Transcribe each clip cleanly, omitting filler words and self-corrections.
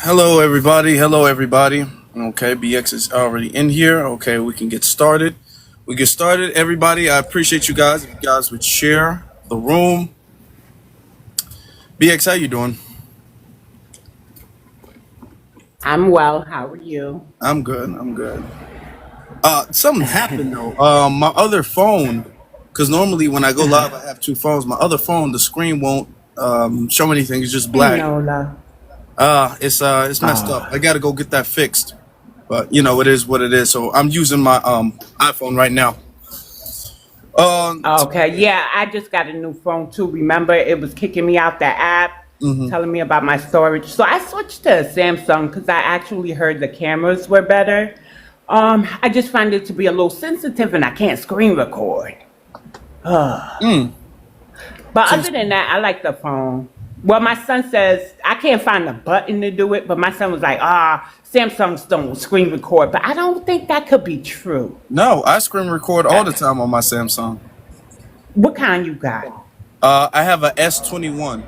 Hello, everybody. Hello, everybody. Okay, BX is already in here. Okay, we can get started. Everybody. I appreciate you guys. If you guys would share the room. BX, how you doing? I'm well. How are you? I'm good. I'm good. Something happened though. My other phone, because normally when I go live, I have two phones. My other phone, the screen won't show anything. It's just Hey, black. Nola. It's messed up. I gotta go get that fixed. But it is what it is. So I'm using my iPhone right now. Okay, yeah, I just got a new phone too. Remember, it was kicking me out the app, telling me about my storage. So I switched to a Samsung because I actually heard the cameras were better. I just find it to be a little sensitive and I can't screen record. Mm. But So other than that, I like the phone. Well, my son says I can't find a button to do it, but my son was like, Samsungs don't screen record. But I don't think that could be true. no, I screen record all the time on my Samsung. What kind you got? I have a S21.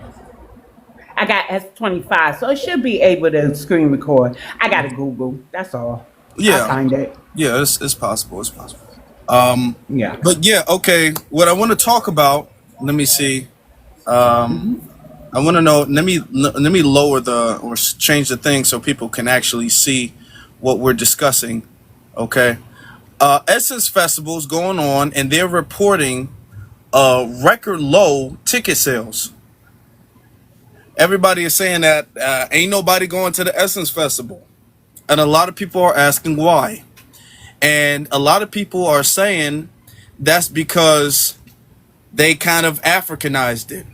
I got S25, so it should be able to screen record. I got to Google. That's all. I'll Yeah, find it. yeah, it's possible. It's possible. Um, Yeah. but yeah, okay. What I want to talk about. Let me see. I want to know. Let me lower or change the thing so people can actually see what we're discussing. Okay. Essence Festival's going on, and they're reporting record low ticket sales. Everybody is saying that ain't nobody going to the Essence Festival, and a lot of people are asking why. And a lot of people are saying that's because they kind of Africanized it.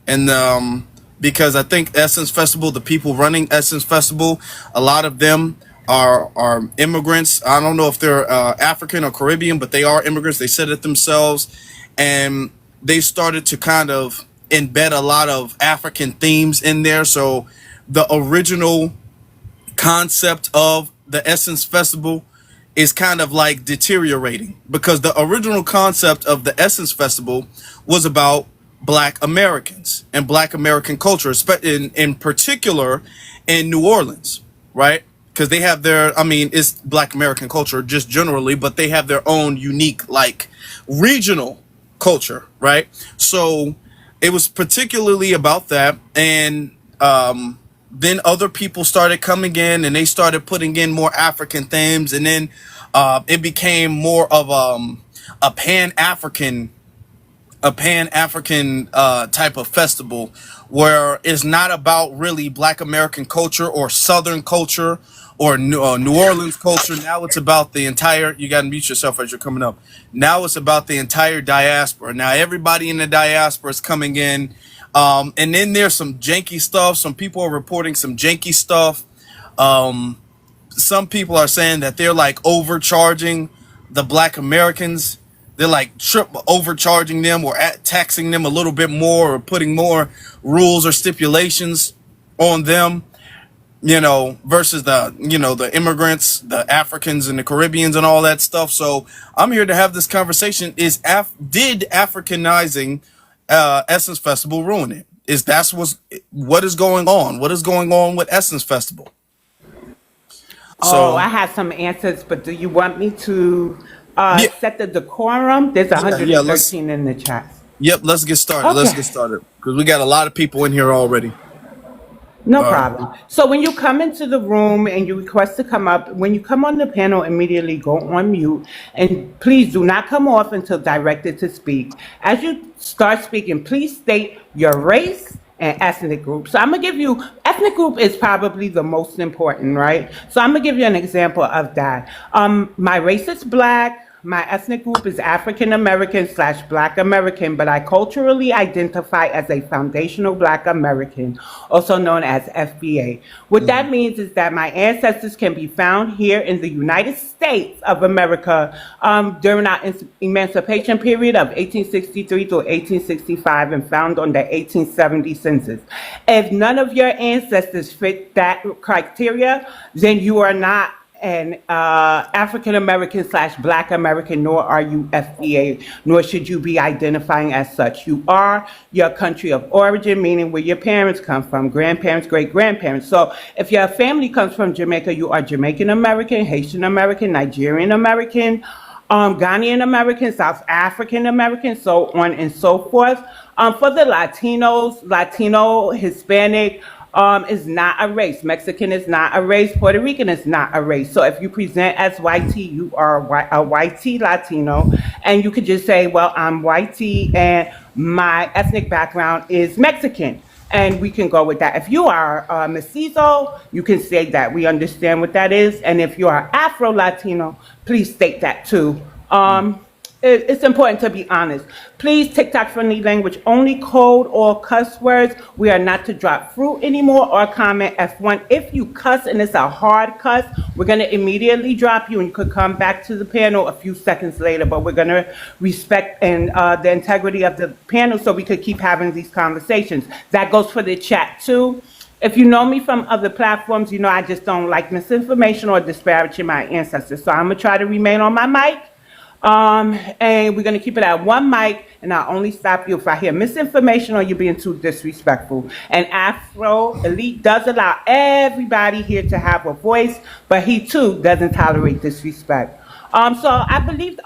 And because I think Essence Festival, the people running Essence Festival, a lot of them are immigrants. I don't know if they're African or Caribbean, but they are immigrants. They said it themselves, and they started to kind of embed a lot of African themes in there. So the original concept of the Essence Festival is kind of like deteriorating, because the original concept of the Essence Festival was about Black Americans and Black American culture, in particular in New Orleans, right? Because they have it's Black American culture just generally, but they have their own unique, like, regional culture, right? So it was particularly about that. And then other people started coming in and they started putting in more African themes. And then it became more of a pan-African type of festival, where it's not about really Black American culture or Southern culture or New Orleans culture. Now it's about the entire, you got to mute yourself as you're coming up. Now it's about the entire diaspora. Now everybody in the diaspora is coming in. And then there's some janky stuff. Some people are reporting some janky stuff. Some people are saying that they're like overcharging the Black Americans. They're like overcharging them or taxing them a little bit more, or putting more rules or stipulations on them, versus the immigrants, the Africans and the Caribbeans and all that stuff. So I'm here to have this conversation. Did Africanizing Essence Festival ruin it? What is going on? What is going on with Essence Festival? Oh, I So have some answers, but do you want me to yeah, set the decorum? There's yeah. Let's 113 in the chat. let's get started. Let's get Okay. started because we got a lot of people in here already. No Uh, problem. So when you come into the room and you request to come up, when you come on the panel, immediately go on mute. And please do not come off until directed to speak. As you start speaking, please state your race and ethnic group. So I'm going to give you, ethnic group is probably the most important, right? So I'm going to give you an example of that. My race is Black. My ethnic group is African American / Black American, but I culturally identify as a foundational Black American, also known as FBA. What that mhm. means is that my ancestors can be found here in the United States of America during our emancipation period of 1863 to 1865 and found on the 1870 census. If none of your ancestors fit that criteria, then you are not an African American slash Black American, nor are you FBA, nor should you be identifying as such. You are your country of origin, meaning where your parents come from, grandparents, great grandparents. So if your family comes from Jamaica, you are Jamaican American, Haitian American, Nigerian American, Ghanaian American, South African American, so on and so forth. For the Latinos, Latino, Hispanic, is not a race. Mexican is not a race. Puerto Rican is not a race. So if you present as YT, you are a YT Latino, and you could just say, well, I'm YT and my ethnic background is Mexican. And we can go with that. If you are Misuse, you can say that. We understand what that is. And if you are Afro Latino, please state that too. It's important to be honest. Please, TikTok friendly language only, code or cuss words. We are not to drop fruit anymore or comment F1. If you cuss and it's a hard cuss, we're going to immediately drop you and you could come back to the panel a few seconds later. But we're going to respect and the integrity of the panel so we could keep having these conversations. That goes for the chat too. If you know me from other platforms, you know I just don't like misinformation or disparaging my ancestors. So I'm going to try to remain on my mic. And we're going to keep it at one mic, and I'll only stop you if I hear misinformation or you're being too disrespectful. And Afro Elite does allow everybody here to have a voice, but he too doesn't tolerate disrespect. So I believe,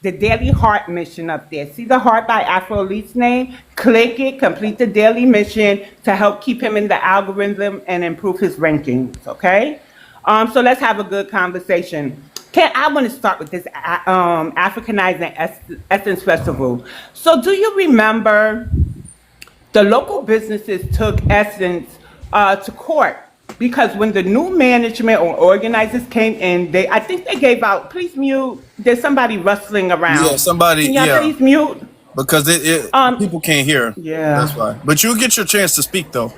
the Daily Heart mission up there. See the heart by Afro Elite's name? Click it, complete the daily mission to help keep him in the algorithm and improve his rankings, okay? So let's have a good conversation. I want to start with this Africanizing Essence Festival. So do you remember the local businesses took Essence to court? Because when the new management or organizers came in, I think they gave out, please mute, there's somebody rustling around. Yeah, somebody, Can y'all please mute? Because people can't hear. Yeah. That's why. But you'll get your chance to speak, though.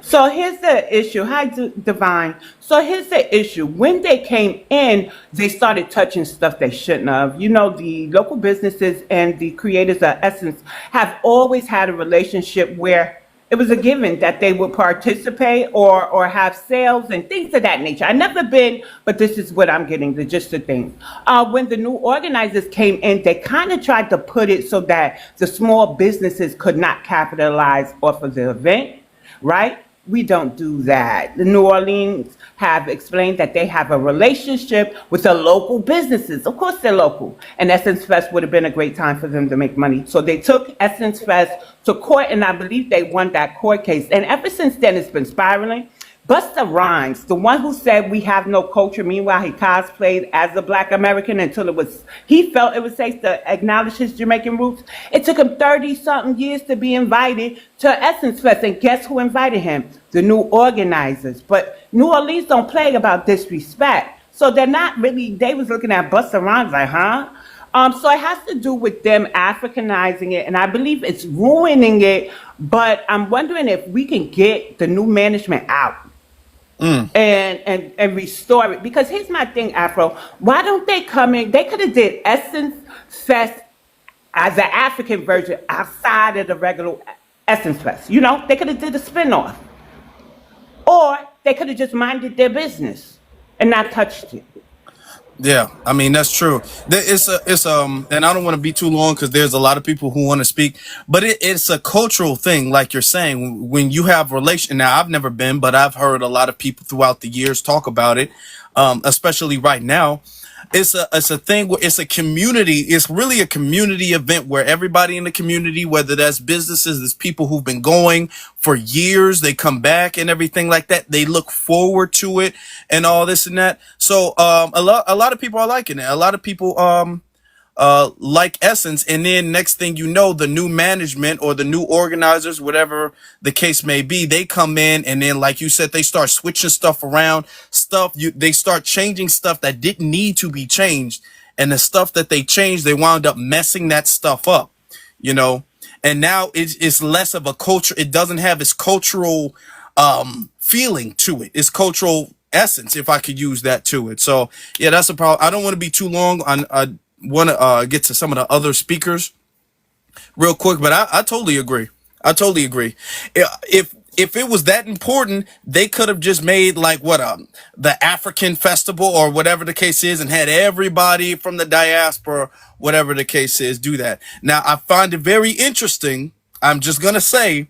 So here's the issue. Hi, Divine. So here's the issue. When they came in, they started touching stuff they shouldn't have. You know, the local businesses and the creators of Essence have always had a relationship where it was a given that they would participate or have sales and things of that nature. I've never been, but this is what I'm getting, the gist of things. When the new organizers came in, they kind of tried to put it so that the small businesses could not capitalize off of the event, right? We don't do that. The New Orleans have explained that they have a relationship with the local businesses. Of course, they're local. And Essence Fest would have been a great time for them to make money. So they took Essence Fest to court, and I believe they won that court case. And ever since then, it's been spiraling. Busta Rhymes, the one who said we have no culture, meanwhile he cosplayed as a Black American until he felt it was safe to acknowledge his Jamaican roots. It took him 30-something years to be invited to Essence Fest, and guess who invited him? The new organizers. But New Orleans don't play about disrespect. So they're not really, they was looking at Busta Rhymes like, huh? So it has to do with them Africanizing it, and I believe it's ruining it, but I'm wondering if we can get the new management out. And restore it. Because here's my thing, Afro. Why don't they come in? They could have did Essence Fest as an African version outside of the regular Essence Fest. You know, they could have did a spinoff. Or they could have just minded their business and not touched it. Yeah, I mean that's true. And I don't want to be too long because there's a lot of people who want to speak, but it's a cultural thing, like you're saying. When you have relation, now I've never been, but I've heard a lot of people throughout the years talk about it, especially right now. It's a thing where it's a community. It's really a community event where everybody in the community, whether that's businesses, there's people who've been going for years, they come back and everything like that. They look forward to it and all this and that. So a lot of people are liking it. A lot of people like Essence, and then next thing you know, the new management or the new organizers, whatever the case may be, they come in and then, like you said, they start switching stuff around. They start changing stuff that didn't need to be changed, and the stuff that they changed, they wound up messing that stuff up, you know. And now it's less of a culture. It doesn't have its cultural feeling to it. It's cultural essence, if I could use that to it. So yeah, that's a problem. I don't want to be too long on. Want to get to some of the other speakers real quick, but I totally agree. I totally agree. If if it was that important, they could have just made like the African festival or whatever the case is, and had everybody from the diaspora, whatever the case is, do that. Now, I find it very interesting. I'm just gonna say,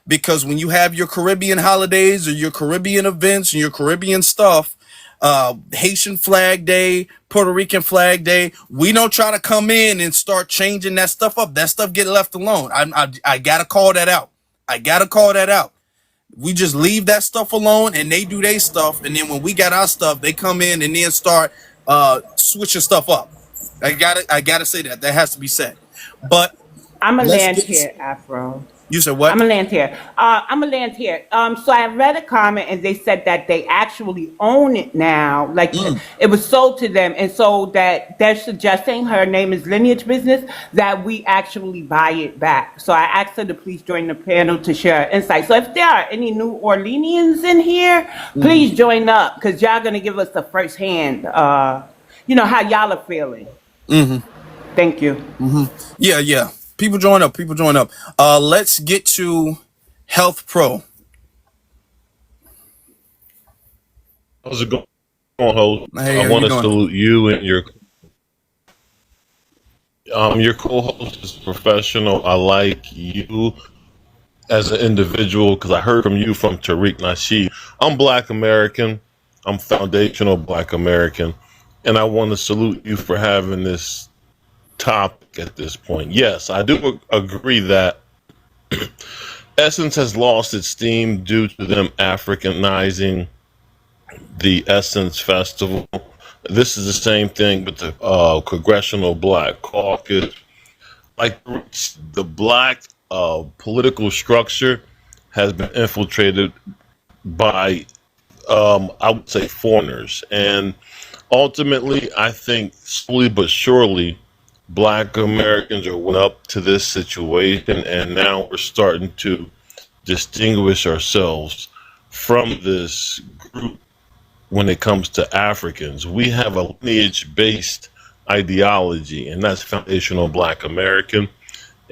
because when you have your Caribbean holidays or your Caribbean events and your Caribbean stuff, Haitian Flag Day, Puerto Rican Flag Day, we don't try to come in and start changing that stuff up. That stuff get left alone. I gotta call that out. I gotta call that out. We just leave that stuff alone and they do their stuff, and then when we got our stuff, they come in and then start switching stuff up. I gotta say that has to be said. But I'm a let's land get. here, Afro. You said I'm what? a land here. I'm a land here. So I read a comment and they said that they actually own it now. Like it was sold to them. And so that they're suggesting, her name is Lineage Business, that we actually buy it back. So I asked her to please join the panel to share insight. So if there are any New Orleanians in here, please join up, because y'all going to give us the first hand, how y'all are feeling. Thank you. Yeah. People join up. People join up. Let's get to Health Pro. How's it going, host? Hey, I how want you to doing? salute you and your co-host is professional. I like you as an individual because I heard from you from Tariq Nasheed. I'm Black American. I'm foundational Black American, and I want to salute you for having this topic at this point. Yes, I do agree that Essence has lost its steam due to them Africanizing the Essence Festival. This is the same thing with the Congressional Black Caucus. Like the black political structure has been infiltrated by, I would say, foreigners. And ultimately, I think slowly but surely, Black Americans are went up to this situation, and now we're starting to distinguish ourselves from this group. When it comes to Africans, we have a lineage-based ideology, and that's foundational Black American.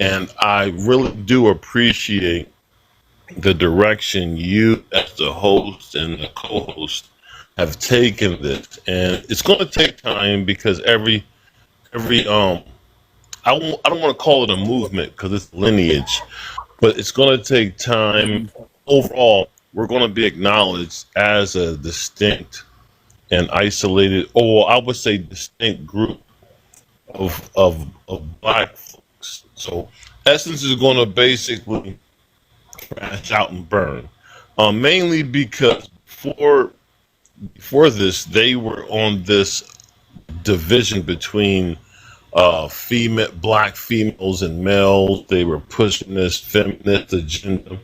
And I really do appreciate the direction you, as the host and the co-host, have taken this. And it's going to take time because I don't want to call it a movement because it's lineage, but it's going to take time. Overall, we're going to be acknowledged as a distinct and isolated, or I would say distinct group of black folks. So Essence is going to basically crash out and burn, mainly because before this, they were on this division between black females and males. They were pushing this feminist agenda.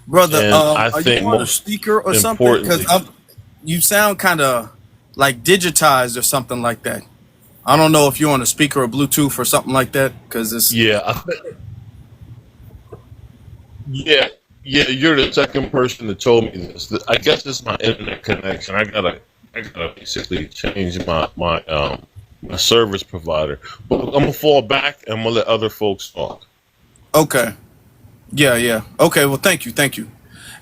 Brother, And I are think you on a most speaker or something? Because importantly, you sound kind of like digitized or something like that. I don't know if you're on a speaker or Bluetooth or something like that. Because it's yeah, yeah, yeah. You're the second person that told me this. I guess it's my internet connection. I gotta basically change my service provider. But I'm gonna fall back and I'm gonna let other folks talk. okay. Yeah. Okay. Well, thank you.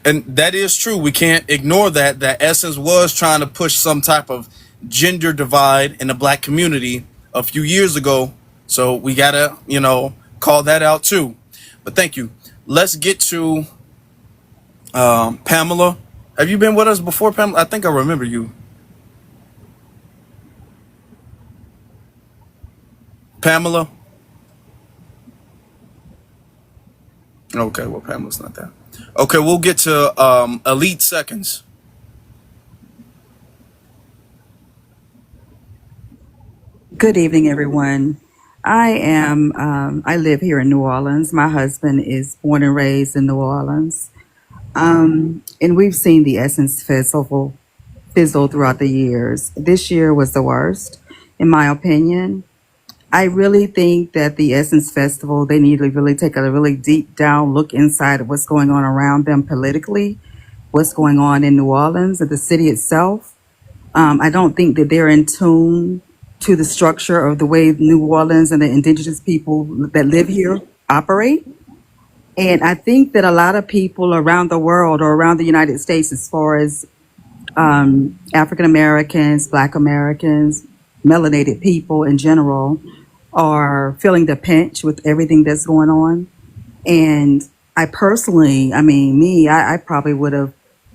And that is true. We can't ignore that Essence was trying to push some type of gender divide in the black community a few years ago. So we gotta, call that out too. But thank you. Let's get to Pamela. Have you been with us before, Pamela? I think I remember you. Pamela? Okay, well, Pamela's not there. Okay, we'll get to Elite Seconds. Good evening, everyone. I live here in New Orleans. My husband is born and raised in New Orleans. And we've seen the Essence Festival fizzle throughout the years. This year was the worst, in my opinion. I really think that the Essence Festival, they need to really take a really deep down look inside of what's going on around them politically, what's going on in New Orleans, at the city itself. I don't think that they're in tune to the structure of the way New Orleans and the indigenous people that live here operate. And I think that a lot of people around the world or around the United States, as far as African Americans, Black Americans, melanated people in general, are feeling the pinch with everything that's going on. And I personally, I mean, I probably would have.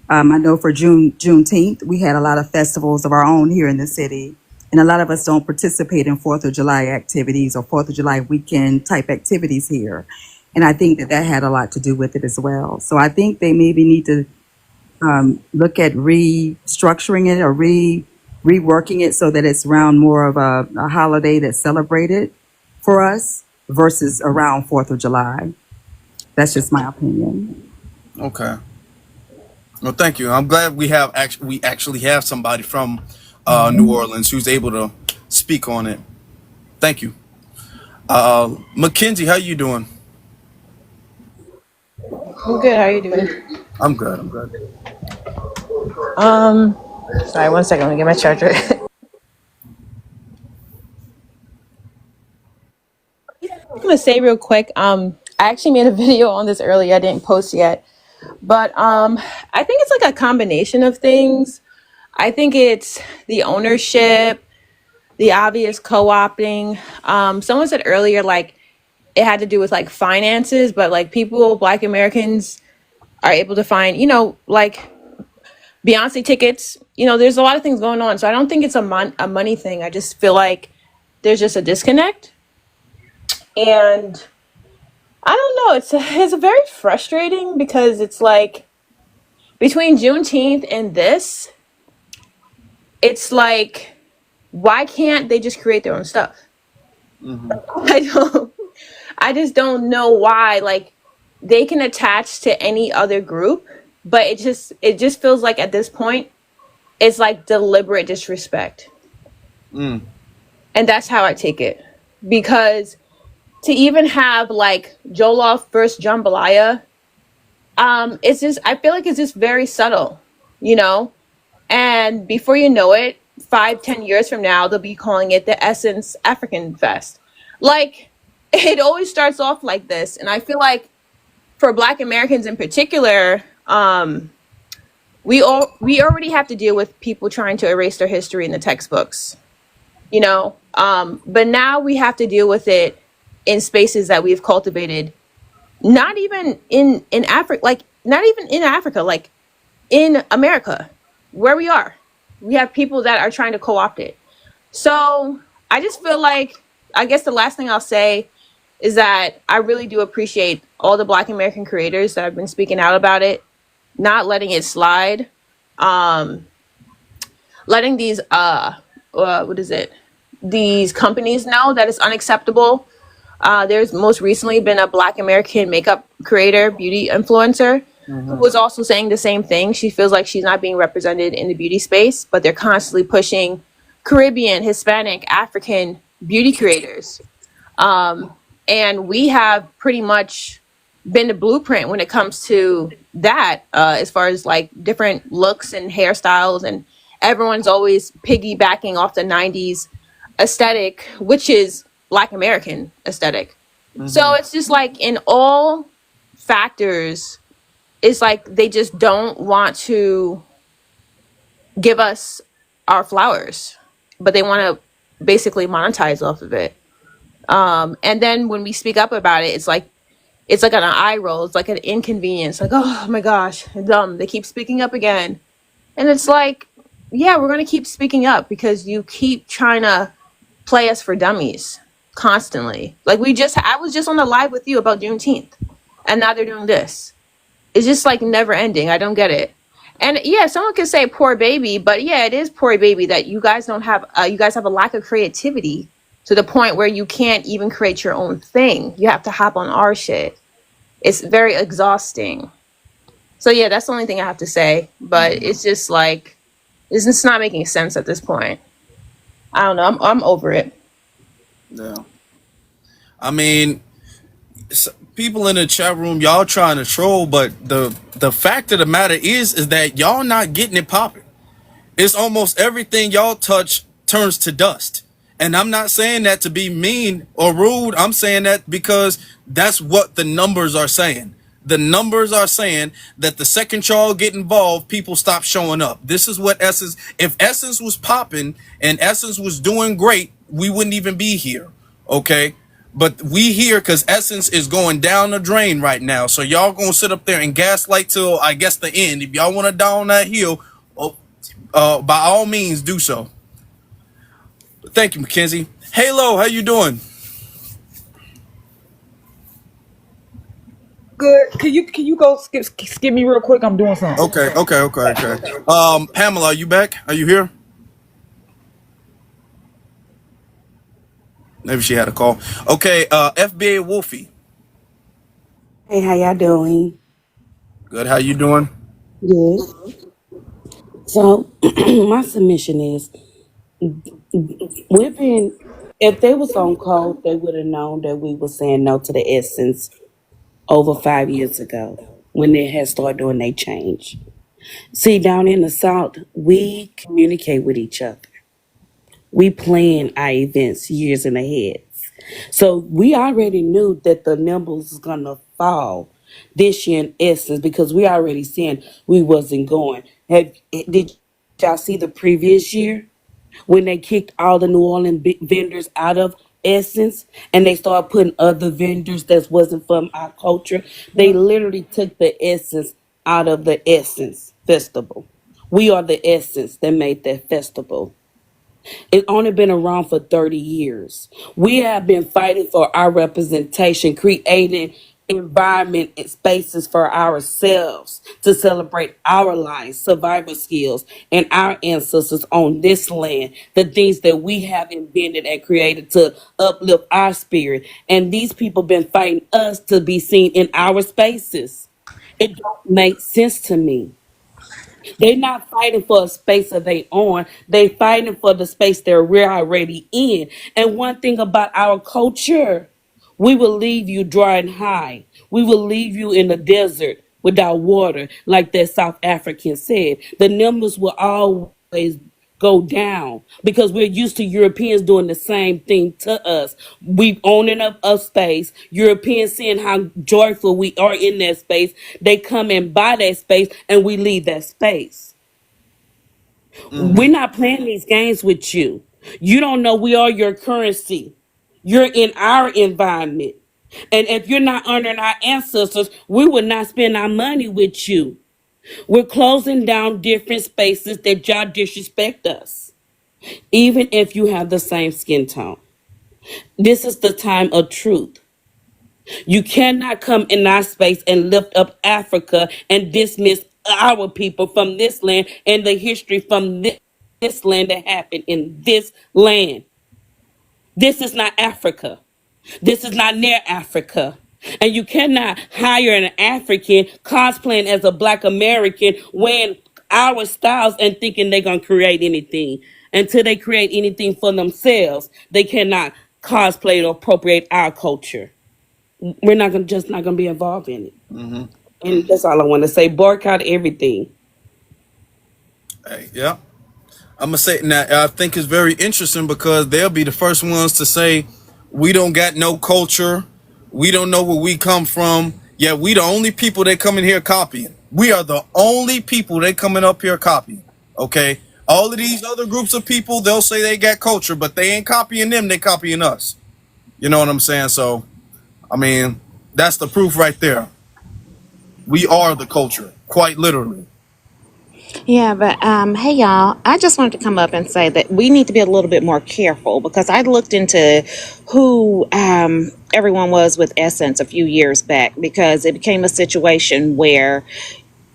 I know for Juneteenth, we had a lot of festivals of our own here in the city, and a lot of us don't participate in Fourth of July activities or Fourth of July weekend type activities here, and I think that that had a lot to do with it as well. So I think they maybe need to look at restructuring it or reworking it so that it's around more of a holiday that's celebrated for us versus around Fourth of July. That's just my opinion. Okay. Well, thank you. I'm glad we actually have somebody from New Orleans who's able to speak on it. Thank you. Mackenzie, how you doing? I'm good. How are you doing? I'm good. I'm good. Sorry, 1 second. Let me get my charger. I'm gonna say real quick. I actually made a video on this earlier. I didn't post yet, but I think it's like a combination of things. I think it's the ownership, the obvious co-opting. Someone said earlier, like it had to do with like finances, but like people, Black Americans, are able to find, like Beyonce tickets. There's a lot of things going on. So I don't think it's a money thing. I just feel like there's just a disconnect. And I don't know. It's very frustrating because it's like between Juneteenth and this, it's like, why can't they just create their own stuff? I just don't know why. Like they can attach to any other group, but it just feels like at this point, it's like deliberate disrespect. And that's how I take it. Because to even have like Jollof versus jambalaya, it's just, I feel like it's just very subtle, and before you know it, 5-10 years from now, they'll be calling it the Essence African Fest. Like it always starts off like this. And I feel like for Black Americans in particular, we already have to deal with people trying to erase their history in the textbooks, but now we have to deal with it in spaces that we've cultivated, not even in Africa, like not even in Africa, like in America, where we are. We have people that are trying to co-opt it. So I just feel like, I guess the last thing I'll say is that I really do appreciate all the Black American creators that have been speaking out about it, not letting it slide, letting these these companies know that it's unacceptable. There's most recently been a Black American makeup creator, beauty influencer, who was also saying the same thing. She feels like she's not being represented in the beauty space, but they're constantly pushing Caribbean, Hispanic, African beauty creators. And we have pretty much been the blueprint when it comes to that, as far as like different looks and hairstyles, and everyone's always piggybacking off the 90s aesthetic, which is Black American aesthetic. So it's just like in all factors, it's like they just don't want to give us our flowers, but they want to basically monetize off of it. And then when we speak up about it, it's like an eye roll. It's like an inconvenience. Like, oh my gosh, dumb. They keep speaking up again. And it's like, yeah, we're going to keep speaking up because you keep trying to play us for dummies constantly. Like I was just on the live with you about Juneteenth, and now they're doing this. It's just like never ending. I don't get it. And yeah, someone could say poor baby, but yeah, it is poor baby that you guys don't have, you guys have a lack of creativity to the point where you can't even create your own thing. You have to hop on our shit. It's very exhausting. So yeah, that's the only thing I have to say. But it's just like, it's just not making sense at this point. I don't know. I'm over it. Yeah. I mean, people in the chat room, y'all trying to troll, but the fact of the matter is that y'all not getting it popping. It's almost everything y'all touch turns to dust. And I'm not saying that to be mean or rude. I'm saying that because that's what the numbers are saying. The numbers are saying that the second y'all get involved, people stop showing up. This is what Essence, if Essence was popping and Essence was doing great, we wouldn't even be here. Okay? But we here because Essence is going down the drain right now. So y'all gonna sit up there and gaslight till I guess the end. If y'all want to down that hill, by all means do so. Thank you, Mackenzie. Halo, how you doing? Good. Can you go skip me real quick? I'm doing something. Okay. Pamela, are you back? Are you here? Maybe she had a call. Okay, FBA Wolfie. Hey, how y'all doing? Good, how you doing? Good. So, my submission is we've been, if they was on code, they would have known that we were saying no to the essence over 5 years ago when they had started doing their change. See, down in the South, we communicate with each other. We plan our events years in ahead. So we already knew that the numbers was gonna fall this year in essence because we already saying we wasn't going. Did y'all see the previous year when they kicked all the New Orleans vendors out of essence and they started putting other vendors that wasn't from our culture? They literally took the essence out of the essence festival. We are the essence that made that festival. It's only been around for 30 years. We have been fighting for our representation, creating environment and spaces for ourselves to celebrate our lives, survival skills, and our ancestors on this land, the things that we have invented and created to uplift our spirit. And these people been fighting us to be seen in our spaces. It don't make sense to me. They're not fighting for a space of their own. They fighting for the space that we're already in. And one thing about our culture, we will leave you dry and high. We will leave you in the desert without water, like that South African said. The numbers will always go down because we're used to Europeans doing the same thing to us. We owning up a space. Europeans seeing how joyful we are in that space. They come and buy that space and we leave that space. We're not playing these games with you. You don't know we are your currency. You're in our environment. And if you're not honoring our ancestors, we will not spend our money with you. We're closing down different spaces that y'all disrespect us, even if you have the same skin tone. This is the time of truth. You cannot come in our space and lift up Africa and dismiss our people from this land and the history from this land that happened in this land. This is not Africa. This is not near Africa. And you cannot hire an African cosplaying as a Black American wearing our styles and thinking they're going to create anything. Until they create anything for themselves, they cannot cosplay or appropriate our culture. We're not going to just not going to be involved in it. And that's all I want to say. Boycott everything. Hey, yeah. I'm gonna say now. I think it's very interesting because they'll be the first ones to say we don't got no culture, we don't know where we come from. Yeah, we the only people they come in here copying. We are the only people they coming up here copying. Okay, all of these other groups of people, they'll say they got culture, but they ain't copying them. They copying us. You know what I'm saying? So, I mean, that's the proof right there. We are the culture, quite literally. Yeah, but hey y'all, I just wanted to come up and say that we need to be a little bit more careful because I looked into who everyone was with Essence a few years back because it became a situation where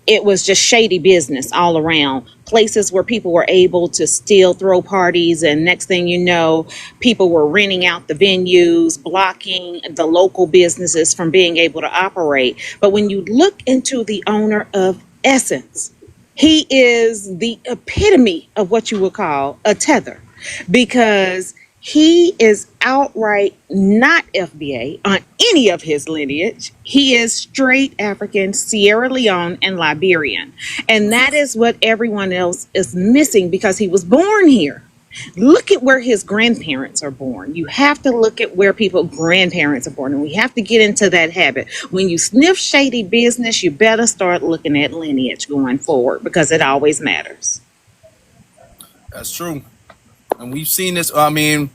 it was just shady business all around. Places where people were able to still throw parties, and next thing you know, people were renting out the venues, blocking the local businesses from being able to operate. But when you look into the owner of Essence, he is the epitome of what you would call a tether because he is outright not FBA on any of his lineage. He is straight African, Sierra Leone, and Liberian. And that is what everyone else is missing because he was born here. Look at where his grandparents are born. You have to look at where people's grandparents are born, and we have to get into that habit. When you sniff shady business, you better start looking at lineage going forward, because it always matters. That's true. And we've seen this. I mean,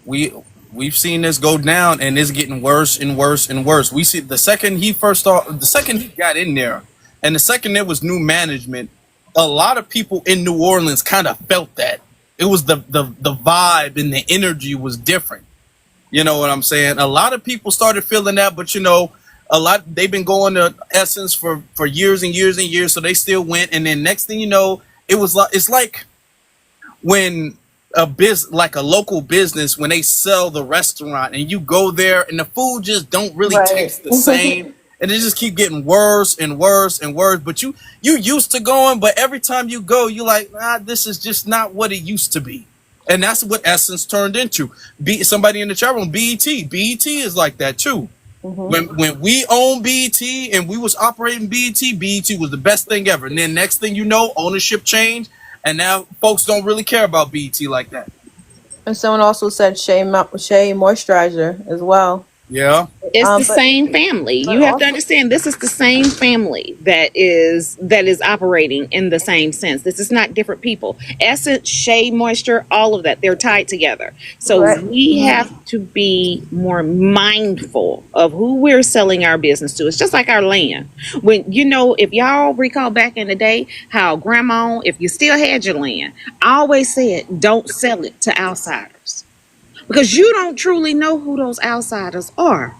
we've seen this go down, and it's getting worse and worse and worse. We see the second he got in there, and the second there was new management, a lot of people in New Orleans kind of felt that. It was the vibe and the energy was different. You know what I'm saying? A lot of people started feeling that, but they've been going to Essence for years and years and years, so they still went. And then next thing you know, it's like when a local business, when they sell the restaurant and you go there and the food just don't really taste the same, and it just keep getting worse and worse and worse. But you used to going, but every time you go, you like, this is just not what it used to be. And that's what Essence turned into. Somebody in the chat room, BET is like that too. When we owned BET and we was operating BET was the best thing ever. And then next thing you know, ownership changed, and now folks don't really care about BET like that. And someone also said Shea Moisturizer as well. Yeah. It's the same family. You have to understand, this is the same family that is operating in the same sense. This is not different people. Essence, Shea Moisture, all of that, they're tied together. So we have to be more mindful of who we're selling our business to. It's just like our land. When, if y'all recall back in the day, how grandma, if you still had your land, I always said, don't sell it to outsiders. Because you don't truly know who those outsiders are.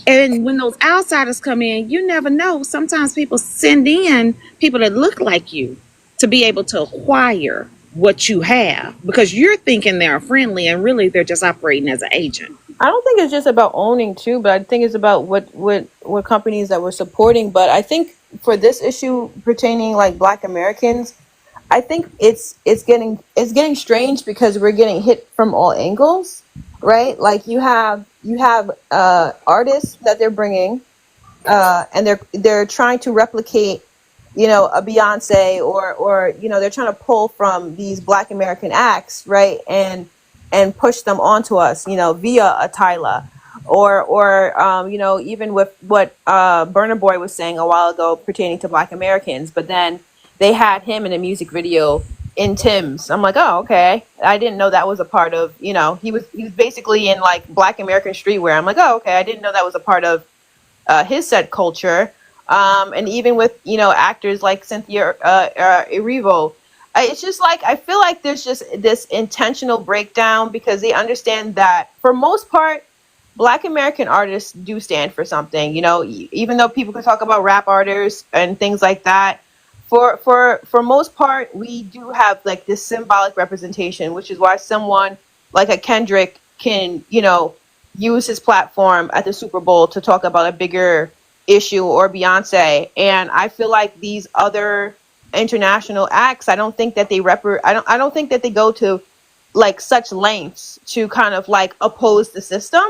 And when those outsiders come in, you never know. Sometimes people send in people that look like you to be able to acquire what you have, because you're thinking they're friendly and really they're just operating as an agent. I don't think it's just about owning too, but I think it's about what companies that we're supporting. But I think for this issue pertaining like Black Americans, I think it's getting strange because we're getting hit from all angles, right? Like you have artists that they're bringing, and they're trying to replicate, a Beyonce or they're trying to pull from these Black American acts, right, and push them onto us, via a Tyla, or even with what Burna Boy was saying a while ago pertaining to Black Americans, but then they had him in a music video in Tim's. I'm like, oh, okay. I didn't know that was a part of, he was basically in like Black American streetwear. I'm like, oh, okay. I didn't know that was a part of his set culture. And even with, actors like Cynthia Erivo, it's just like, I feel like there's just this intentional breakdown because they understand that for most part, Black American artists do stand for something, even though people can talk about rap artists and things like that. For most part, we do have like this symbolic representation, which is why someone like a Kendrick can, use his platform at the Super Bowl to talk about a bigger issue, or Beyonce. And I feel like these other international acts, I don't think that they I don't think that they go to like such lengths to kind of like oppose the system.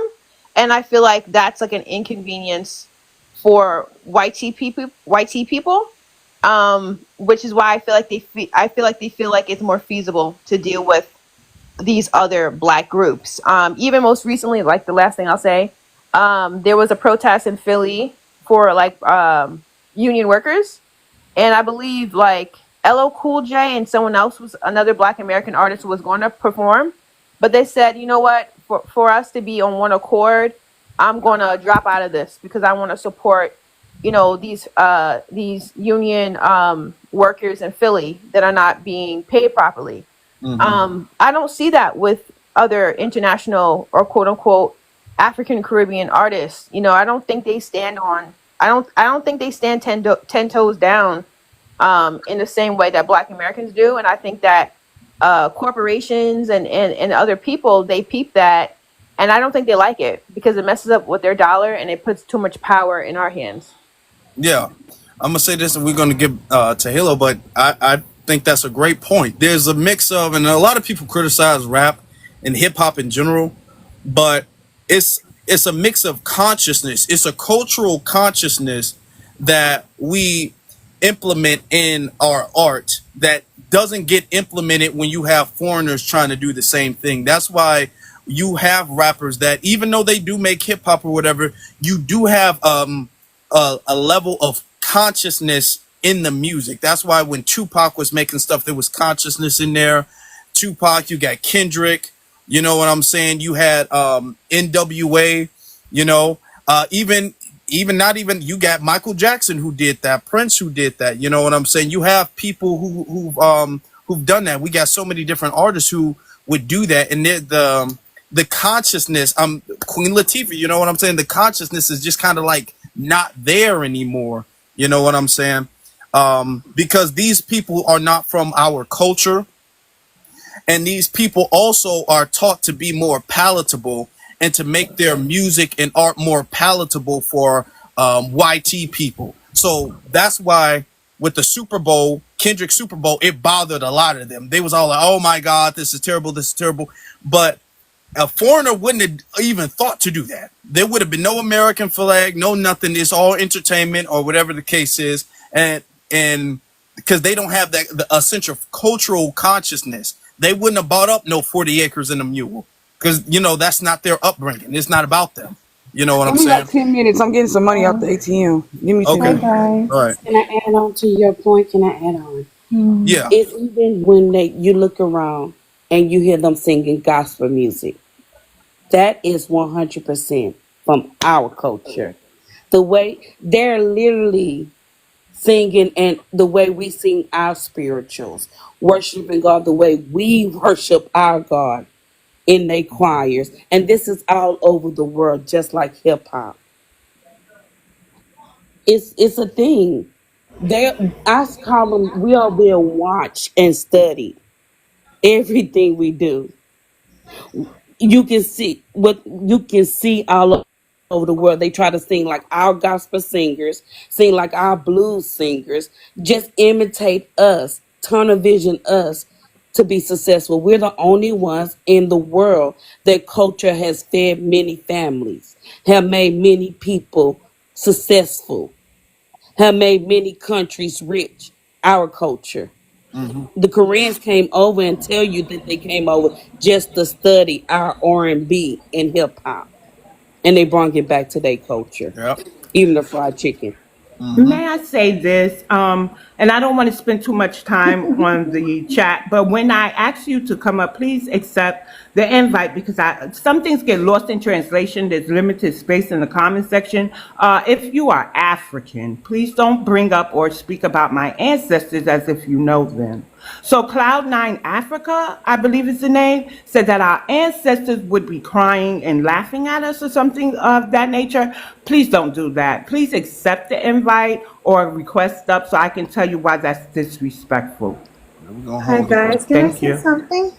And I feel like that's like an inconvenience for white people. Which is why I feel like they feel like it's more feasible to deal with these other Black groups. Even most recently, like the last thing I'll say, there was a protest in Philly for like union workers, and I believe like LL Cool J and someone else, was another Black American artist who was going to perform, but they said, you know what, for us to be on one accord, I'm going to drop out of this because I want to support these union workers in Philly that are not being paid properly. I don't see that with other international or quote unquote African Caribbean artists. I don't think they stand I don't think they stand 10 toes down in the same way that Black Americans do. And I think that corporations and other people, they peep that, and I don't think they like it because it messes up with their dollar and it puts too much power in our hands. Yeah, I'm gonna say this, and we're gonna give to Halo, but I think that's a great point. There's a mix of, and a lot of people criticize rap and hip hop in general, but it's a mix of consciousness. It's a cultural consciousness that we implement in our art that doesn't get implemented when you have foreigners trying to do the same thing. That's why you have rappers that, even though they do make hip hop or whatever, you do have a level of consciousness in the music. That's why when Tupac was making stuff, there was consciousness in there. Tupac, you got Kendrick, you know what I'm saying? You had NWA, you know, even not even, you got Michael Jackson who did that, Prince who did that, you know what I'm saying? You have people who've done that. We got so many different artists who would do that, and the consciousness, Queen Latifah, you know what I'm saying? The consciousness is just kind of like not there anymore, you know what I'm saying? Because these people are not from our culture, and these people also are taught to be more palatable and to make their music and art more palatable for YT people. So that's why with the Super Bowl, Kendrick Super Bowl, it bothered a lot of them. They was all like, oh my God, this is terrible, this is terrible. But a foreigner wouldn't have even thought to do that. There would have been no American flag, no nothing. It's all entertainment or whatever the case is. And because they don't have that the essential cultural consciousness, they wouldn't have bought up no 40 acres and a mule, because you know that's not their upbringing. It's not about them. You know what I'm We got saying? 10 minutes. I'm getting some money out the ATM. Give me 10 Okay. minutes. All right. Can I add on to your point? Can I add on? Yeah. It's even when you look around and you hear them singing gospel music. That is 100% from our culture. The way they're literally singing, and the way we sing our spirituals, worshiping God the way we worship our God in their choirs. And this is all over the world, just like hip hop. It's a thing. I call them, we are being watched and studied. Everything we do. You can see all over the world. They try to sing like our gospel singers, sing like our blues singers, just imitate us, tunnel vision us to be successful. We're the only ones in the world that culture has fed many families, have made many people successful, have made many countries rich. Our culture. The Koreans came over and tell you that they came over just to study our R&B and hip hop, and they brought it back to their culture, Yeah. even the fried chicken. May I say this? And I don't want to spend too much time on the chat, but when I ask you to come up, please accept the invite, because some things get lost in translation. There's limited space in the comment section. If you are African, please don't bring up or speak about my ancestors as if you know them. So Cloud9 Africa, I believe is the name, said that our ancestors would be crying and laughing at us or something of that nature. Please don't do that. Please accept the invite or request up so I can tell you why that's disrespectful. We're gonna Hi hold it. guys, can I Thank say you. something?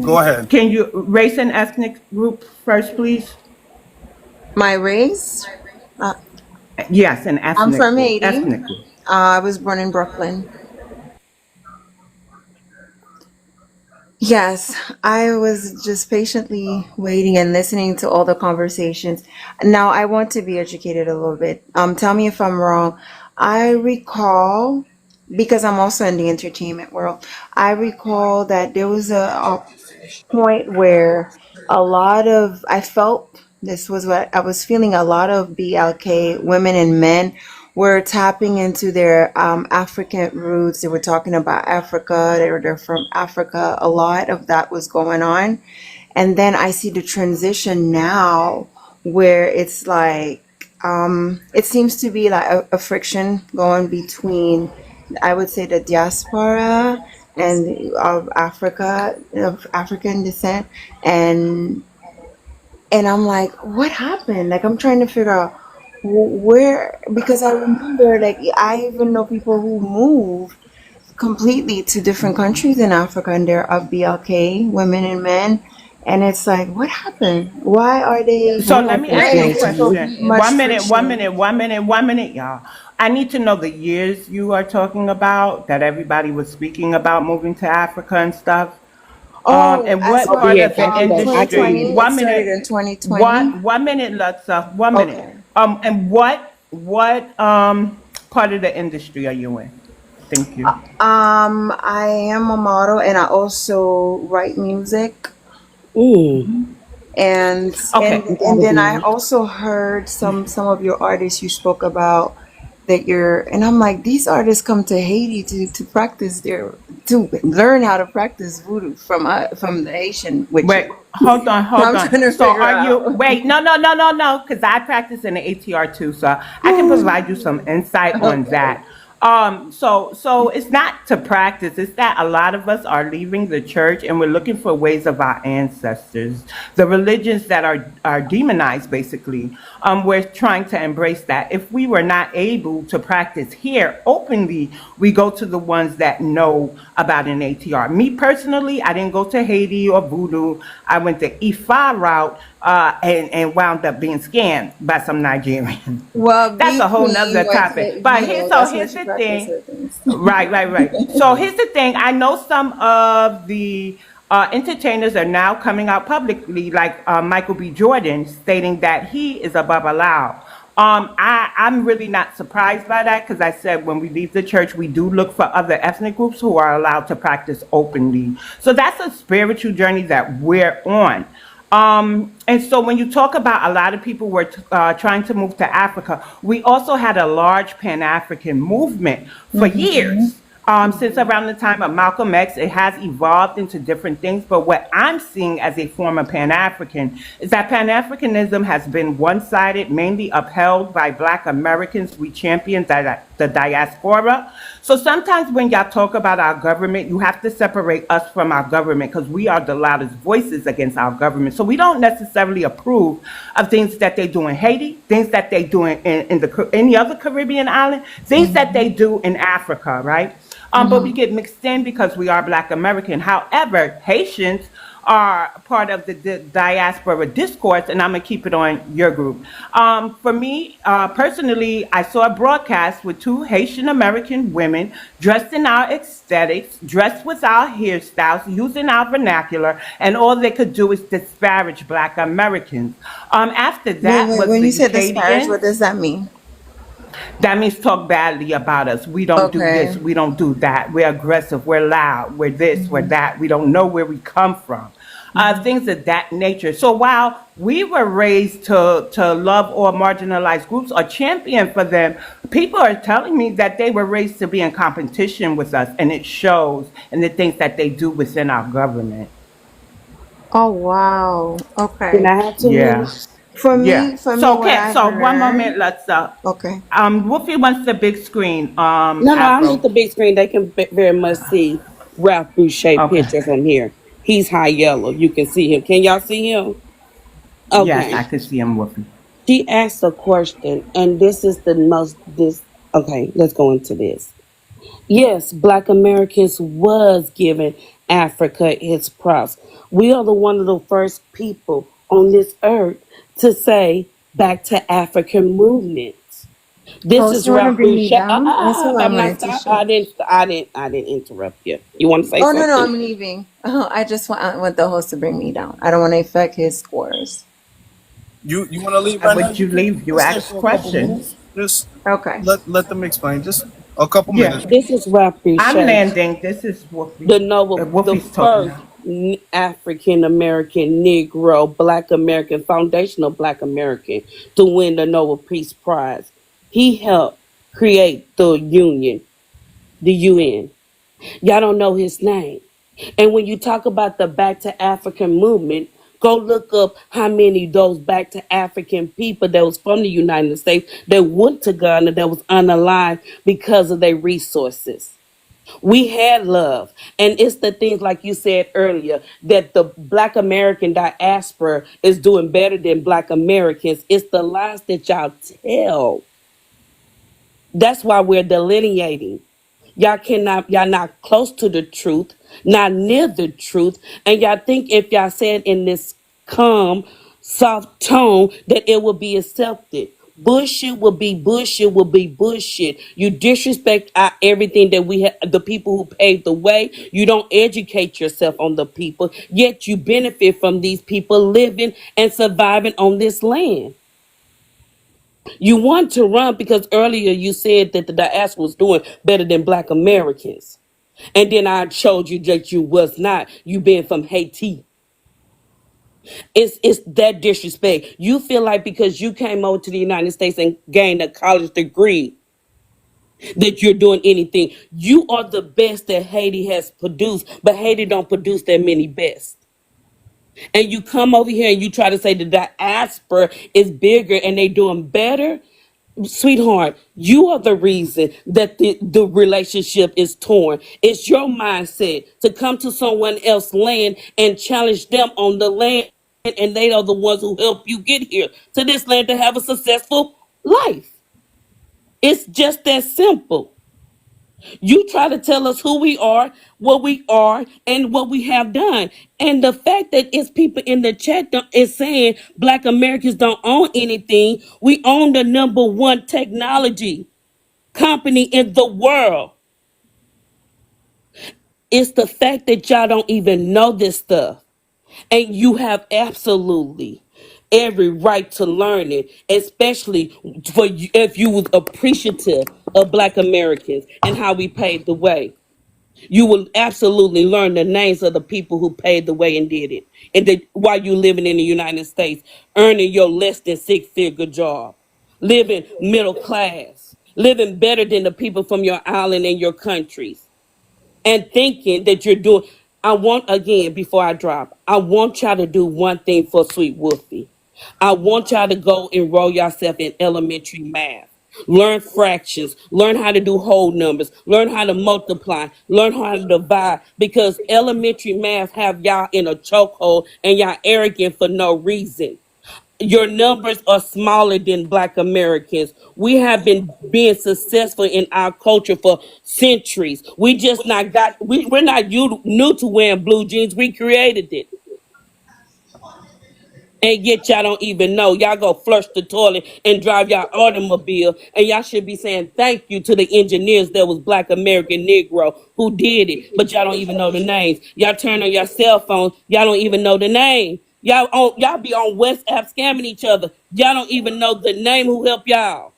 Go ahead. Can you race and ethnic group first, please? My race? Yes, an I'm ethnic from group. Haiti. Ethnic group. I was born in Brooklyn. Yes, I was just patiently waiting and listening to all the conversations. Now I want to be educated a little bit. Tell me if I'm wrong. I recall, because I'm also in the entertainment world, I recall that there was a point where I felt this was what I was feeling, a lot of BLK women and men were tapping into their African roots. They were talking about Africa. They're from Africa. A lot of that was going on. And then I see the transition now where it's like, it seems to be like a friction going between, I would say, the diaspora and of Africa, of African descent, and I'm like, what happened? Like, I'm trying to figure out where, because I remember, like, I even know people who moved completely to different countries in Africa, and they're of BLK, women and men, and it's like, what happened? Why are they So let me ask you a Right, so question. much 1 minute, 1 minute, friction. 1 minute, 1 minute, y'all. I need to know the years you are talking about that everybody was speaking about moving to Africa and stuff. Oh, And as what Oh far part yeah, of the thank you, babe. I tell industry? you. 2020, it 1 minute. started in 2020. 1 minute, Lutza. 1 minute. Okay. And what part of the industry are you in? Thank you. I am a model and I also write music. Mm, And and Okay. and that'll then I be. also heard some of your artists you spoke about that you're, and I'm like, these artists come to Haiti to practice their, to learn how to practice voodoo from the Haitian Wait, witches. hold on, So hold I'm on. trying to So figure are you, out. wait, no, because I practice in the ATR too, so I can provide you some insight on Okay. that. So it's not to practice, it's that a lot of us are leaving the church and we're looking for ways of our ancestors, the religions that are demonized basically. We're trying to embrace that. If we were not able to practice here openly, we go to the ones that know about an ATR. Me personally, I didn't go to Haiti or Voodoo. I went the Ifa route and wound up being scammed by some Nigerians. Well, That's be a whole clean, nother what topic. But here, so that's here's what you the practice thing. with things. Right. So here's the thing. I know some of the entertainers are now coming out publicly, like Michael B. Jordan, stating that he is a Babalao. I'm really not surprised by that because I said when we leave the church, we do look for other ethnic groups who are allowed to practice openly. So that's a spiritual journey that we're on. And so when you talk about a lot of people were trying to move to Africa, we also had a large Pan-African movement for years. Since around the time of Malcolm X, it has evolved into different things. But what I'm seeing as a former Pan African is that Pan Africanism has been one sided, mainly upheld by Black Americans. We champion the diaspora. So sometimes when y'all talk about our government, you have to separate us from our government because we are the loudest voices against our government. So we don't necessarily approve of things that they do in Haiti, things that they do in any other Caribbean island, things that they do in Africa, right? But we get mixed in because we are Black American. However, Haitians are part of the diaspora discourse, and I'm gonna keep it on your group. For me, personally, I saw a broadcast with two Haitian American women dressed in our aesthetics, dressed with our hairstyles, using our vernacular, and all they could do is disparage Black Americans. After that was When the you said disparage, what Acadians. does that mean? That means talk badly about us. We don't do this. Okay. We don't do that. We're aggressive. We're loud. We're this. We're that. We don't know where we come from. Things of that nature. So while we were raised to love all marginalized groups or champion for them, people are telling me that they were raised to be in competition with us, and it shows in the things that they do within our government. Oh wow. Can Okay. I have 2 minutes? Yes. For Yeah. me, for me, So what okay. I So one heard. moment. Let's. Okay. Wolfie wants the big screen. No, I don't need Afro. the big screen. They can very much see Ralph Boucher Okay. picture from here. He's high yellow. You can see him. Can y'all see him? Yes, Okay. I could see him whooping. She asked a question, and this is the most this. Okay, let's go into this. Yes, Black Americans was giving Africa its props. We are the one of the first people on this earth to say back to African movements. This Host, is you want to Ralph bring me Boucher. down? That's all I I'm not wanted to stop. share. I didn't interrupt you. You want to say Oh no, no, something? I'm leaving. I just I want the host to bring me down. I don't want to affect his scores. You want to leave And right now? would You you can leave? You stay ask for a couple questions. minutes. Just Okay. let them explain. Just a couple Yeah. minutes. This is Ralph I'm Boucher, landing. This is Wolfie. the noble, the Wolfie's talking first now. African American, Negro, Black American, foundational Black American to win the Nobel Peace Prize. He helped create the UN. Y'all don't know his name. And when you talk about the Back to African movement, go look up how many of those Back to African people that was from the United States that went to Ghana that was unalive because of their resources. We had love. And it's the things like you said earlier that the Black American diaspora is doing better than Black Americans. It's the lies that y'all tell. That's why we're delineating. Y'all not close to the truth, not near the truth. And y'all think if y'all said in this calm, soft tone that it will be accepted. Bullshit will be bullshit will be bullshit. You disrespect everything that we have, the people who paved the way. You don't educate yourself on the people, yet you benefit from these people living and surviving on this land. You want to run because earlier you said that the diaspora was doing better than Black Americans. And then I showed you that you was not. You been from Haiti. It's that disrespect. You feel like because you came over to the United States and gained a college degree that you're doing anything. You are the best that Haiti has produced, but Haiti don't produce that many best. And you come over here and you try to say the diaspora is bigger and they doing better. Sweetheart, you are the reason that the relationship is torn. It's your mindset to come to someone else's land and challenge them on the land, and they are the ones who help you get here to this land to have a successful life. It's just that simple. You try to tell us who we are, and what we have done. And the fact that it's people in the chat is saying Black Americans don't own anything. We own the number one technology company in the world. It's the fact that y'all don't even know this stuff. And you have absolutely every right to learn it, especially for you, if you was appreciative of Black Americans and how we paved the way. You will absolutely learn the names of the people who paved the way and did it. And while you living in the United States, earning your less than six-figure job, living middle class, living better than the people from your island and your countries, and thinking that you're doing. I want, again, before I drop, I want y'all to do one thing for Sweet Wolfie. I want y'all to go enroll yourself in elementary math. Learn fractions, learn how to do whole numbers, learn how to multiply, learn how to divide, because elementary math have y'all in a chokehold and y'all arrogant for no reason. Your numbers are smaller than Black Americans. We have been being successful in our culture for centuries. We're not new to wearing blue jeans. We created it. And yet y'all don't even know. Y'all go flush the toilet and drive y'all automobile. And y'all should be saying thank you to the engineers that was Black American Negro who did it. But y'all don't even know the names. Y'all turn on your cell phone. Y'all don't even know the name. Y'all be on WhatsApp scamming each other. Y'all don't even know the name who helped y'all.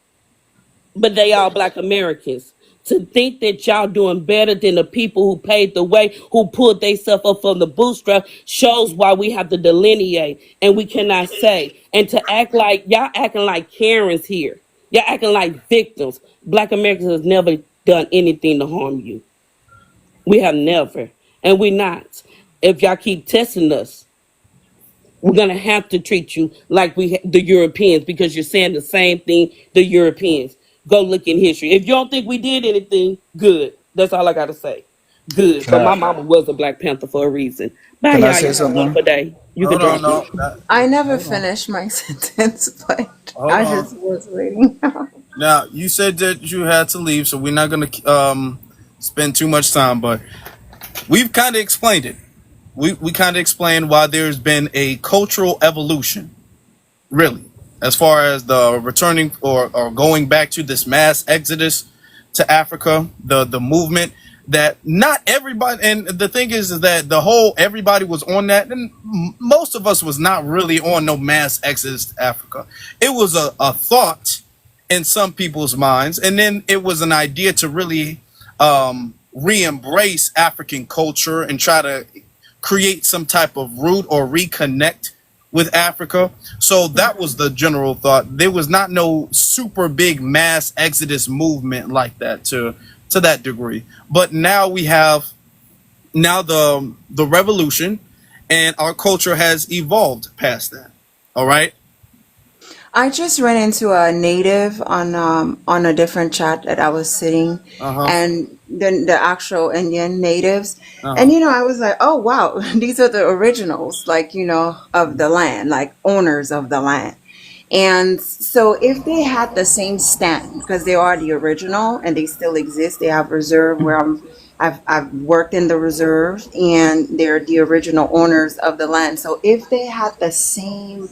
But they all Black Americans. To think that y'all doing better than the people who paved the way, who pulled themselves up from the bootstrap, shows why we have to delineate and we cannot say. And to act like y'all acting like Karens here. Y'all acting like victims. Black Americans has never done anything to harm you. We have never. And we're not. If y'all keep testing us, we're going to have to treat you like the Europeans, because you're saying the same thing the Europeans. Go look in history. If you don't think we did anything, good. That's all I got to say. Good. Can But my I mama was a Black Panther for a reason. Bye, can I y'all. say Y'all have a something? wonderful day. You can Hold on, drop me. no. I never Hold on. finished my sentence, but Hold I on. just was waiting. Now, you said that you had to leave, so we're not going to spend too much time, but we've kind of explained it. We kind of explained why there's been a cultural evolution, really, as far as the returning or going back to this mass exodus to Africa, the movement that not everybody, and the thing is that the whole everybody was on that, and most of us was not really on no mass exodus to Africa. It was a thought in some people's minds, and then it was an idea to really re-embrace African culture and try to create some type of root or reconnect with Africa. So that was the general thought. There was not no super big mass exodus movement like that to that degree. But now we have the revolution, and our culture has evolved past that. All right. I just ran into a native on a different chat that I was sitting, Uh-huh. and then the actual Indian natives, and Uh-huh. I was like, oh wow, these are the originals, like of the land, like owners of the land. And so if they had the same stand, because they are the original and they still exist, they have reserve where I've worked in the reserve, and they're the original owners of the land. So if they had the same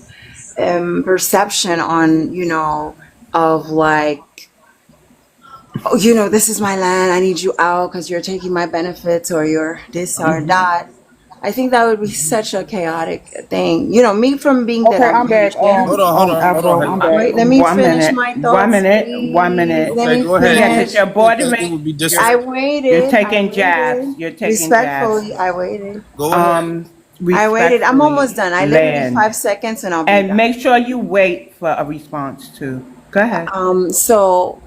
perception on of like, oh, this is my land, I need you out because you're taking my benefits, or you're this or that, I think that would be such a chaotic thing. You know, me from being that Okay, I'm I'm back. Haitian. Hold Afro, I'm on. back. Wait, let me One finish minute, my one thoughts, minute, 1 minute. please. Let Okay, me go ahead. Yes, it's finish. your board It to would be I disrespectful. You're waited. I taking jabs. waited. You're taking jabs. Respectfully, I waited. Go ahead. I waited. I'm Respectfully almost done. I literally land. 5 seconds and I'll be And done. make sure you wait for a response too. Go ahead. So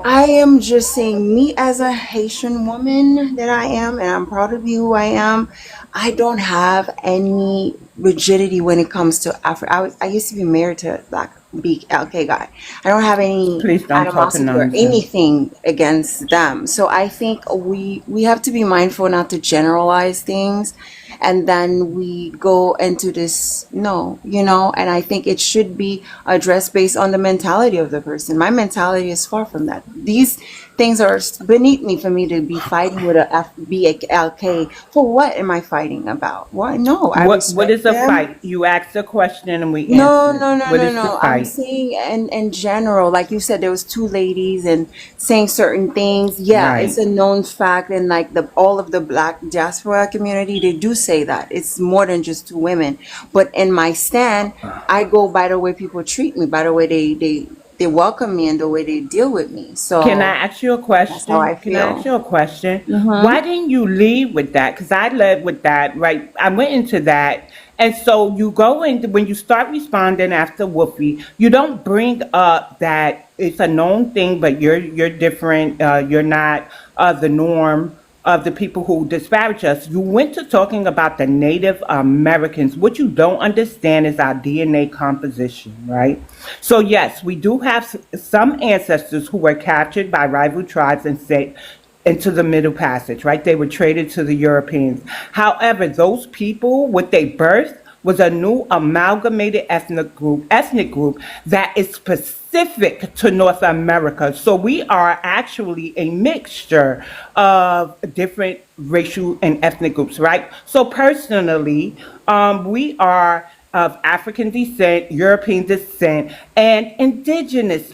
I am just saying, me as a Haitian woman that I am, and I'm proud to be who I am, I don't have any rigidity when it comes to Africa. I used to be married to a black BLK guy. I don't have any Please don't talk animosity or nonsense. anything against them. So I think we have to be mindful not to generalize things, and then we go into this no, and I think it should be addressed based on the mentality of the person. My mentality is far from that. These things are beneath me for me to be fighting with a BLK. For what am I fighting about? What? No, I What is respect a them. fight? You asked a question and we No, answered. no, no, What no, is the no. I'm fight? saying in general, like you said, there was two ladies and saying certain things. Yeah, it's Right. a known fact, and like the all of the black diaspora community, they do say that it's more than just two women. But in my stand, I go by the way people treat me, by the way they welcome me, and the way they deal with me. Can I So ask you a that's how question? I Can I ask feel. you a question? Mm-hmm. Why didn't you lead with that? Because I led with that, right? I went into that. And so you go into, when you start responding after Whoopi, you don't bring up that it's a known thing, but you're different. You're not the norm of the people who disparage us. You went to talking about the Native Americans. What you don't understand is our DNA composition, right? So yes, we do have some ancestors who were captured by rival tribes and sent into the Middle Passage, right? They were traded to the Europeans. However, those people, what they birthed was a new amalgamated ethnic group that is specific to North America. So we are actually a mixture of different racial and ethnic groups, right? So personally, we are of African descent, European descent, and indigenous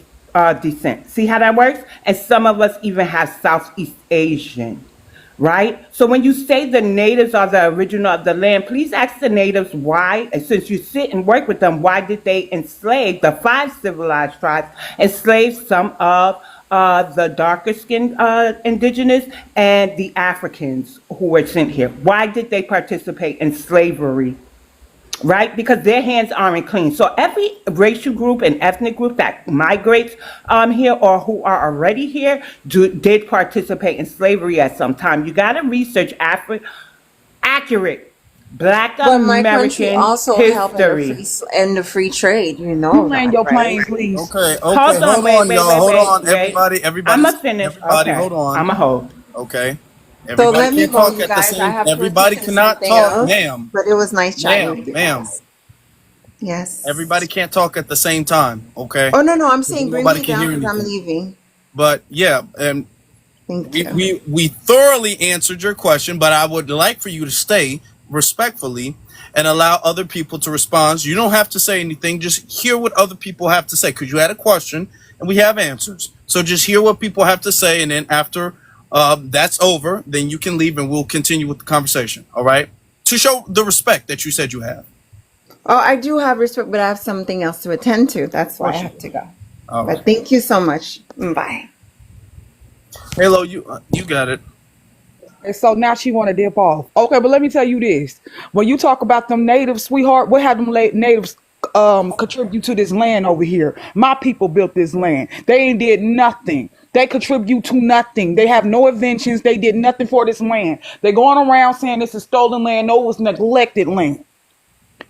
descent. See how that works? And some of us even have Southeast Asian, right? So when you say the natives are the original of the land, please ask the natives why, and since you sit and work with them, why did they enslave the five civilized tribes, enslave some of the darker skinned indigenous and the Africans who were sent here? Why did they participate in slavery? Right? Because their hands aren't clean. So every racial group and ethnic group that migrates here or who are already here did participate in slavery at some time. You got to research accurate Black But my country American also helped in the history. free trade. You You know land that, your right? plane, please. Okay, Hold on, hold wait, on, wait, y'all. wait, Hold wait, on, wait. everybody, I'ma finish. everybody, Okay. hold on. I'ma hold. Okay. So Everybody let me can't go, talk you at the guys. I same, have to everybody attend to cannot something talk, else. ma'am, But it was nice chatting with you ma'am. guys. Yes. Everybody can't talk at the same time, okay? Oh no, no, I'm Because saying bring nobody me can down hear because I'm anything. leaving. But yeah, and Thank we, you. we we thoroughly answered your question, but I would like for you to stay respectfully and allow other people to respond. You don't have to say anything, just hear what other people have to say, because you had a question and we have answers. So just hear what people have to say, and then after that's over, then you can leave and we'll continue with the conversation. All right, to show the respect that you said you have. Oh, I do have respect, but I have something else to attend to. That's why I have to go. All right. But thank you so much. Bye. Halo, you got it. And so now she want to dip off. Okay, but let me tell you this: when you talk about them natives, sweetheart, what have them natives contribute to this land over here? My people built this land. They ain't did nothing. They contribute to nothing. They have no inventions. They did nothing for this land. They going around saying this is stolen land. No, it was neglected land.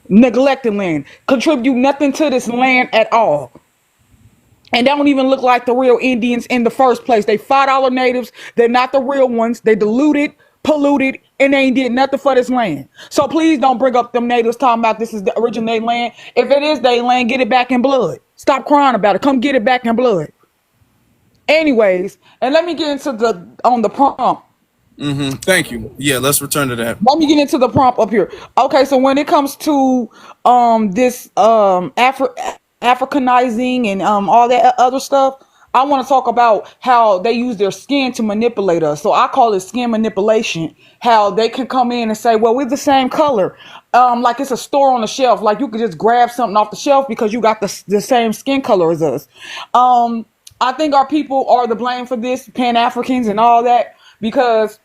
Neglected land. Contribute nothing to this land at all. And they don't even look like the real Indians in the first place. They $5 natives. They're not the real ones. They diluted, polluted, and they ain't did nothing for this land. So please don't bring up them natives talking about this is the original land. If it is their land, get it back in blood. Stop crying about it. Come get it back in blood. Anyways, and let me get into the prompt. Thank you. Yeah, let's return to that. Let me get into the prompt up here. Okay, so when it comes to this Africanizing and all that other stuff, I want to talk about how they use their skin to manipulate us. So I call it skin manipulation. How they can come in and say, well, we're the same color. Like it's a store on the shelf. Like you could just grab something off the shelf because you got the same skin color as us. I think our people are the blame for this, Pan-Africans and all that, because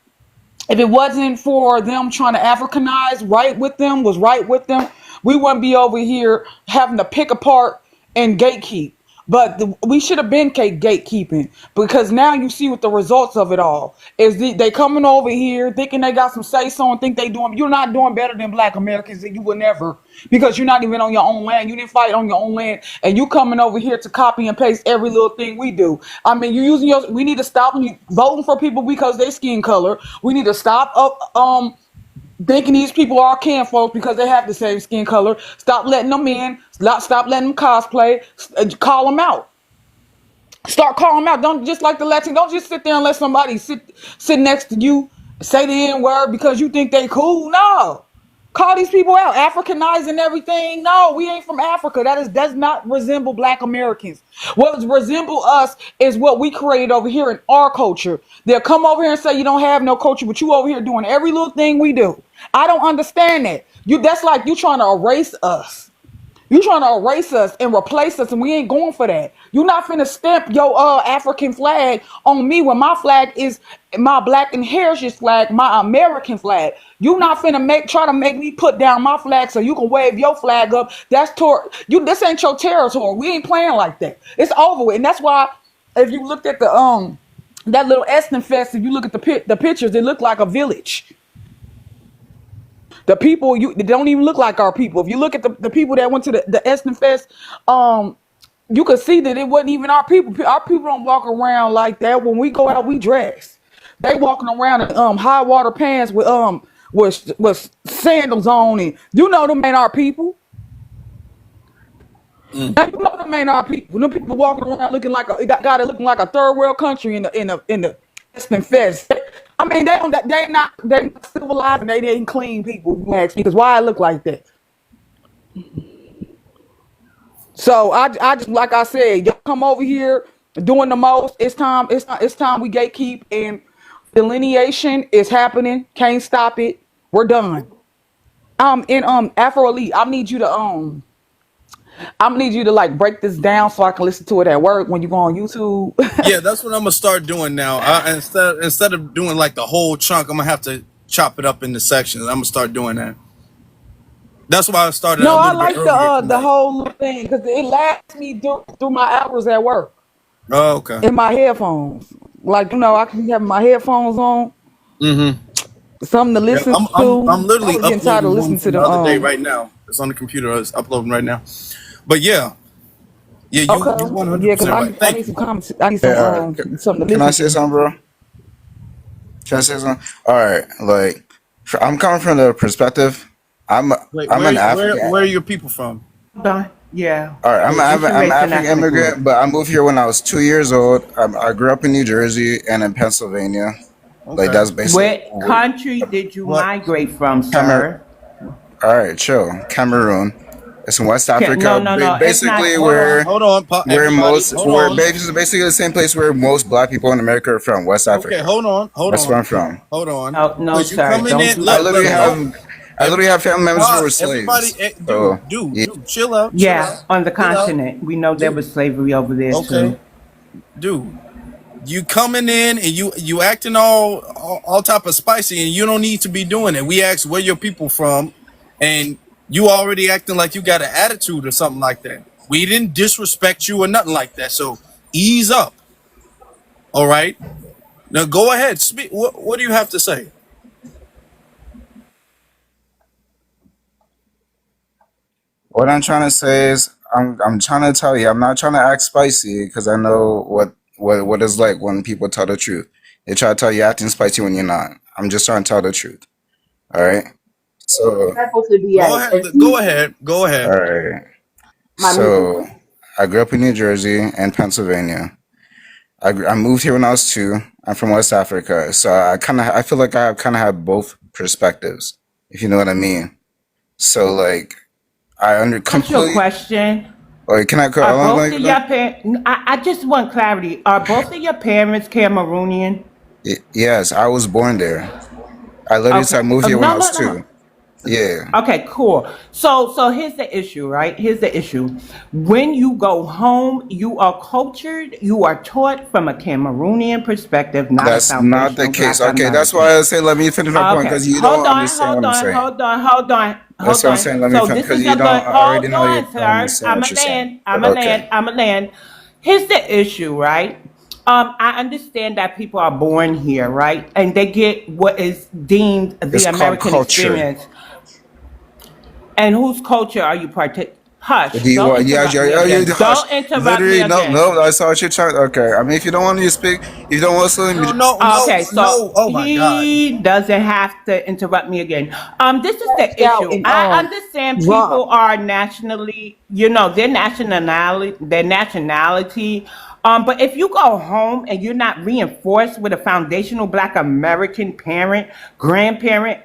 if it wasn't for them trying to Africanize was right with them, we wouldn't be over here having to pick apart and gatekeep. But we should have been gatekeeping, because now you see what the results of it all is. They coming over here thinking they got some say so and think they doing. You're not doing better than Black Americans, and you will never, because you're not even on your own land. You didn't fight on your own land, and you coming over here to copy and paste every little thing we do. I mean, you're using your. We need to stop voting for people because they skin color. We need to stop thinking these people are kinfolk because they have the same skin color. Stop letting them in. Stop letting them cosplay. Call them out. Start calling them out. Don't just like the Latin. Don't just sit there and let somebody sit next to you, say the N word because you think they cool. No. Call these people out. Africanizing everything. No, we ain't from Africa. Does not resemble Black Americans. What resemble us is what we created over here in our culture. They'll come over here and say you don't have no culture, but you over here doing every little thing we do. I don't understand that. That's like you trying to erase us. You trying to erase us and replace us, and we ain't going for that. You not finna stamp your African flag on me when my flag is my Black and heritage flag, my American flag. You not finna try to make me put down my flag so you can wave your flag up. This ain't your territory. We ain't playing like that. It's over with, and that's why if you looked at the that little Essence Fest, if you look at the pictures, it looked like a village. The people they don't even look like our people. If you look at the people that went to the Essence Fest, you could see that it wasn't even our people. Our people don't walk around like that. When we go out, we dress. They walking around in high water pants with sandals on, and you know them ain't our people. Now, you know them ain't our people. Them people walking around looking like got it looking like a third world country in the Essence Fest. I mean, they not civilized and they ain't clean people. You ask me, because why I look like that? So I just like I said, y'all come over here doing the most. It's time we gatekeep, and delineation is happening. Can't stop it. We're done. In Afro Elite, I need you to like break this down so I can listen to it at work when you go on YouTube. Yeah, that's what I'm gonna start doing now. Instead of doing like the whole chunk, I'm gonna have to chop it up into sections. I'm gonna start doing that. That's why I started No, a I little bit like earlier the tonight. whole little thing because it lasts me through my hours at work Oh, okay. in my headphones. Like I can have my headphones on, something to Yeah, listen I'm to. I literally was getting tired of uploading one listening to from the other day right now. It's on the computer. I was uploading right now. But yeah, you Okay, yeah, because 100% right. I Thank need you. some comments. I need Hey, some something to can I listen say to. something, bro? Can I say something? All right, like I'm coming from the perspective. I'm Wait, I'm an African. where are your people from? Done. Yeah. All right, I'm an Information African not group. immigrant, but I moved here when I was 2 years old. I grew up in New Jersey and in Pennsylvania. Like Okay. that's basically What country did you What? migrate from, Cameroon. sir? All right, chill. Cameroon. It's in West No, Africa. no, no. It's not. Basically, Hold on, everybody. Hold we're on. basically the same place where most Black people in America are from. West Okay, Africa. hold That's where on, I'm from. hold on. No, no, Cause you sir. coming Don't in. do I that. Look, literally no. have family members who were Everybody, slaves. So yeah. dude, chill out, Yeah, on the chill out, continent. We know there dude. was slavery over there Okay, too. dude. You coming in and you acting all type of spicy, and you don't need to be doing it. We asked where your people from, and you already acting like you got an attitude or something like that. We didn't disrespect you or nothing like that. So ease up. All right. Now go ahead. Speak. What do you have to say? What I'm trying to say is I'm trying to tell you I'm not trying to act spicy because I know what it's like when people tell the truth. They try to tell you acting spicy when you're not. I'm just trying to tell the truth. All right. So Go ahead. Go ahead. Go all ahead. right. So I grew up in New Jersey and Pennsylvania. I moved here when I was 2. I'm from West Africa, so I feel like I kind of have both perspectives, if you know what I mean. So like I under What's your completely question? Or can I? Are both Like, of your parents? I just want clarity. Are both of your parents Cameroonian? yes, I was born there. I literally Okay. said I moved here when I No, was no, no. 2. Yeah, Okay, cool. So here's the issue, right? Here's the issue. When you go home, you are cultured, you are taught from a Cameroonian perspective, not a that's not the foundational case. Black Okay, that's why American. I say let me finish my point Okay, because you don't hold on, understand hold what I'm on, saying. hold on, hold on, That's hold what I'm saying. on. Let me So finish this because is you a don't. good. I already Hold know you on, don't sir. understand I'm what a you're saying. land. I'm But a okay, land. I'm a land. Here's the issue, right? I understand that people are born here, right, and they get what is deemed the it's called American culture. experience. And whose culture are you part? Do Hush! you Don't want? Yeah, interrupt me you again. hush. Don't interrupt me Literally, no, again. no. I saw what you're trying. Okay, I mean, if you don't want me to speak, if you don't want to, let me. No, no, no, Okay, so no. Oh my God. he doesn't have to interrupt me again. This is the Crashed out issue. and I understand dropped. people are nationally, their nationality. But if you go home and you're not reinforced with a foundational Black American parent, grandparent,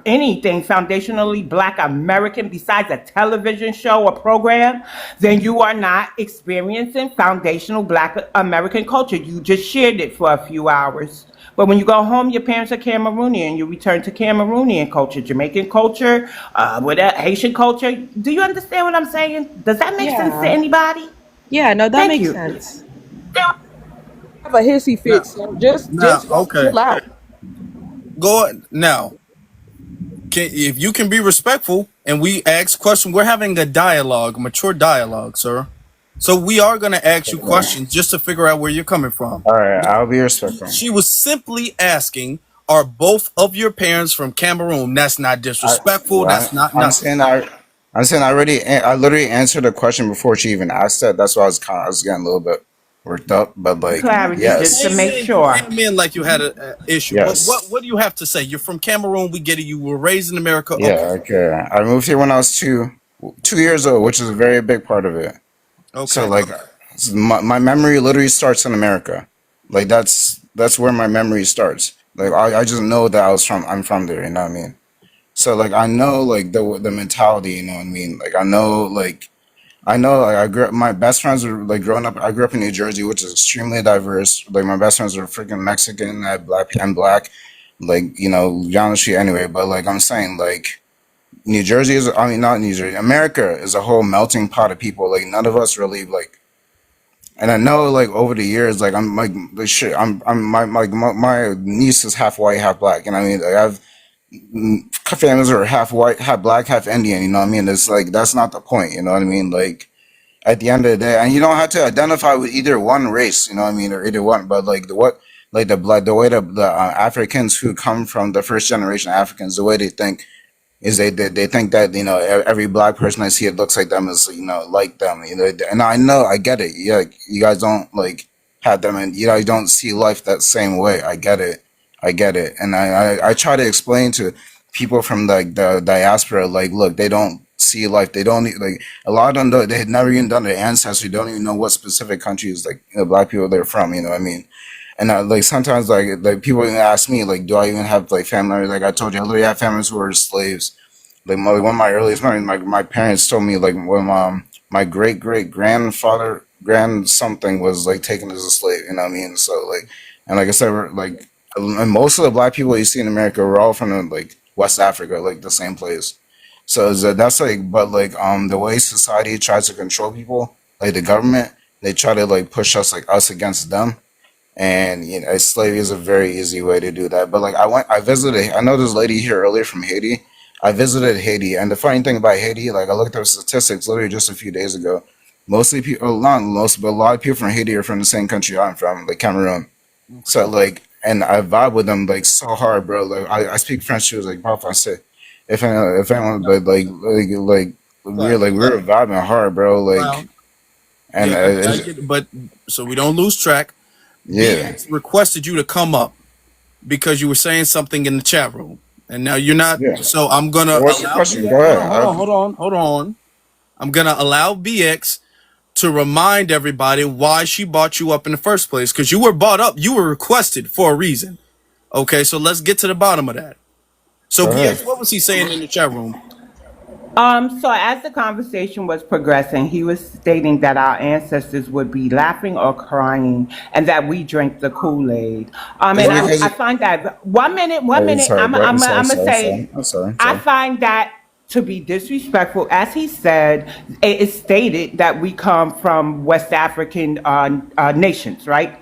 anything foundationally Black American besides a television show or program, then you are not experiencing foundational Black American culture. You just shared it for a few hours. But when you go home, your parents are Cameroonian. You return to Cameroonian culture, Jamaican culture, Haitian culture. Do you understand what I'm saying? Does that make sense to Yeah. anybody? Yeah, no, that Thank makes you. sense. Have a hissy fit, Now, so just okay. chill out. Go on. Now. If you can be respectful and we ask questions, we're having a dialogue, mature dialogue, sir. So we are going to ask you questions just to figure out where you're coming from. All right, I'll be respectful. She was simply asking, are both of your parents from Cameroon? That's not I, disrespectful. That's not I'm nothing. saying I'm saying I literally answered the question before she even asked it. That's why I was getting a little bit worked up. But like, Clarity, You just to yes, make you sure. came in like you had an issue. But yes, what do you have to say? You're from Cameroon. We get it. You were raised in America. Okay. yeah. Okay, I moved here when I was 2 years old, which is a very big part of it. So Okay. like, my memory literally starts in America. Like that's where my memory starts. Like I just know that I'm from there. You know what I mean? So like I know like the mentality. You know what I mean? Like I know like I grew up, my best friends were like growing up. I grew up in New Jersey, which is extremely diverse. Like my best friends were freaking Mexican, and black. Like honestly, anyway. But like I'm saying, like New Jersey is. I mean, not New Jersey. America is a whole melting pot of people. Like none of us really like. And I know, like over the years, like I'm like shit. My niece is half white, half black, and I mean, like, I have families who are half white, half black, half Indian. You know what I mean? It's like that's not the point. You know what I mean? Like at the end of the day, and you don't have to identify with either one race. You know what I mean, or either one. But like the way the Africans who come from the first generation Africans, the way they think is they think that every black person I see it looks like them is like them, and I know I get it. Yeah, like, you guys don't like have them, and you don't see life that same way. I get it, and I try to explain to people from like the diaspora, like, look, they don't see life. They don't like a lot of them. They had never even done their ancestry. They don't even know what specific countries like black people they're from. You know what I mean? And like sometimes like people even ask me like, do I even have like family? Like I told you, I literally have families who were slaves. Like one of my earliest memories, my parents told me like when my great grandfather grand something was like taken as a slave. You know what I mean? So like, and like I said, and most of the black people you see in America were all from like West Africa, like the same place. So that's like, but like the way society tries to control people, like the government, they try to like push us against them, and slavery is a very easy way to do that. But like I visited. I know this lady here earlier from Haiti. I visited Haiti, and the funny thing about Haiti, like I looked up statistics literally just a few days ago. Mostly people, not most, but a lot of people from Haiti are from the same country I'm from, like Cameroon. So like, and I vibe with them like so hard, bro. Like I speak French. She was like, "Papa, I say, if anyone, but we were vibing hard, bro. Like, Well, and yeah, I get it. But so we don't lose track. yeah, BX requested you to come up because you were saying something in the chat room, and now you're not. yeah. So I'm gonna So what's the allow question? BX. Go Hold ahead. on, hold on, hold on, hold on. I'm gonna allow BX to remind everybody why she brought you up in the first place, because you were brought up, you were requested for a reason. Okay, so let's get to the bottom of that. So Go BX, ahead. what was he saying in the chat room? So as the conversation was progressing, he was stating that our ancestors would be laughing or crying and that we drank the Kool-Aid. Is And it because I find that one oh, minute, sorry, bro. Sorry, I'm gonna sorry, say, sorry. I'm sorry. I Sorry. find that to be disrespectful. As he said, it is stated that we come from West African nations, right?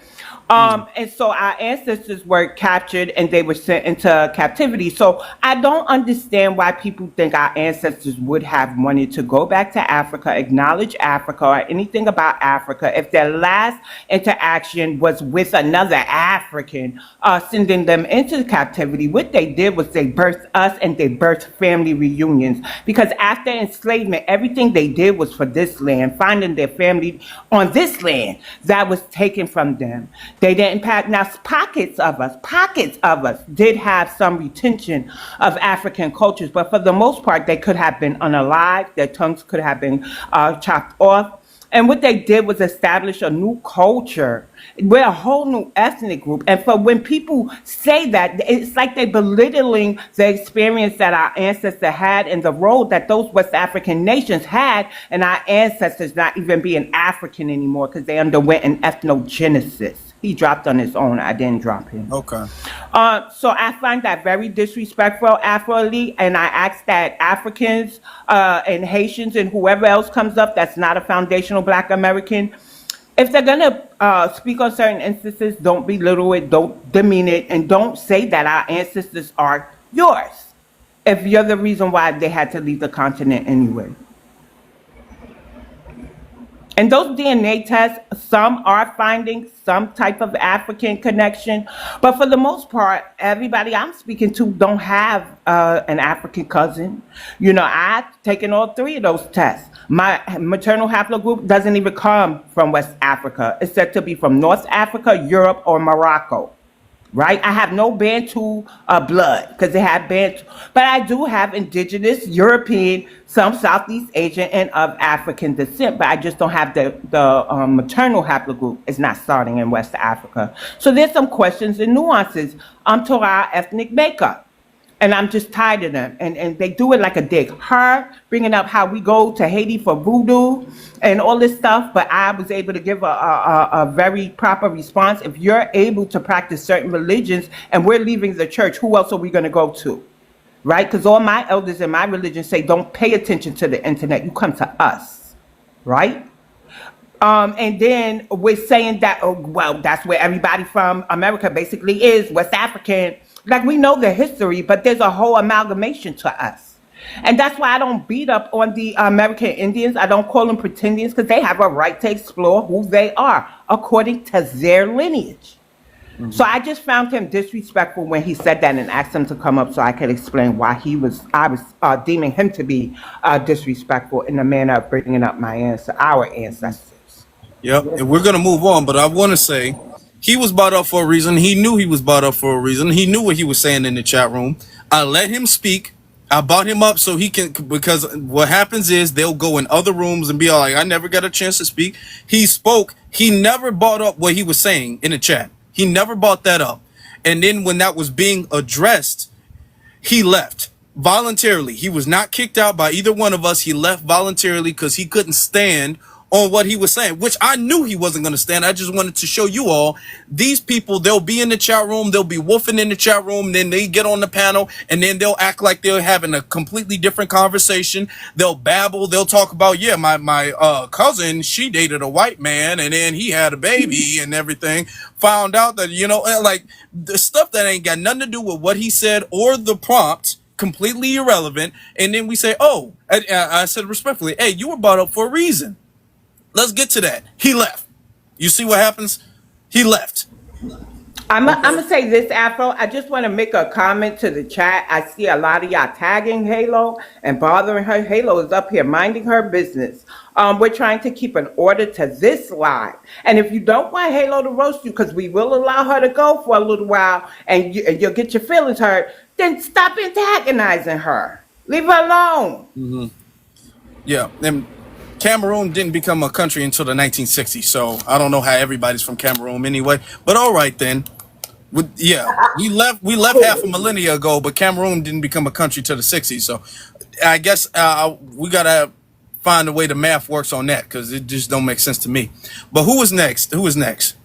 And so our ancestors were captured and they were sent into captivity. So I don't understand why people think our ancestors would have wanted to go back to Africa, acknowledge Africa, or anything about Africa if their last interaction was with another African, sending them into captivity. What they did was they birthed us and they birthed family reunions. Because after enslavement, everything they did was for this land, finding their family on this land that was taken from them. They didn't pass. Now, pockets of us did have some retention of African cultures, but for the most part, they could have been unalived. Their tongues could have been chopped off. And what they did was establish a new culture. We're a whole new ethnic group. And for when people say that, it's like they're belittling the experience that our ancestors had and the role that those West African nations had, and our ancestors not even being African anymore because they underwent an ethnogenesis. He dropped on his own. I didn't drop him. Okay. So I find that very disrespectful, Afro Elite, and I ask that Africans and Haitians and whoever else comes up that's not a foundational Black American, if they're gonna speak on certain instances, don't belittle it, don't demean it, and don't say that our ancestors are yours if you're the reason why they had to leave the continent anyway. And those DNA tests, some are finding some type of African connection, but for the most part, everybody I'm speaking to don't have an African cousin. You know, I've taken all three of those tests. My maternal haplogroup doesn't even come from West Africa. It's said to be from North Africa, Europe, or Morocco. Right? I have no Bantu blood because they have Bantu, but I do have indigenous, European, some Southeast Asian, and of African descent, but I just don't have the maternal haplogroup. It's not starting in West Africa. So there's some questions and nuances to our ethnic makeup. And I'm just tired of them. And they do it like a dig. Her bringing up how we go to Haiti for voodoo and all this stuff, but I was able to give a very proper response. If you're able to practice certain religions and we're leaving the church, who else are we going to go to? Right? Because all my elders in my religion say, don't pay attention to the internet. You come to us. Right? And then we're saying that, oh, well, that's where everybody from America basically is, West African. Like, we know the history, but there's a whole amalgamation to us. And that's why I don't beat up on the American Indians. I don't call them pretendians because they have a right to explore who they are according to their lineage. Mm-hmm. So I just found him disrespectful when he said that and asked him to come up so I could explain why I was deeming him to be disrespectful in the manner of bringing up our ancestors. Yep. And we're going to move on, but I want to say he was brought up for a reason. He knew he was brought up for a reason. He knew what he was saying in the chat room. I let him speak. I brought him up so he can, because what happens is they'll go in other rooms and be all like, I never got a chance to speak. He spoke. He never brought up what he was saying in the chat. He never brought that up. And then when that was being addressed, he left voluntarily. He was not kicked out by either one of us. He left voluntarily because he couldn't stand on what he was saying, which I knew he wasn't going to stand. I just wanted to show you all these people. They'll be in the chat room. They'll be woofing in the chat room. Then they get on the panel and then they'll act like they're having a completely different conversation. They'll babble. They'll talk about, yeah, my cousin, she dated a white man and then he had a baby and everything. Found out that, you know, like the stuff that ain't got nothing to do with what he said or the prompt, completely irrelevant. And then we say, oh, I said respectfully, hey, you were brought up for a reason. Let's get to that. He left. You see what happens? He left. I'm gonna say this, Afro. I just want to make a comment to the chat. I see a lot of y'all tagging Halo and bothering her. Halo is up here minding her business. We're trying to keep an order to this live. And if you don't want Halo to roast you, because we will allow her to go for a little while and you'll get your feelings hurt, then stop antagonizing her. Leave her alone. Mm-hmm. Yeah. And Cameroon didn't become a country until the 1960s, so I don't know how everybody's from Cameroon anyway. But all right then, we left half a millennia ago, but Cameroon didn't become a country till the 60s. So I guess we gotta find a way the math works on that because it just don't make sense to me. But who is next? Who is next?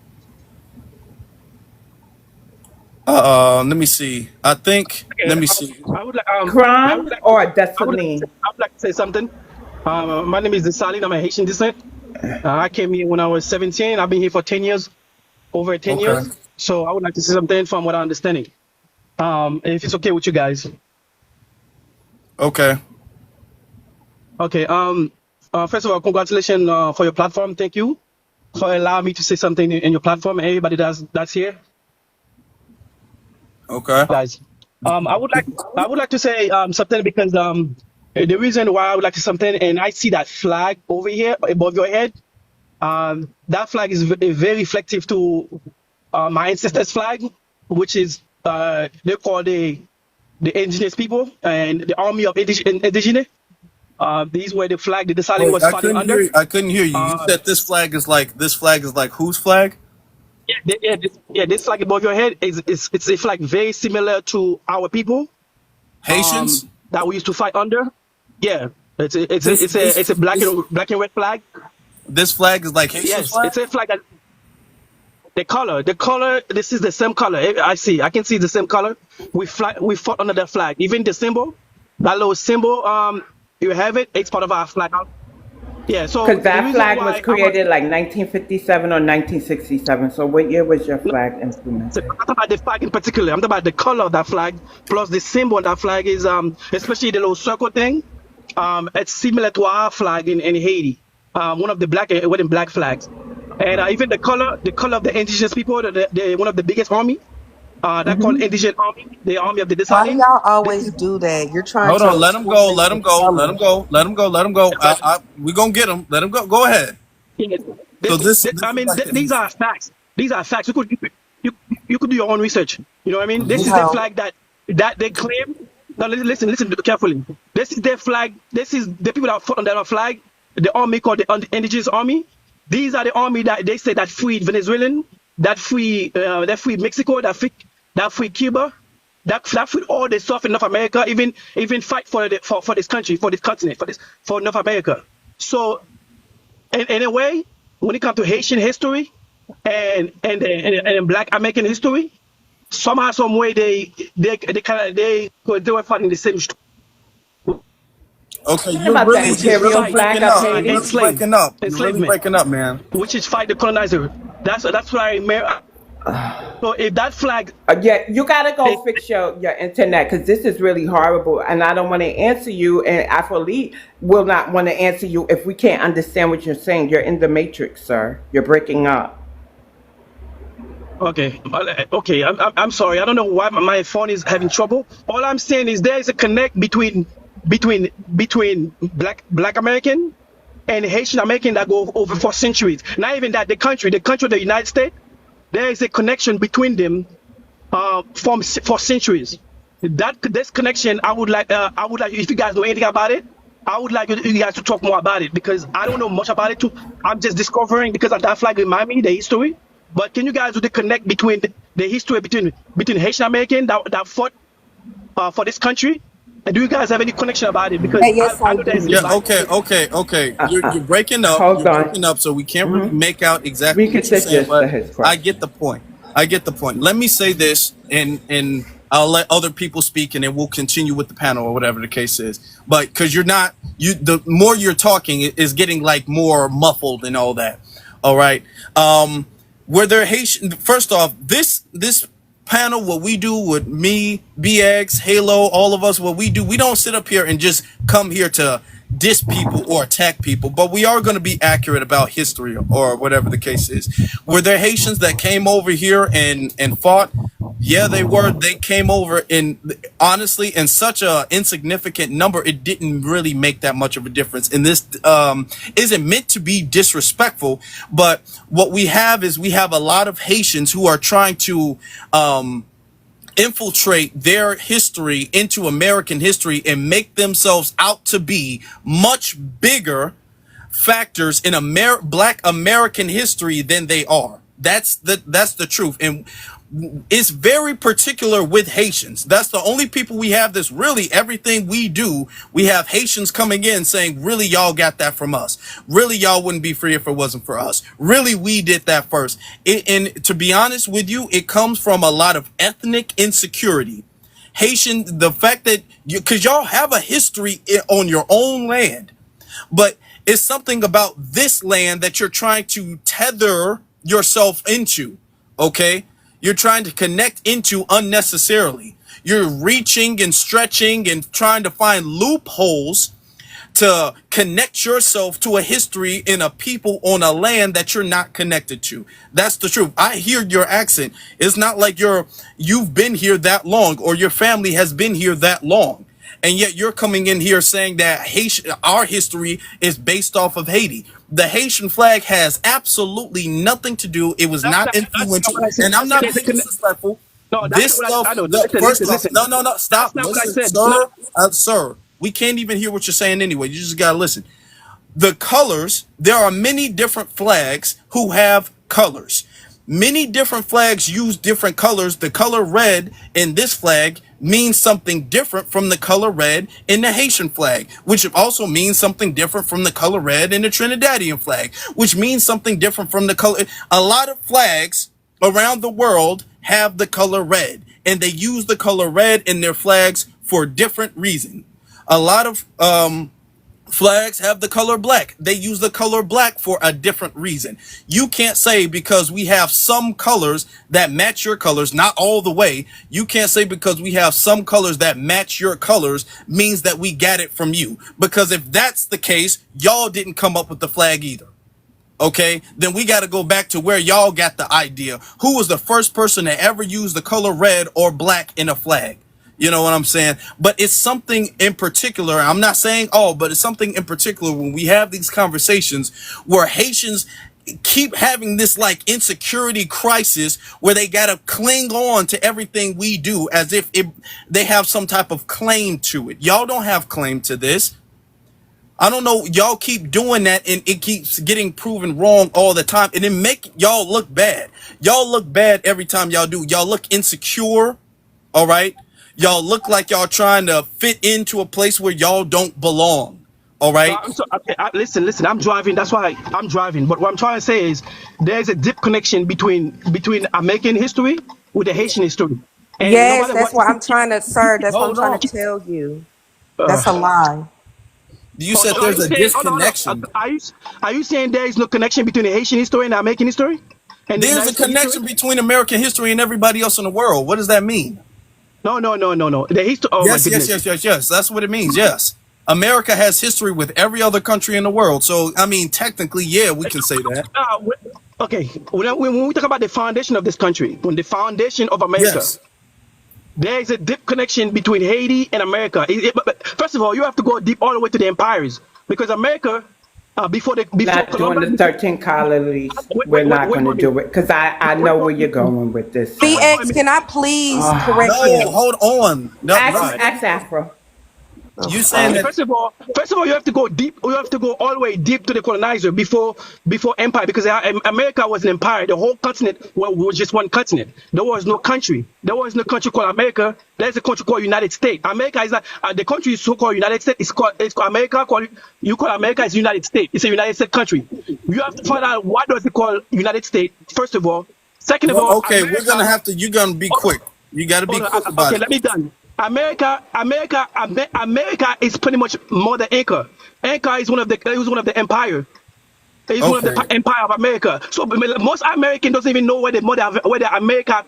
Let me see. I think. Okay, Let me see. I would like Kron or Dessalines? I would like to say something. My name is Dessalines. I'm a Haitian descent. I came here when I was 17. I've been here for 10 years, over 10 Okay. years. So I would like to say something from what I'm understanding. If it's okay with you guys. Okay. Okay. First of all, congratulations for your platform. Thank you for allowing me to say something in your platform. Everybody that's here, Okay. guys. I would like to say something because the reason why I would like to say something, and I see that flag over here above your head. That flag is very reflective to my ancestors' flag, which is they call the indigenous people and the army of indigenous. These were the flag that the Dessalines Wait, was fighting under. I couldn't hear you. You said this flag is like whose flag? This flag above your head it's a flag very similar to our people Haitians? that we used to fight under. Yeah, This it's a black and red flag. this flag is like Haitian Yes, flag? it's a flag that the color. This is the same color. I can see the same color. We fought under that flag. Even the symbol, that little symbol, you have it. It's part of our flag. Yeah. So Because the that reason flag was why created like 1957 or 1967. So what year was your flag implemented? I'm talking about the flag in particular. I'm talking about the color of that flag plus the symbol on that flag is especially the little circle thing. It's similar to our flag in Haiti. One of the black flags, and even the color of the indigenous people, the one of the biggest army, that called indigenous army, the army of the Why do Dessalines. y'all This always is do that? You're trying Hold to on, let him go, assimilate let the him go, let him colors. go, let him go, let him go. but We gonna get him. Let him go. Go ahead. yeah, So I this is mean, like the these are facts. These are facts. You could do your own research. You know what I mean? This is the No. flag that they claim. Now listen carefully. This is their flag. This is the people that fought under our flag. The army called the indigenous army. These are the army that they say that freed Venezuelan, that freed Mexico, that freed Cuba, that freed all the stuff in North America. Even fight for this country, for this continent, for North America. So in a way, when it comes to Haitian history and Black American history, somehow, some way they were fighting the same. Okay, Talking about the Which is you're imperial really fight flag breaking of up. You're Haiti? really breaking up. You're really enslavement, breaking up, man. which is fight the colonizer. That's why. So if that flag, Yeah, you gotta they, go fix your internet because this is really horrible, and I don't want to answer you. And Afro Elite will not want to answer you if we can't understand what you're saying. You're in the matrix, sir. You're breaking up. okay, I'm sorry. I don't know why my phone is having trouble. All I'm saying is there is a connect between Black American and Haitian American that go over for centuries. Not even that, the country, the United States, there is a connection between them for centuries. This connection, I would like if you guys know anything about it, I would like you guys to talk more about it because I don't know much about it too. I'm just discovering because of that flag remind me the history. But can you guys do the connect between the history between Haitian American that fought for this country? And do you guys have any connection about it? Because Yes, I I know there's do. Yeah, like okay. You're breaking up. Hold You're on. breaking up, so we can't really make out We exactly can what you're take saying, this to but his I question. get the point. I get the point. Let me say this, and I'll let other people speak, and then we'll continue with the panel or whatever the case is. But because the more you're talking, it is getting like more muffled and all that. All right. Were there Haitian? First off, this panel, what we do with me, BX, Halo, all of us, what we do, we don't sit up here and just come here to diss people or attack people, but we are going to be accurate about history or whatever the case is. Were there Haitians that came over here and fought? Yeah, they were. They came over in, honestly, in such a insignificant number, it didn't really make that much of a difference. And this isn't meant to be disrespectful, but what we have is we have a lot of Haitians who are trying to infiltrate their history into American history and make themselves out to be much bigger factors in Black American history than they are. That's the truth. And it's very particular with Haitians. That's the only people we have this really everything we do. We have Haitians coming in saying, really, y'all got that from us. Really, y'all wouldn't be free if it wasn't for us. Really, we did that first. And to be honest with you, it comes from a lot of ethnic insecurity. Haitian, the fact that because y'all have a history on your own land, but it's something about this land that you're trying to tether yourself into. Okay. You're trying to connect into unnecessarily. You're reaching and stretching and trying to find loopholes to connect yourself to a history in a people on a land that you're not connected to. That's the truth. I hear your accent. It's not like you've been here that long or your family has been here that long. And yet you're coming in here saying that our history is based off of Haiti. The Haitian flag has absolutely nothing to do. It was not influential. And I'm not being disrespectful. No, that's This not what stuff, I know. Listen, first listen, off, listen. no, stop. That's not what I Listen, said. No, sir, we can't even hear what you're saying anyway. You just gotta listen. The colors, there are many different flags who have colors. Many different flags use different colors. The color red in this flag means something different from the color red in the Haitian flag, which also means something different from the color red in the Trinidadian flag, which means something different from the color. A lot of flags around the world have the color red, and they use the color red in their flags for different reasons. A lot of flags have the color black. They use the color black for a different reason. You can't say because we have some colors that match your colors, not all the way. You can't say because we have some colors that match your colors means that we got it from you. Because if that's the case, y'all didn't come up with the flag either. Okay, then we got to go back to where y'all got the idea. Who was the first person to ever use the color red or black in a flag? You know what I'm saying? But it's something in particular. I'm not saying all, but it's something in particular when we have these conversations where Haitians keep having this like insecurity crisis where they got to cling on to everything we do as if they have some type of claim to it. Y'all don't have claim to this. I don't know. Y'all keep doing that and it keeps getting proven wrong all the time. And it make y'all look bad. Y'all look bad every time y'all do. Y'all look insecure. All right. Y'all look like y'all trying to fit into a place where y'all don't belong. All right. okay, listen. I'm driving. That's why I'm driving. But what I'm trying to say is there's a deep connection between American history with the Haitian history. And no Yes, matter that's what, what I'm trying to, sir. That's what I'm Hold trying on. to tell you. That's a uh, lie. You said are there's you a saying? Hold on. disconnection. Are you saying there is no connection between the Haitian history and the American history and the There's United a States history? connection between American history and everybody else in the world. What does that mean? No. The history. Oh my goodness. Yes. That's what it means. Yes. America has history with every other country in the world. So, I mean, technically, yeah, we can say that. Okay. When we talk about the foundation of this country, when the foundation of America, Yes. there is a deep connection between Haiti and America. But first of all, you have to go deep all the way to the empires because America, before Not doing Columbus, the 13 colonies. We're not going to do it because I know where you're going with this. So. BX, can I please correct No, him? hold on. No, right. Ask Afro. You saying Okay, that? first of all, you have to go deep. You have to go all the way deep to the colonizer before empire, because America was an empire. The whole continent was just one continent. There was no country. There was no country called America. There's a country called United States. America is not the country is so-called United States. It's called America. You call America is United States. It's a United States country. You have to find out what does it call United States. First of all. Second of all, Okay, America, we're gonna have to. You're gonna be quick. You got to be quick about okay, it. let me done. America is pretty much more than Inca. Inca is one of the empire. It's one of the Okay. empire of America. So most American doesn't even know where the America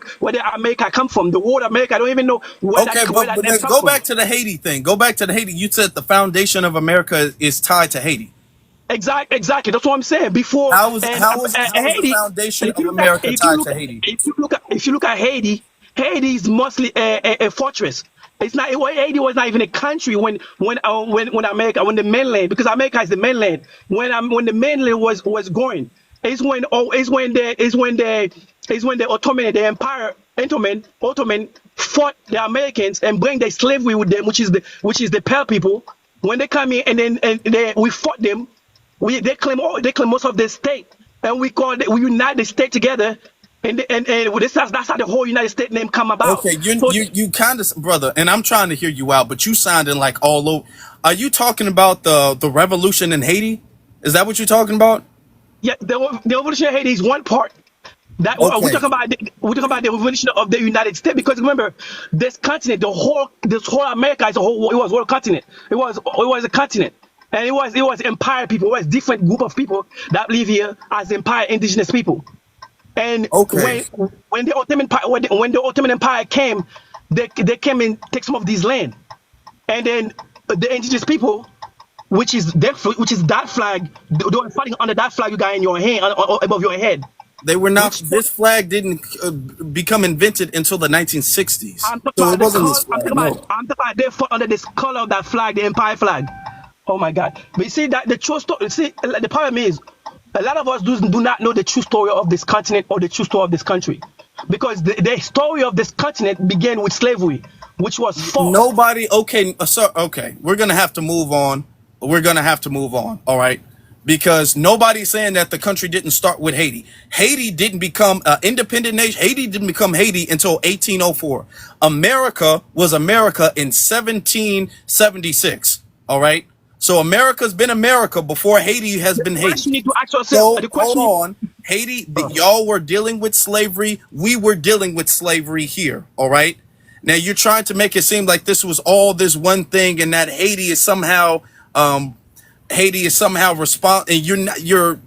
come from. The word America don't even know where Okay, where but that name then come go from. back to the Haiti thing. Go back to the Haiti. You said the foundation of America is tied to Haiti. Exactly. That's what I'm saying. Before How is the Haiti, foundation of America tied to Haiti? if you look at Haiti, Haiti is mostly a fortress. It's not. Haiti was not even a country when the mainland, because America is the mainland. When the mainland was going, it's when the Ottoman fought the Americans and bring their slavery with them, which is the Pale people. When they come in we fought them. They claim most of the state, and we unite the state together, And that's how the whole United States name come about. Okay, you So you you kind of, brother, and I'm trying to hear you out, but you sounding like all over. Are you talking about the revolution in Haiti? Is that what you're talking about? yeah, the evolution of Haiti is one part. That we're Okay, talking about. We're talking about the evolution of the United States, because remember, this continent, this whole America is a whole. It was one continent. It was a continent, and it was empire people. It was different group of people that live here as empire indigenous people. And okay. when the Ottoman Empire when the Ottoman Empire came, they came and take some of this land, and then the indigenous people, which is that flag, they were fighting under that flag you got in your hand, above your head. They were not. Which This flag didn't become invented until the 1960s, I'm talking so it about the wasn't this color. flag. No. I'm talking about they fought under this color of that flag, the empire flag. Oh my God! But you see that the true story. See, the problem is a lot of us do not know the true story of this continent or the true story of this country, because the story of this continent began with slavery, which was false. Nobody. Okay, sir. Okay, we're gonna have to move on. We're gonna have to move on. All right, because nobody's saying that the country didn't start with Haiti. Haiti didn't become an independent nation. Haiti didn't become Haiti until 1804. America was America in 1776. All right. So America's been America before Haiti has been The Haiti. question you need to ask yourself. So The hold question. on, Haiti. Y'all were dealing with slavery. We were dealing with slavery here. All right. Now you're trying to make it seem like this was all this one thing, and that Haiti is somehow and you're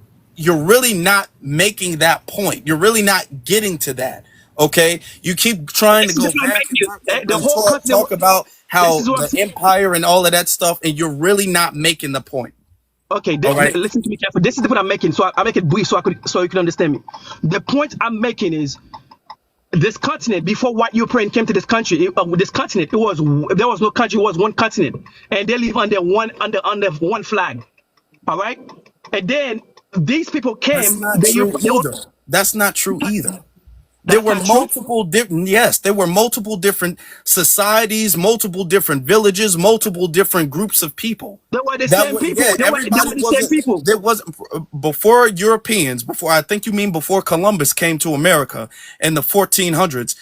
really not making that point. You're really not getting to that. Okay, you keep trying to This is go the point I'm back making. The and whole talk continent. about This how is what I'm the saying. empire and all of that stuff, and you're really not making the point. Okay, All right. listen to me carefully. This is the point I'm making, so I make it brief so you can understand me. The point I'm making is this continent, before white European came to this country, this continent, there was no country, it was one continent, and they live under one flag. All right, and then these people That's came. not true either. That's not true either. There That's were not true. multiple different, yes, there were multiple different societies, multiple different villages, multiple different groups of people. They were the That same was, people. yeah, They everybody were the same wasn't, people. there wasn't, before Europeans, before, I think you mean before Columbus came to America in the 1400s,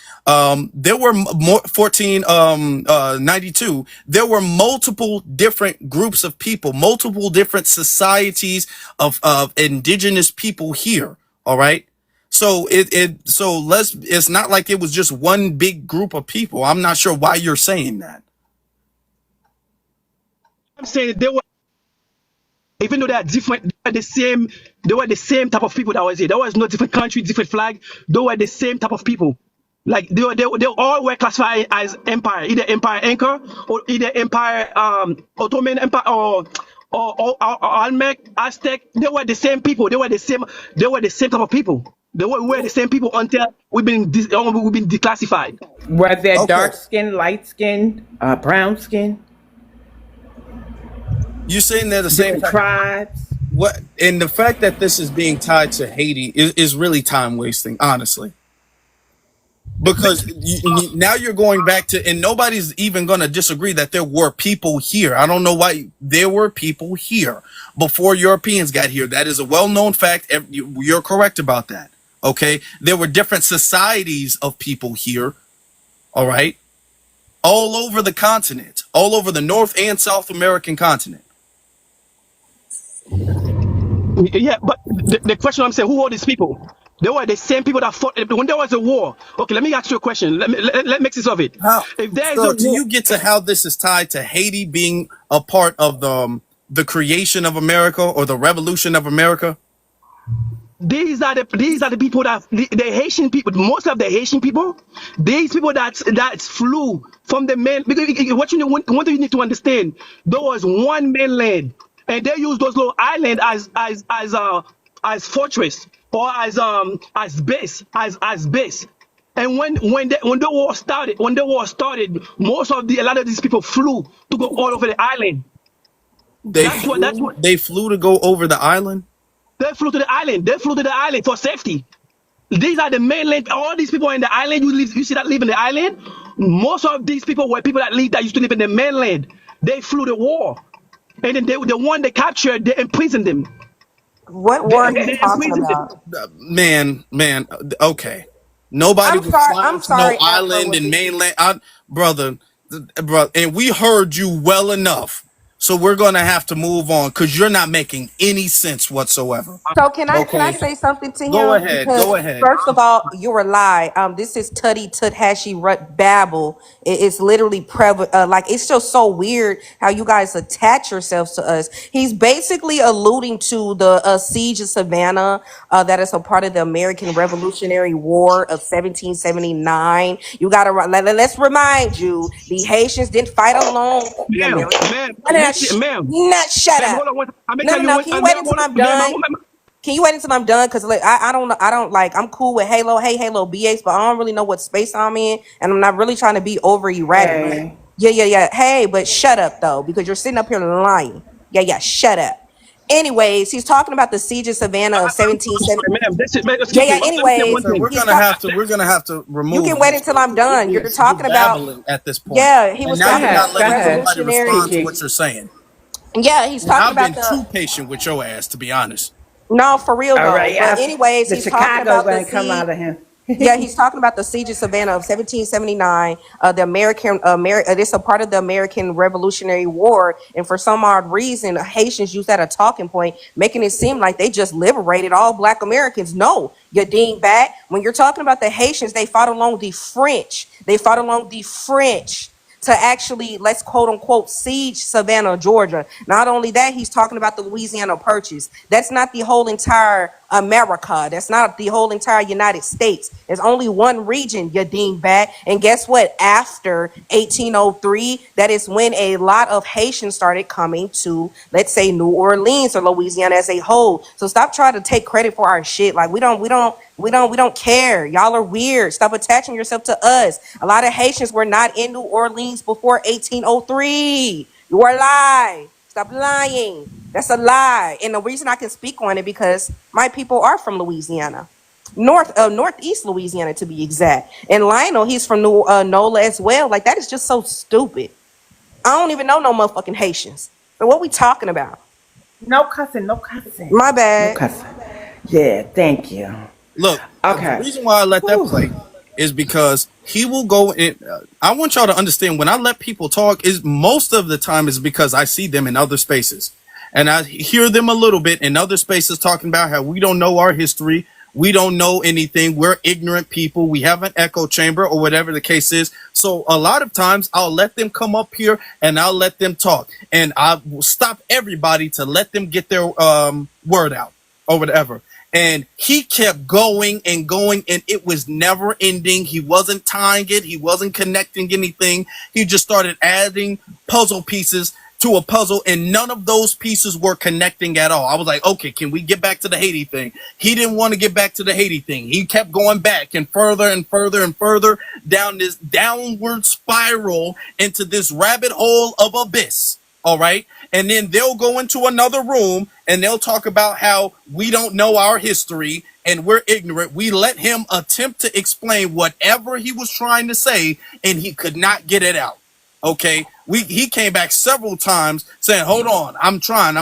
there were more, 1492, there were multiple different groups of people, multiple different societies of indigenous people here. All right. So it's not like it was just one big group of people. I'm not sure why you're saying that. I'm saying they were, even though they are different, they were the same type of people that was here. There was no different country, different flag. They were the same type of people. Like they all were classified as empire, either empire Inca or either empire Ottoman Empire or Olmec, Aztec. They were the same people. They were the same type of people. Were the same people until we've been declassified. Was there Okay. dark skin, light skin, brown skin, You're saying they're the same different type. tribes? What, and the fact that this is being tied to Haiti is really time wasting, honestly. Because now you're going back to, and nobody's even going to disagree that there were people here. I don't know why there were people here before Europeans got here. That is a well-known fact. You're correct about that. Okay. There were different societies of people here. All right. All over the continent, all over the North and South American continent. Yeah, but the question I'm saying, who are these people? They were the same people that fought when there was a war. Okay, let me ask you a question. Let make sense of it. How, If there is so a do war, you get to how this is tied to Haiti being a part of the creation of America or the revolution of America? these are the people that the Haitian people, most of the Haitian people, these people that flew from the main. Because one thing you need to understand, there was one mainland, and they used those little islands as fortress or as base. And when the war started, most of a lot of these people flew to go all over the island. That's what They flew to go over the island. they flew to the island. They flew to the island for safety. These are the mainland. All these people in the island. You see that live in the island. Most of these people were people that used to live in the mainland. They flew the war, and then the one they captured, they imprisoned them. What war are you They talking squeezing it. about? Man, okay. Nobody I'm was sorry. flying I'm to no sorry, Afro island and Elite. mainland. Brother, brother, and we heard you well enough. So we're gonna have to move on because you're not making any sense whatsoever. So can I Okay, say something to go him? ahead, Because go ahead. first of all, you're a lie. This is Tutty Tuthashi Rut Babble. It's literally like it's just so weird how you guys attach yourselves to us. He's basically alluding to the siege of Savannah, that is a part of the American Revolutionary War of 1779. You gotta let's remind you, the Haitians didn't fight alone. The Ma'am, American. ma'am, Ma'am, shut ma'am, up. hold on I'm gonna No, tell no, you no. what, Can you wait until I'm done? Can you wait until I'm done? Cause like I don't like. I'm cool with Halo. Hey, Halo BH, but I don't really know what space I'm in, and I'm not really trying to be over erratic. But Hey. yeah. Hey, but shut up though, because you're sitting up here lying. Yeah. Shut up. Anyways, he's talking about the siege of Savannah of I'm sorry, 1770. ma'am. Yeah, Excuse yeah. me. Let me say one Anyways, So thing. he's talking. we're gonna have to You can remove wait you. until I'm done. You're You're talking about. babbling at this point, Yeah, he and was now Go talking you're about not ahead. the Go letting ahead. anybody respond to revolutionary. what Kiki. you're saying. Yeah, he's And talking I've about been the. too patient with your ass, to be honest. No, for real All though. right. But anyways, The he's talking Chicago about the gonna come siege. out of him. Yeah, he's talking about the siege of Savannah of 1779. The this is a part of the American Revolutionary War, and for some odd reason, Haitians use that as a talking point, making it seem like they just liberated all Black Americans. No, you ding back. When you're talking about the Haitians, they fought along the French. They fought along the French to actually, let's quote unquote, siege Savannah, Georgia. Not only that, he's talking about the Louisiana Purchase. That's not the whole entire America. That's not the whole entire United States. There's only one region, you dingbat. And guess what? After 1803, that is when a lot of Haitians started coming to, let's say, New Orleans or Louisiana as a whole. So stop trying to take credit for our shit. Like we don't care. Y'all are weird. Stop attaching yourself to us. A lot of Haitians were not in New Orleans before 1803. You are lying. Stop lying. That's a lie. And the reason I can speak on it because my people are from Louisiana. Northeast Louisiana to be exact. And Lionel, he's from NOLA as well. Like that is just so stupid. I don't even know no motherfucking Haitians. So what we talking about? No cussing. No cussing. My No bad. cussing. Yeah. Thank you. Look, the Okay. reason why I let that Whew. play is because he will go in. I want y'all to understand when I let people talk is most of the time is because I see them in other spaces and I hear them a little bit in other spaces talking about how we don't know our history. We don't know anything. We're ignorant people. We have an echo chamber or whatever the case is. So a lot of times I'll let them come up here and I'll let them talk and I will stop everybody to let them get their word out or whatever. And he kept going and going, and it was never ending. He wasn't tying it. He wasn't connecting anything. He just started adding puzzle pieces to a puzzle, and none of those pieces were connecting at all. I was like, okay, can we get back to the Haiti thing? He didn't want to get back to the Haiti thing. He kept going back and further and further and further down this downward spiral into this rabbit hole of abyss. All right. And then they'll go into another room and they'll talk about how we don't know our history and we're ignorant. We let him attempt to explain whatever he was trying to say and he could not get it out. Okay. He came back several times saying, hold on, I'm trying.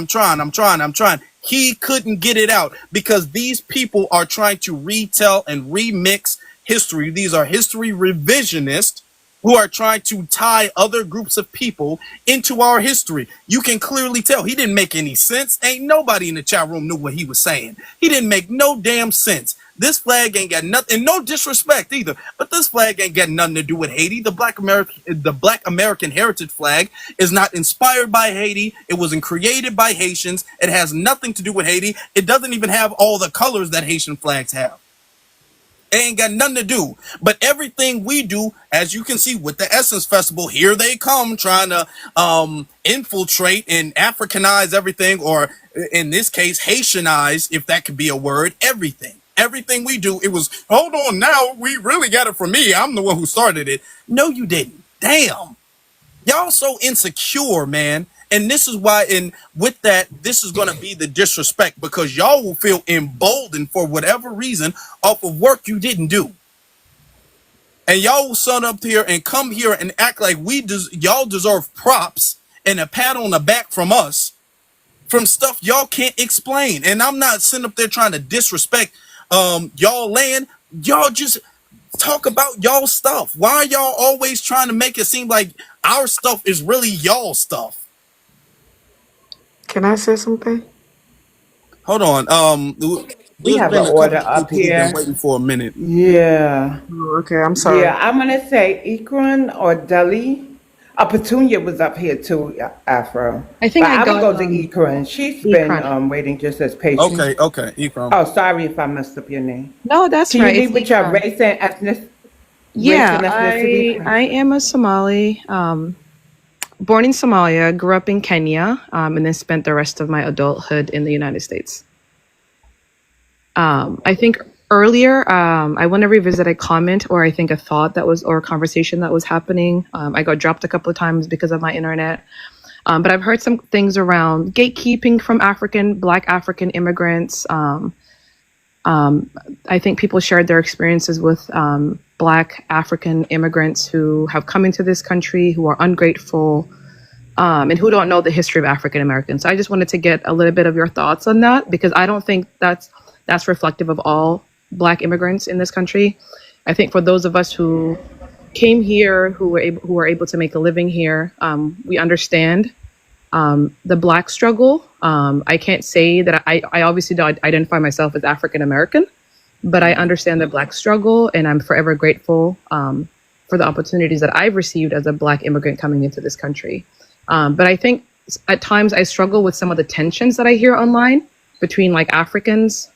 He couldn't get it out because these people are trying to retell and remix history. These are history revisionists who are trying to tie other groups of people into our history. You can clearly tell he didn't make any sense. Ain't nobody in the chat room knew what he was saying. He didn't make no damn sense. This flag ain't got nothing, no disrespect either, but this flag ain't got nothing to do with Haiti. The Black American heritage flag is not inspired by Haiti. It wasn't created by Haitians. It has nothing to do with Haiti. It doesn't even have all the colors that Haitian flags have. It ain't got nothing to do. But everything we do, as you can see with the Essence Festival, here they come trying to infiltrate and Africanize everything, or in this case, Haitianize, if that could be a word, everything. Everything we do, it was, hold on now, we really got it from me. I'm the one who started it. No, you didn't. Damn. Y'all so insecure, man. And this is why, and with that, this is going to be the disrespect because y'all will feel emboldened for whatever reason off of work you didn't do. And y'all will sit up here and come here and act like y'all deserve props and a pat on the back from us from stuff y'all can't explain. And I'm not sitting up there trying to disrespect y'all land. Y'all just talk about y'all stuff. Why are y'all always trying to make it seem like our stuff is really y'all stuff? Can I say something? Hold on. We There's have an been a order couple of up people who've been here. waiting for a minute. Yeah. Oh, okay, I'm sorry. Yeah, I'm gonna say Ikran or Deli. Petunia was up here too, Afro. I think But I I'm gonna got go to Ikran. She's been Ikran. waiting just as patient. Okay, Ikram. Oh, sorry if I messed up your name. No, that's Can you right. It's leave with your Ikran. race Yeah, and ethnicity, I please? am a Somali. Born in Somalia, grew up in Kenya, and then spent the rest of my adulthood in the United States. I think earlier, I want to revisit a comment or I think a thought that was, or a conversation that was happening. I got dropped a couple of times because of my internet. But I've heard some things around gatekeeping from Black African immigrants. I think people shared their experiences with Black African immigrants who have come into this country, who are ungrateful, and who don't know the history of African Americans. So I just wanted to get a little bit of your thoughts on that, because I don't think that's reflective of all Black immigrants in this country. I think for those of us who came here, who were able to make a living here, we understand the Black struggle. I can't say that I obviously don't identify myself as African American, but I understand the Black struggle, and I'm forever grateful for the opportunities that I've received as a Black immigrant coming into this country. But I think at times I struggle with some of the tensions that I hear online between like Africans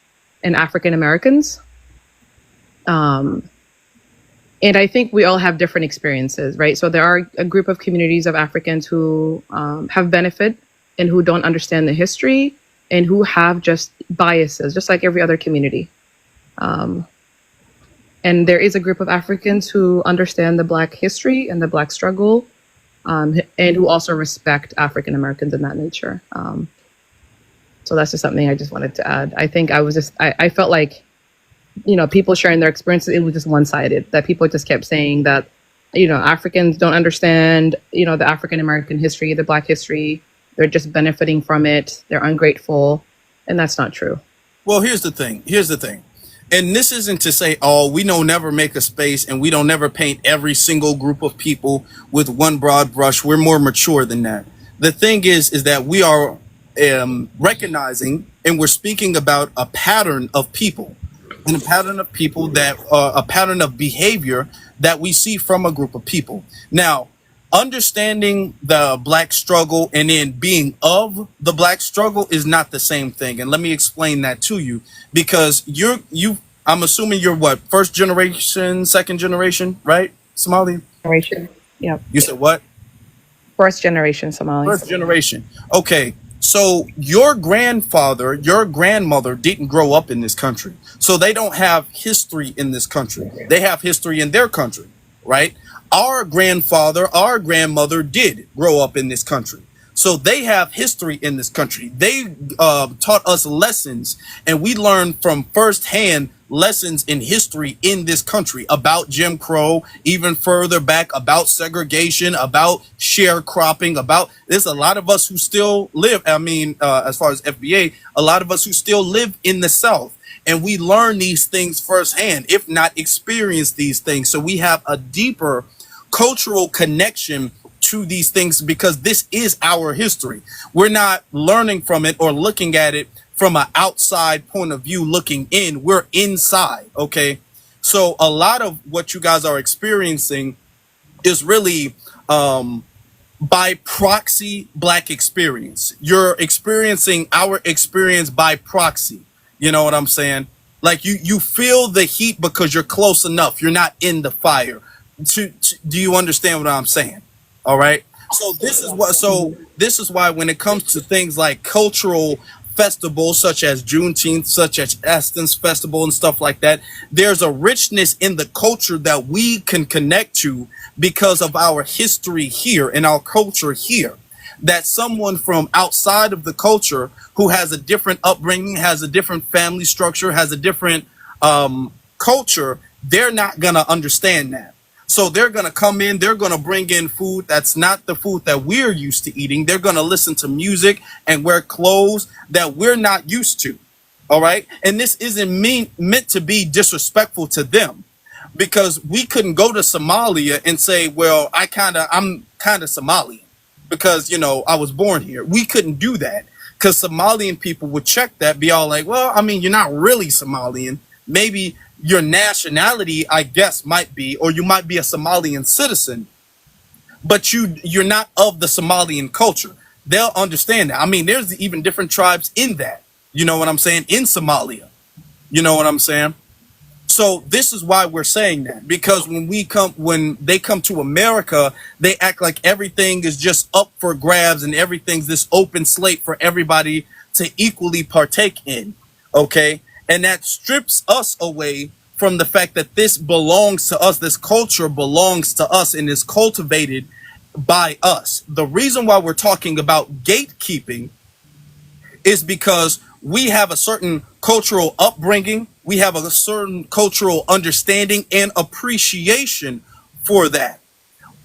and African Americans. And I think we all have different experiences, right? So there are a group of communities of Africans who have benefit and who don't understand the history and who have just biases, just like every other community. And there is a group of Africans who understand the Black history and the Black struggle, and who also respect African Americans in that nature. So that's just something I just wanted to add. I think I felt like, people sharing their experiences, it was just one-sided, that people just kept saying that, Africans don't understand, the African American history, the Black history. They're just benefiting from it. They're ungrateful. And that's not true. Well, here's the thing. And this isn't to say, oh, we don't never make a space and we don't never paint every single group of people with one broad brush. We're more mature than that. The thing is that we are recognizing and we're speaking about a pattern of people, and a pattern of people that a pattern of behavior that we see from a group of people. Now, understanding the Black struggle and then being of the Black struggle is not the same thing. And let me explain that to you, because I'm assuming you're what, first generation, second generation, right? Somali? Generation. Yep. You said what? First generation Somali. First generation. Okay. So your grandfather, your grandmother didn't grow up in this country. So they don't have history in this country. They have history in their country, right? Our grandfather, our grandmother did grow up in this country. So they have history in this country. They taught us lessons, and we learned from firsthand lessons in history in this country about Jim Crow, even further back, about segregation, about sharecropping, about there's a lot of us who still live. As far as FBA, a lot of us who still live in the South. And we learn these things firsthand, if not experience these things. So we have a deeper cultural connection to these things because this is our history. We're not learning from it or looking at it from an outside point of view looking in. We're inside, okay? So a lot of what you guys are experiencing is really by proxy Black experience. You're experiencing our experience by proxy. You know what I'm saying? Like you feel the heat because you're close enough. You're not in the fire. Do you understand what I'm saying? All right. So this is why when it comes to things like cultural festivals such as Juneteenth, such as Essence Festival and stuff like that, there's a richness in the culture that we can connect to because of our history here and our culture here, that someone from outside of the culture who has a different upbringing, has a different family structure, has a different culture, they're not gonna understand that. So they're going to come in, they're going to bring in food that's not the food that we're used to eating. They're going to listen to music and wear clothes that we're not used to. All right. And this isn't meant to be disrespectful to them, because we couldn't go to Somalia and say, well, I'm kind of Somalian because, I was born here. We couldn't do that, because Somalian people would check that, be all like, well, I mean, you're not really Somalian. Maybe your nationality, I guess, might be, or you might be a Somalian citizen, but you're not of the Somalian culture. They'll understand that. I mean, there's even different tribes in that, you know what I'm saying, in Somalia. You know what I'm saying? So this is why we're saying that, because when they come to America, they act like everything is just up for grabs and everything's this open slate for everybody to equally partake in. Okay. And that strips us away from the fact that this belongs to us. This culture belongs to us and is cultivated by us. The reason why we're talking about gatekeeping is because we have a certain cultural upbringing, we have a certain cultural understanding and appreciation for that.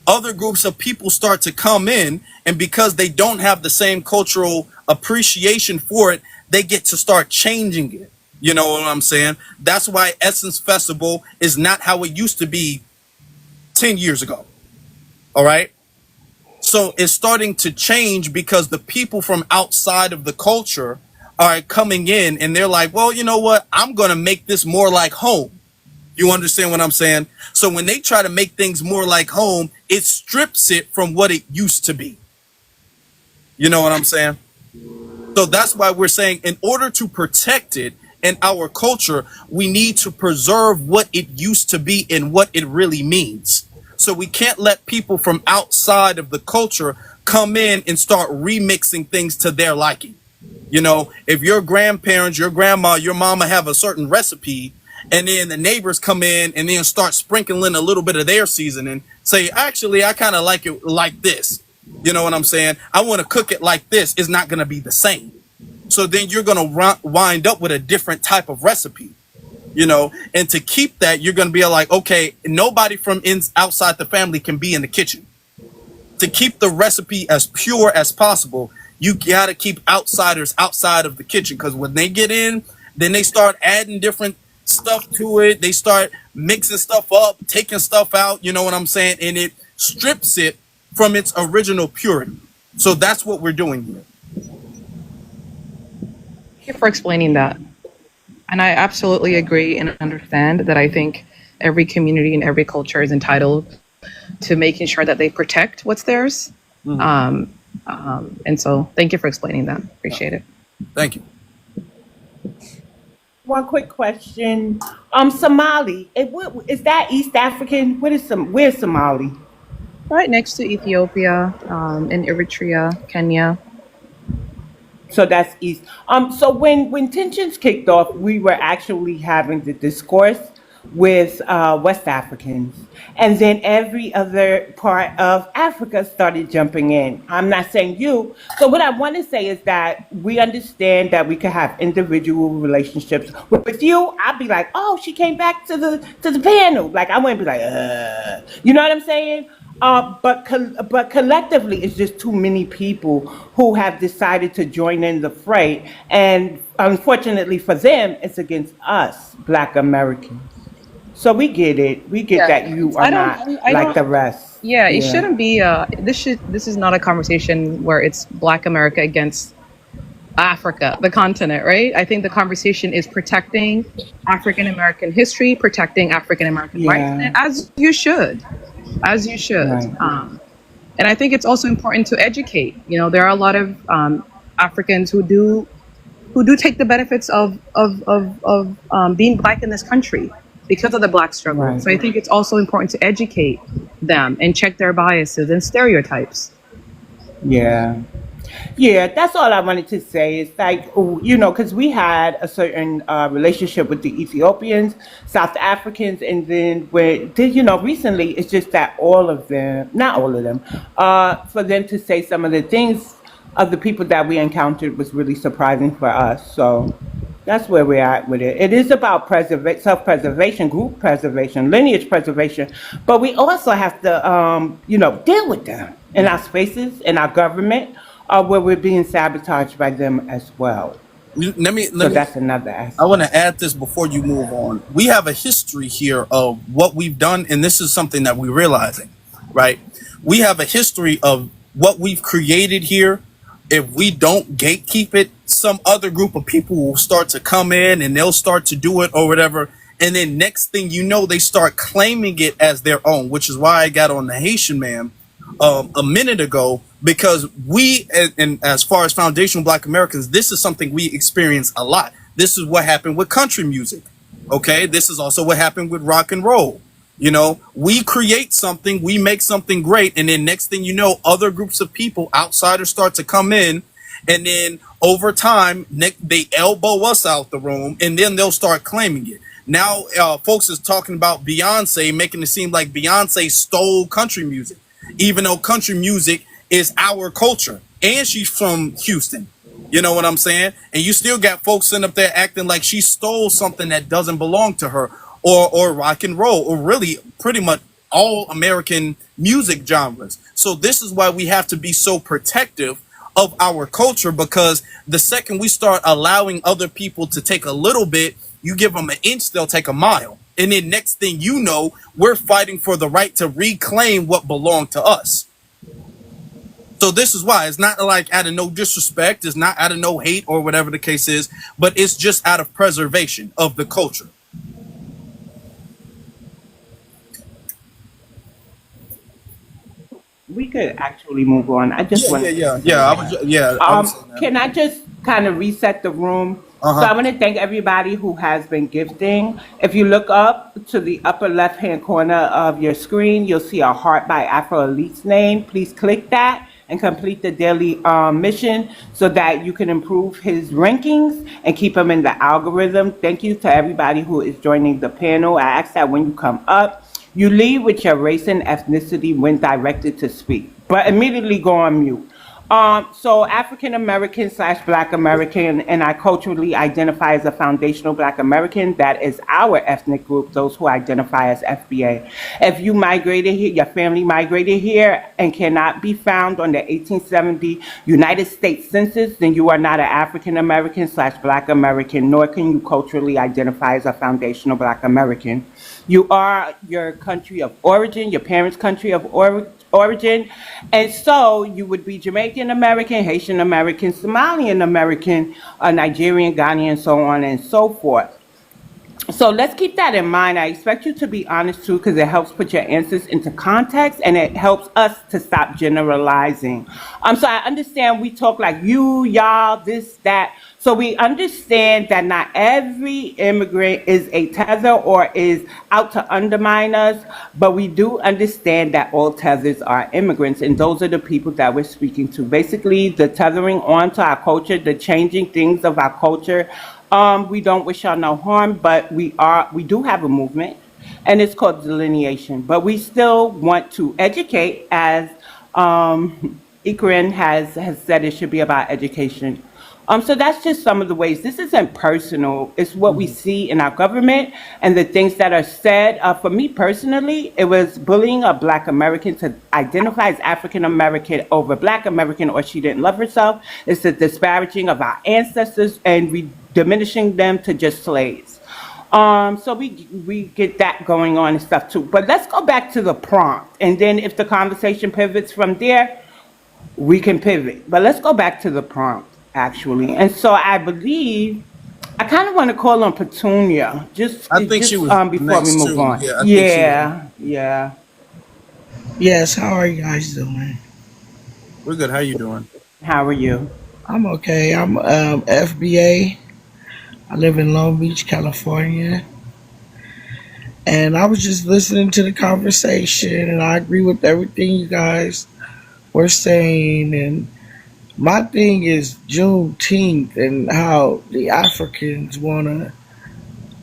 Other groups of people start to come in, and because they don't have the same cultural appreciation for it, they get to start changing it. You know what I'm saying? That's why Essence Festival is not how it used to be 10 years ago. All right? So it's starting to change because the people from outside of the culture are coming in and they're like, well, you know what? I'm going to make this more like home. You understand what I'm saying? So when they try to make things more like home, it strips it from what it used to be. You know what I'm saying? So that's why we're saying, in order to protect it in our culture, we need to preserve what it used to be and what it really means. So we can't let people from outside of the culture come in and start remixing things to their liking. You know, if your grandparents, your grandma, your mama have a certain recipe, and then the neighbors come in and then start sprinkling a little bit of their seasoning, say, actually, I kind of like it like this. You know what I'm saying? I want to cook it like this. It's not going to be the same. So then you're going to wind up with a different type of recipe. You know, and to keep that, you're going to be like, okay, nobody from outside the family can be in the kitchen. To keep the recipe as pure as possible, you got to keep outsiders outside of the kitchen, because when they get in, then they start adding different stuff to it. They start mixing stuff up, taking stuff out, you know what I'm saying? And it strips it from its original purity. So that's what we're doing here. Thank you for explaining that. And I absolutely agree and understand that. I think every community and every culture is entitled to making sure that they protect what's theirs. Mm-hmm. And so thank you for explaining that. Appreciate it. Thank you. One quick question. Somali, is that East African? Where's Somali? Right next to Ethiopia, and Eritrea, Kenya. So that's East. So when tensions kicked off, we were actually having the discourse with West Africans, and then every other part of Africa started jumping in. I'm not saying you. So what I want to say is that we understand that we could have individual relationships. With you, I'd be like, oh, she came back to the panel. Like I wouldn't be like, you know what I'm saying? But collectively, it's just too many people who have decided to join in the fray, and unfortunately for them, it's against us, Black Americans. So we get it. We get that you are not like the rest. Yeah, it shouldn't be. This is not a conversation where it's Black America against Africa, the continent, right? I think the conversation is protecting African American history, protecting African American rights, as you should. Right. And I think it's also important to educate. You know, there are a lot of Africans who do take the benefits of being Black in this country because of the Black struggle. Right. So I think it's also important to educate them and check their biases and stereotypes. Yeah, that's all I wanted to say. It's like, you know, because we had a certain relationship with the Ethiopians, South Africans, and then recently it's just that all of them, not all of them, for them to say some of the things of the people that we encountered was really surprising for us. So That's where we're at with it. It is about self-preservation, group preservation, lineage preservation, but we also have to, deal with them in our spaces, in our government, where we're being sabotaged by them as well. Let me So let me that's another I want aspect. to add this before you move on. We have a history here of what we've done, and this is something that we're realizing, right? We have a history of what we've created here. If we don't gatekeep it, some other group of people will start to come in and they'll start to do it or whatever. And then next thing you know, they start claiming it as their own, which is why I got on the Haitian man a minute ago, because we, and as far as foundational Black Americans, this is something we experience a lot. This is what happened with country music. Okay, this is also what happened with rock and roll. You know, we create something, we make something great, and then next thing you know, other groups of people, outsiders, start to come in, and then over time, they elbow us out the room, and then they'll start claiming it. Now, folks is talking about Beyonce, making it seem like Beyonce stole country music, even though country music is our culture, and she's from Houston. You know what I'm saying? And you still got folks sitting up there acting like she stole something that doesn't belong to her, or rock and roll, or really pretty much all American music genres. So this is why we have to be so protective of our culture, because the second we start allowing other people to take a little bit, you give them an inch, they'll take a mile. And then next thing you know, we're fighting for the right to reclaim what belonged to us. So this is why it's not like out of no disrespect, it's not out of no hate or whatever the case is, but it's just out of preservation of the culture. We could actually move on. I just Yeah, want yeah, to yeah, say yeah. that. I was saying that. Can I just kind of reset the room? So Uh-huh. I want to thank everybody who has been gifting. If you look up to the upper left-hand corner of your screen, you'll see a heart by Afro Elite's name. Please click that and complete the daily mission so that you can improve his rankings and keep him in the algorithm. Thank you to everybody who is joining the panel. I ask that when you come up, you lead with your race and ethnicity when directed to speak, but immediately go on mute. So African American / Black American, and I culturally identify as a foundational Black American. That is our ethnic group, those who identify as FBA. If you migrated here, your family migrated here and cannot be found on the 1870 United States Census, then you are not an African American / Black American, nor can you culturally identify as a foundational Black American. You are your country of origin, your parents' country of origin, and so you would be Jamaican American, Haitian American, Somalian American, Nigerian, Ghanaian, so on and so forth. So let's keep that in mind. I expect you to be honest too, because it helps put your answers into context and it helps us to stop generalizing. So I understand we talk like you, y'all, this, that. So we understand that not every immigrant is a tether or is out to undermine us, but we do understand that all tethers are immigrants, and those are the people that we're speaking to. Basically, the tethering onto our culture, the changing things of our culture. We don't wish y'all no harm, but we do have a movement, and it's called delineation. But we still want to educate, as Ikrin has said, it should be about education. So that's just some of the ways. This isn't personal. It's what we see in our government and the things that are said. For me personally, it was bullying a Black American to identify as African American over Black American, or she didn't love herself. It's the disparaging of our ancestors and diminishing them to just slaves. So we get that going on and stuff too. But let's go back to the prompt, and then if the conversation pivots from there, we can pivot. But let's go back to the prompt, actually. And so I believe I kind of want to call on Petunia just I think she was before we next move too. on. Yeah, I think she was. Yeah. Yes, how are you guys doing? We're good. How you doing? How are you? I'm okay. I'm FBA. I live in Long Beach, California. And I was just listening to the conversation, and I agree with everything you guys were saying. And my thing is Juneteenth and how the Africans want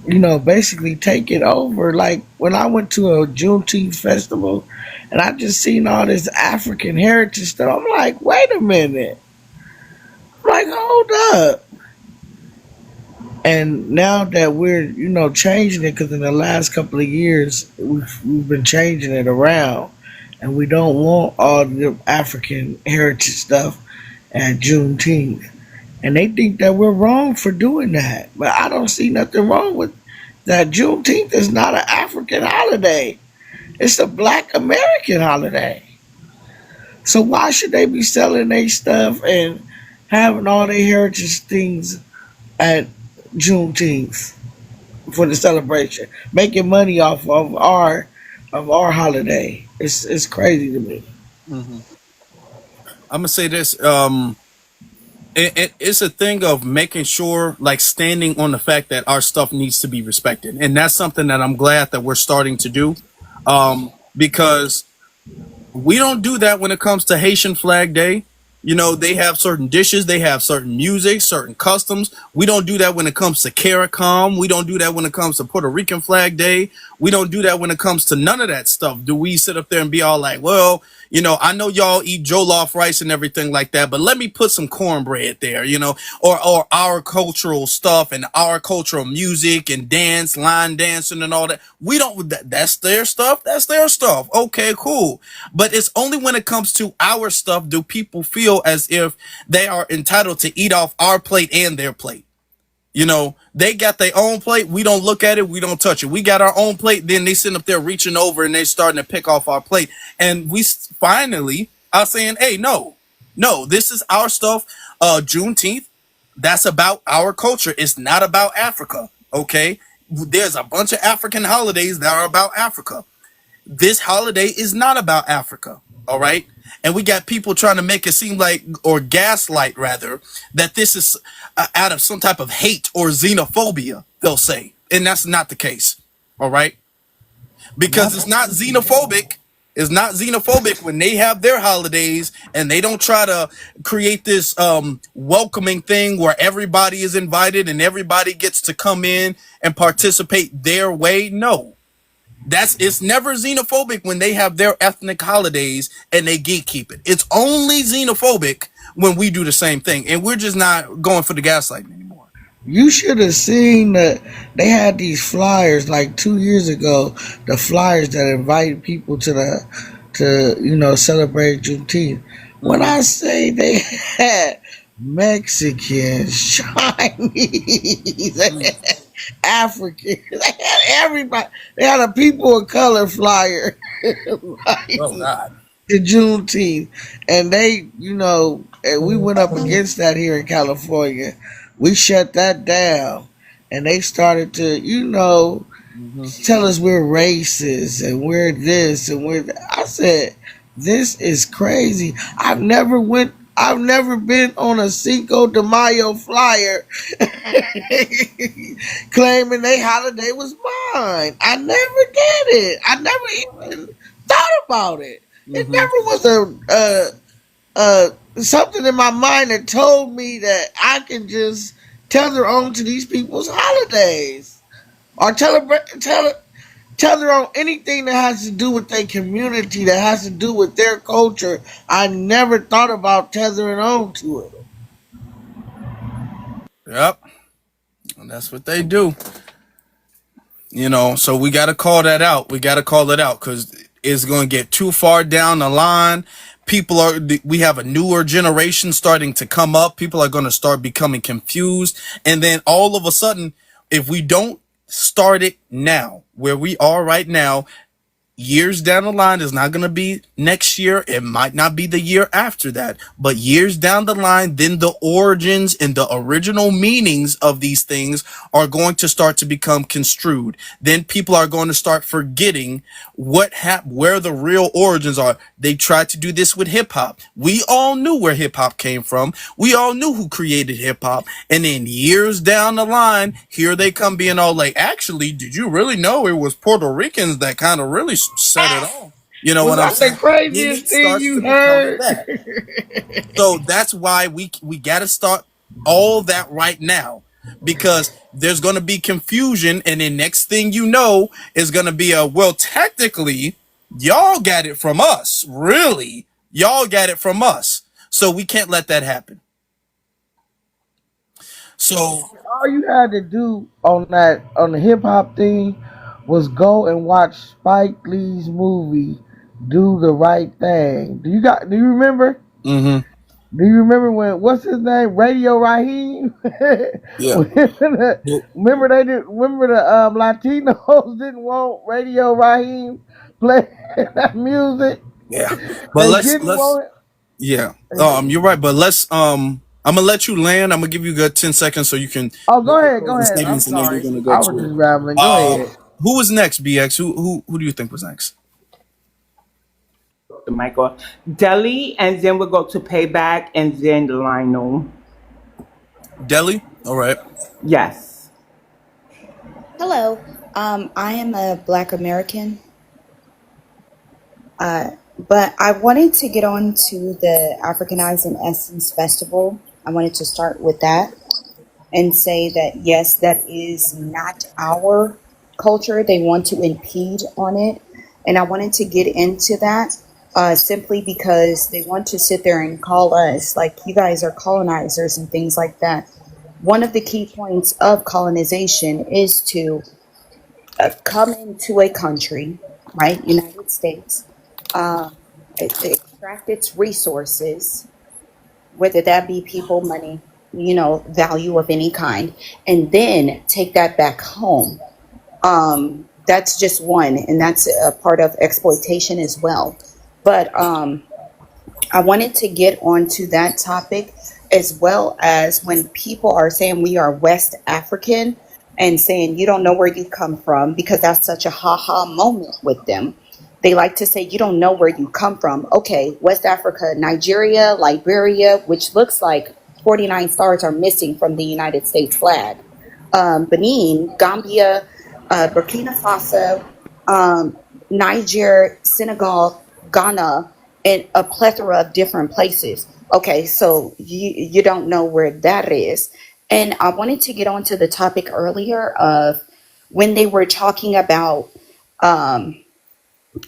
to, basically take it over. Like when I went to a Juneteenth festival and I just seen all this African heritage stuff, I'm like, wait a minute. I'm like, hold up. And now that we're, changing it, because in the last couple of years we've been changing it around, and we don't want all the African heritage stuff at Juneteenth. And they think that we're wrong for doing that, but I don't see nothing wrong with that. Juneteenth is not an African holiday; it's a Black American holiday. So why should they be selling their stuff and having all their heritage things at Juneteenth for the celebration, making money off of our holiday? It's crazy to me. I'm gonna say this. It's a thing of making sure, like standing on the fact that our stuff needs to be respected, and that's something that I'm glad that we're starting to do, because we don't do that when it comes to Haitian Flag Day. You know, they have certain dishes, they have certain music, certain customs. We don't do that when it comes to CARICOM. We don't do that when it comes to Puerto Rican Flag Day. We don't do that when it comes to none of that stuff. Do we sit up there and be all like, well, I know y'all eat jollof rice and everything like that, but let me put some cornbread there, or our cultural stuff and our cultural music and dance, line dancing and all that. We don't, that's their stuff. That's their stuff. Okay, cool. But it's only when it comes to our stuff do people feel as if they are entitled to eat off our plate and their plate. They got their own plate. We don't look at it. We don't touch it. We got our own plate. Then they sitting up there reaching over and they starting to pick off our plate. And we finally are saying, hey, no, this is our stuff. Juneteenth, that's about our culture. It's not about Africa. Okay. There's a bunch of African holidays that are about Africa. This holiday is not about Africa. All right. And we got people trying to make it seem like, or gaslight rather, that this is out of some type of hate or xenophobia, they'll say. And that's not the case. All right. Because it's not xenophobic. It's not xenophobic when they have their holidays and they don't try to create this welcoming thing where everybody is invited and everybody gets to come in and participate their way. No. It's never xenophobic when they have their ethnic holidays and they gatekeep it. It's only xenophobic when we do the same thing, and we're just not going for the gaslighting anymore. You should have seen that they had these flyers like 2 years ago. The flyers that invited people to celebrate Juneteenth. When I say they had Mexicans, Chinese, Africans, they had everybody. They had a people of color flyer. Oh God. To Juneteenth, and and we went up against that here in California. We shut that down, and they started to, tell us we're racist and we're this and we're that. I said, this is crazy. I've never been on a Cinco de Mayo flyer claiming their holiday was mine. I never did it. I never even thought about it. It never was something in my mind that told me that I can just tether on to these people's holidays or tether on anything that has to do with their community, that has to do with their culture. I never thought about tethering on to it. Yep. And that's what they do. So we got to call that out. We got to call it out because it's going to get too far down the line. We have a newer generation starting to come up. People are going to start becoming confused. And then all of a sudden, if we don't start it now, where we are right now, years down the line, is not going to be next year. It might not be the year after that, but years down the line, then the origins and the original meanings of these things are going to start to become construed. Then people are going to start forgetting where the real origins are. They tried to do this with hip hop. We all knew where hip hop came from. We all knew who created hip hop. And then years down the line, here they come being all like, actually, did you really know it was Puerto Ricans that kind of really set it off? You know Was what I'm that saying? the craziest thing you heard? So that's why we got to start all that right now, because there's going to be confusion, and then next thing you know is going to be well, technically, y'all got it from us. Really, y'all got it from us. So we can't let that happen. So All you had to do on the hip hop thing was go and watch Spike Lee's movie Do the Right Thing. Do you remember? hmm Do you remember when what's his name? Radio Raheem? yeah. Well, Remember they did remember the Latinos didn't want Radio Raheem play that music? yeah. But They let's didn't want yeah. it. You're right, but let's I'm gonna let you land. I'm gonna give you a good 10 seconds so you can Oh, make your go closing ahead. I'm statements and then we're sorry. gonna go I was to just rambling. Go ahead. who was next, BX? Who do you think was next? The mic off. Deli, and then we'll go to Payback, and then Lionel. Delhi? All right. Yes. Hello. I am a Black American, but I wanted to get on to the Africanizing Essence Festival. I wanted to start with that and say that, yes, that is not our culture. They want to impede on it. And I wanted to get into that simply because they want to sit there and call us like you guys are colonizers and things like that. One of the key points of colonization is to come into a country, right, United States, extract its resources, whether that be people, money, value of any kind, and then take that back home. That's just one, and that's a part of exploitation as well. But I wanted to get onto that topic as well as when people are saying we are West African and saying you don't know where you come from because that's such a ha-ha moment with them. They like to say you don't know where you come from. Okay, West Africa, Nigeria, Liberia, which looks like 49 stars are missing from the United States flag. Benin, Gambia, Burkina Faso, Niger, Senegal, Ghana, and a plethora of different places. Okay, so you don't know where that is. And I wanted to get onto the topic earlier of when they were talking about um,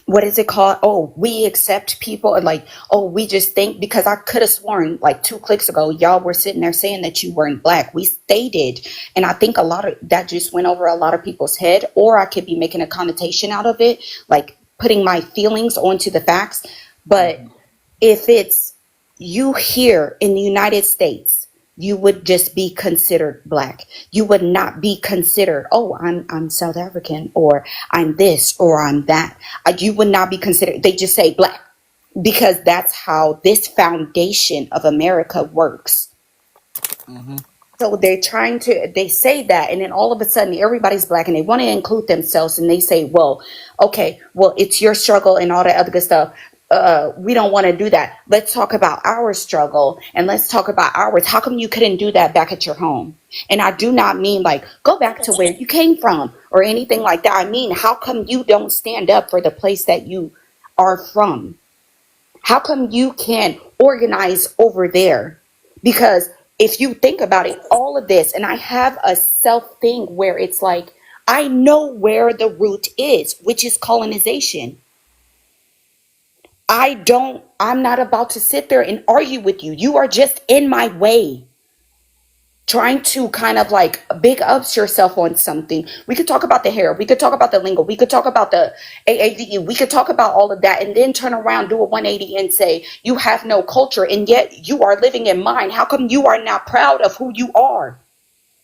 what is it called? Oh, we accept people, and like, oh, we just think because I could have sworn like 2 clicks ago, y'all were sitting there saying that you weren't black. We stated, and I think a lot of that just went over a lot of people's head, or I could be making a connotation out of it, like putting my feelings onto the facts. But if it's you here in the United States, you would just be considered black. You would not be considered, oh, I'm South African, or I'm this, or I'm that. You would not be considered. They just say black because that's how this foundation of America works. Mm-hmm. So they say that, and then all of a sudden everybody's black and they want to include themselves, and they say, well, okay, well, it's your struggle and all that other good stuff. We don't want to do that. Let's talk about our struggle and let's talk about ours. How come you couldn't do that back at your home? And I do not mean like go back to where you came from or anything like that. I mean, how come you don't stand up for the place that you are from? How come you can't organize over there? Because if you think about it, all of this, and I have a self thing where it's like, I know where the root is, which is colonization. I'm not about to sit there and argue with you. You are just in my way, trying to kind of like big ups yourself on something. We could talk about the hair. We could talk about the lingo. We could talk about the AAVE. We could talk about all of that and then turn around, do a 180 and say, you have no culture and yet you are living in mine. How come you are not proud of who you are?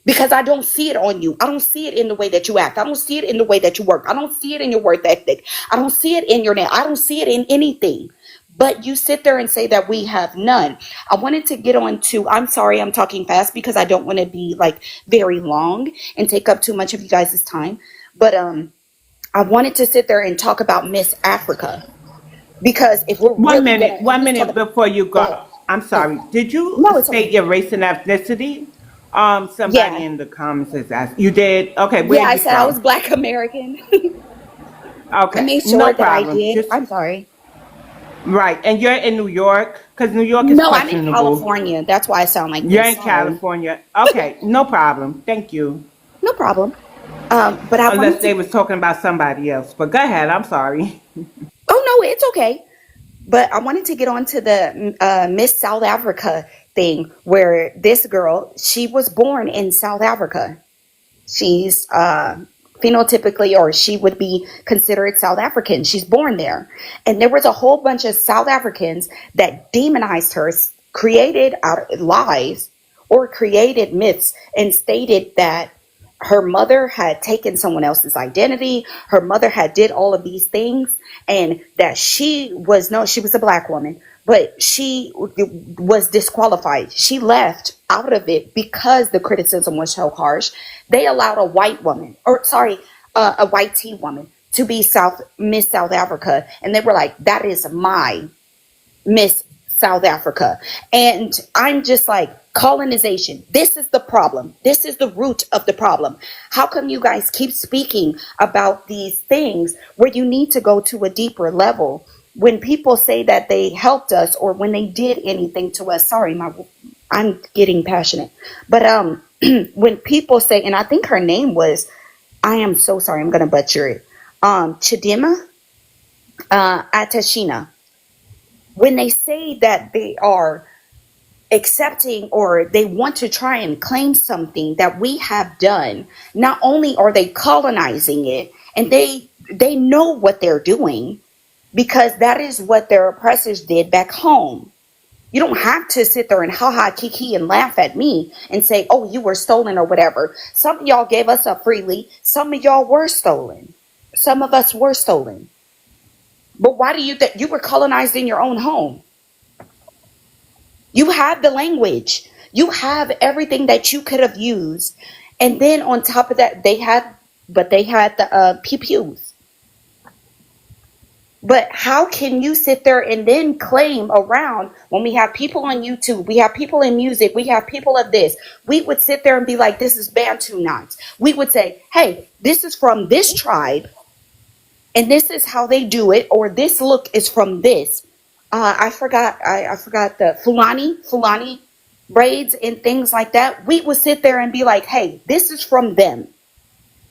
Because I don't see it on you. I don't see it in the way that you act. I don't see it in the way that you work. I don't see it in your work ethic. I don't see it in your name. I don't see it in anything. But you sit there and say that we have none. I wanted to get on to, I'm sorry, I'm talking fast because I don't want to be like very long and take up too much of you guys' time. But I wanted to sit there and talk about Miss Africa. Because if we're One really minute, gonna one just talk minute before you about, go. I'm sorry. Did you no, it's state okay. your race and ethnicity? Somebody Yeah. in the comments has asked. You did? Okay, Yeah, where I you said I was from? Black American. I Okay, made no sure that I problem. did. Just I'm sorry. right. And you're in New York? Because New York is No, I'm in questionable. California. That's why I sound like You're this. in Sorry. California. Okay, no problem. Thank you. No problem. But I Unless wanted they to. was talking about somebody else. But go ahead. I'm sorry. Oh no, it's okay. But I wanted to get on to the Miss South Africa thing where this girl, she was born in South Africa. She's phenotypically, or she would be considered South African. She's born there. And there was a whole bunch of South Africans that demonized her, created lies or created myths and stated that her mother had taken someone else's identity, her mother had did all of these things, and that she was a black woman, but she was disqualified. She left out of it because the criticism was so harsh. They allowed a white woman, a white tea woman, to be Miss South Africa, and they were like, that is my Miss South Africa. And I'm just like, colonization, this is the problem. This is the root of the problem. How come you guys keep speaking about these things where you need to go to a deeper level? When people say that they helped us or when they did anything to us, I'm getting passionate. But when people say, and I think her name was, I am so sorry, I'm going to butcher it, Chidima Atashina. When they say that they are accepting or they want to try and claim something that we have done, not only are they colonizing it, and they know what they're doing because that is what their oppressors did back home. You don't have to sit there and ha-ha, kiki, and laugh at me and say, oh, you were stolen or whatever. Some of y'all gave us up freely. Some of y'all were stolen. Some of us were stolen. But why do you think you were colonized in your own home? You have the language. You have everything that you could have used. And then on top of that, they had the pew-pews. But how can you sit there and then claim around when we have people on YouTube, we have people in music, we have people of this, we would sit there and be like, this is Bantu knots. We would say, hey, this is from this tribe and this is how they do it, or this look is from this. I forgot the Fulani braids and things like that. We would sit there and be like, hey, this is from them.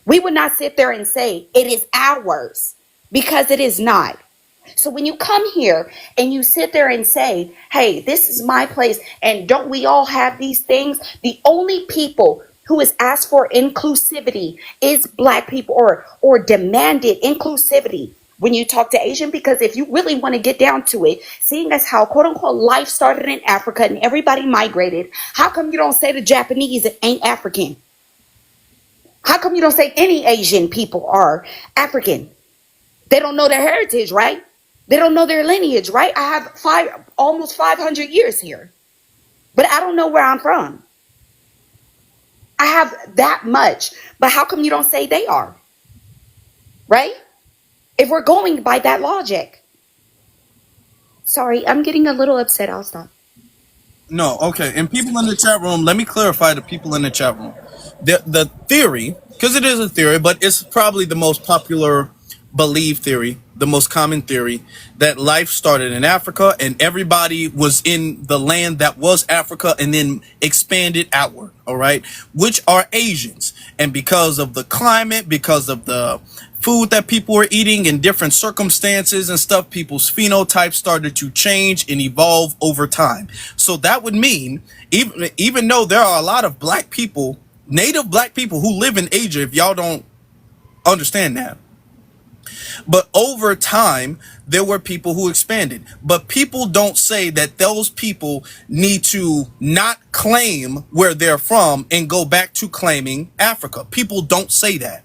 We would not sit there and say it is ours, because it is not. So when you come here and you sit there and say, hey, this is my place, and don't we all have these things? The only people who has asked for inclusivity is black people, or demanded inclusivity when you talk to Asian, because if you really want to get down to it, seeing as how quote unquote life started in Africa and everybody migrated, how come you don't say the Japanese ain't African? How come you don't say any Asian people are African? They don't know their heritage, right? They don't know their lineage, right? I have almost 500 years here, but I don't know where I'm from. I have that much, but how come you don't say they are? Right? If we're going by that logic. Sorry, I'm getting a little upset. I'll stop. No, okay. And people in the chat room, let me clarify the people in the chat room. The theory, because it is a theory, but it's probably the most popular believed theory, the most common theory, that life started in Africa and everybody was in the land that was Africa and then expanded outward, all right, which are Asians. And because of the climate, because of the food that people were eating in different circumstances and stuff, people's phenotypes started to change and evolve over time. So that would mean, even though there are a lot of black people, native black people who live in Asia, if y'all don't understand that, but over time, there were people who expanded. But people don't say that those people need to not claim where they're from and go back to claiming Africa. People don't say that.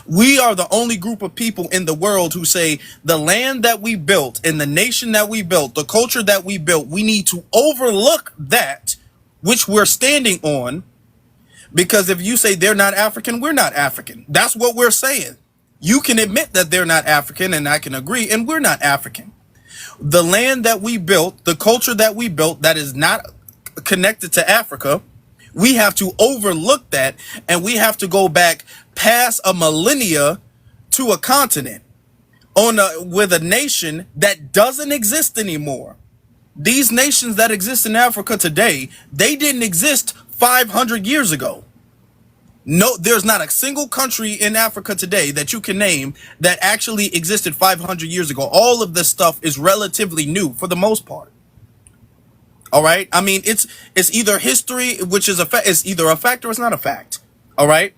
We are the only group of people in the world who say the land that we built and the nation that we built, the culture that we built, we need to overlook that which we're standing on. Because if you say they're not African, we're not African. That's what we're saying. You can admit that they're not African, and I can agree, and we're not African. The land that we built, the culture that we built that is not connected to Africa, we have to overlook that, and we have to go back past a millennia to a continent with a nation that doesn't exist anymore. These nations that exist in Africa today, they didn't exist 500 years ago. No, there's not a single country in Africa today that you can name that actually existed 500 years ago. All of this stuff is relatively new for the most part. All right. I mean, it's either history, which is a fact. It's either a fact or it's not a fact. All right.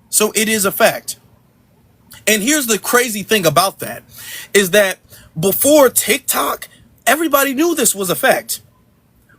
So it is a fact. And here's the crazy thing about that is that before TikTok, everybody knew this was a fact.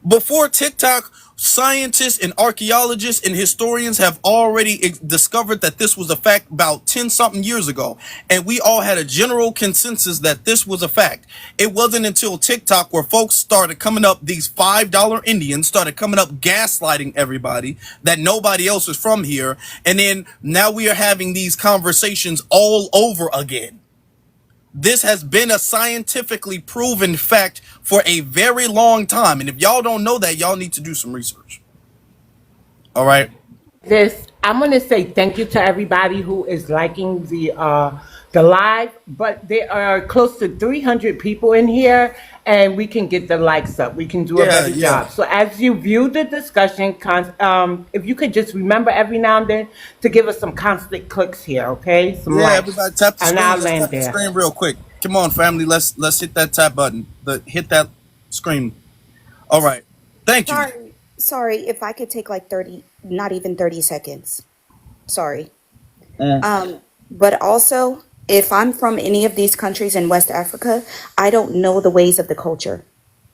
Before TikTok, scientists and archaeologists and historians have already discovered that this was a fact about 10 something years ago. And we all had a general consensus that this was a fact. It wasn't until TikTok where folks started coming up, these $5 Indians started coming up gaslighting everybody that nobody else is from here. And then now we are having these conversations all over again. This has been a scientifically proven fact for a very long time. And if y'all don't know that, y'all need to do some research. All right. I'm going to say thank you to everybody who is liking the live, but there are close to 300 people in here, and we can get the likes up. We can do a better job. So as you view the discussion, if you could just remember every now and then to give us some constant clicks here, okay? Some likes. Everybody tap the and screen. I'll Let's land tap the there. screen real quick. Come on, family. Let's hit that tap button. Hit that screen. All right. Thank you. Sorry, if I could take like 30, not even 30 seconds. Sorry. But also, if I'm from any of these countries in West Africa, I don't know the ways of the culture.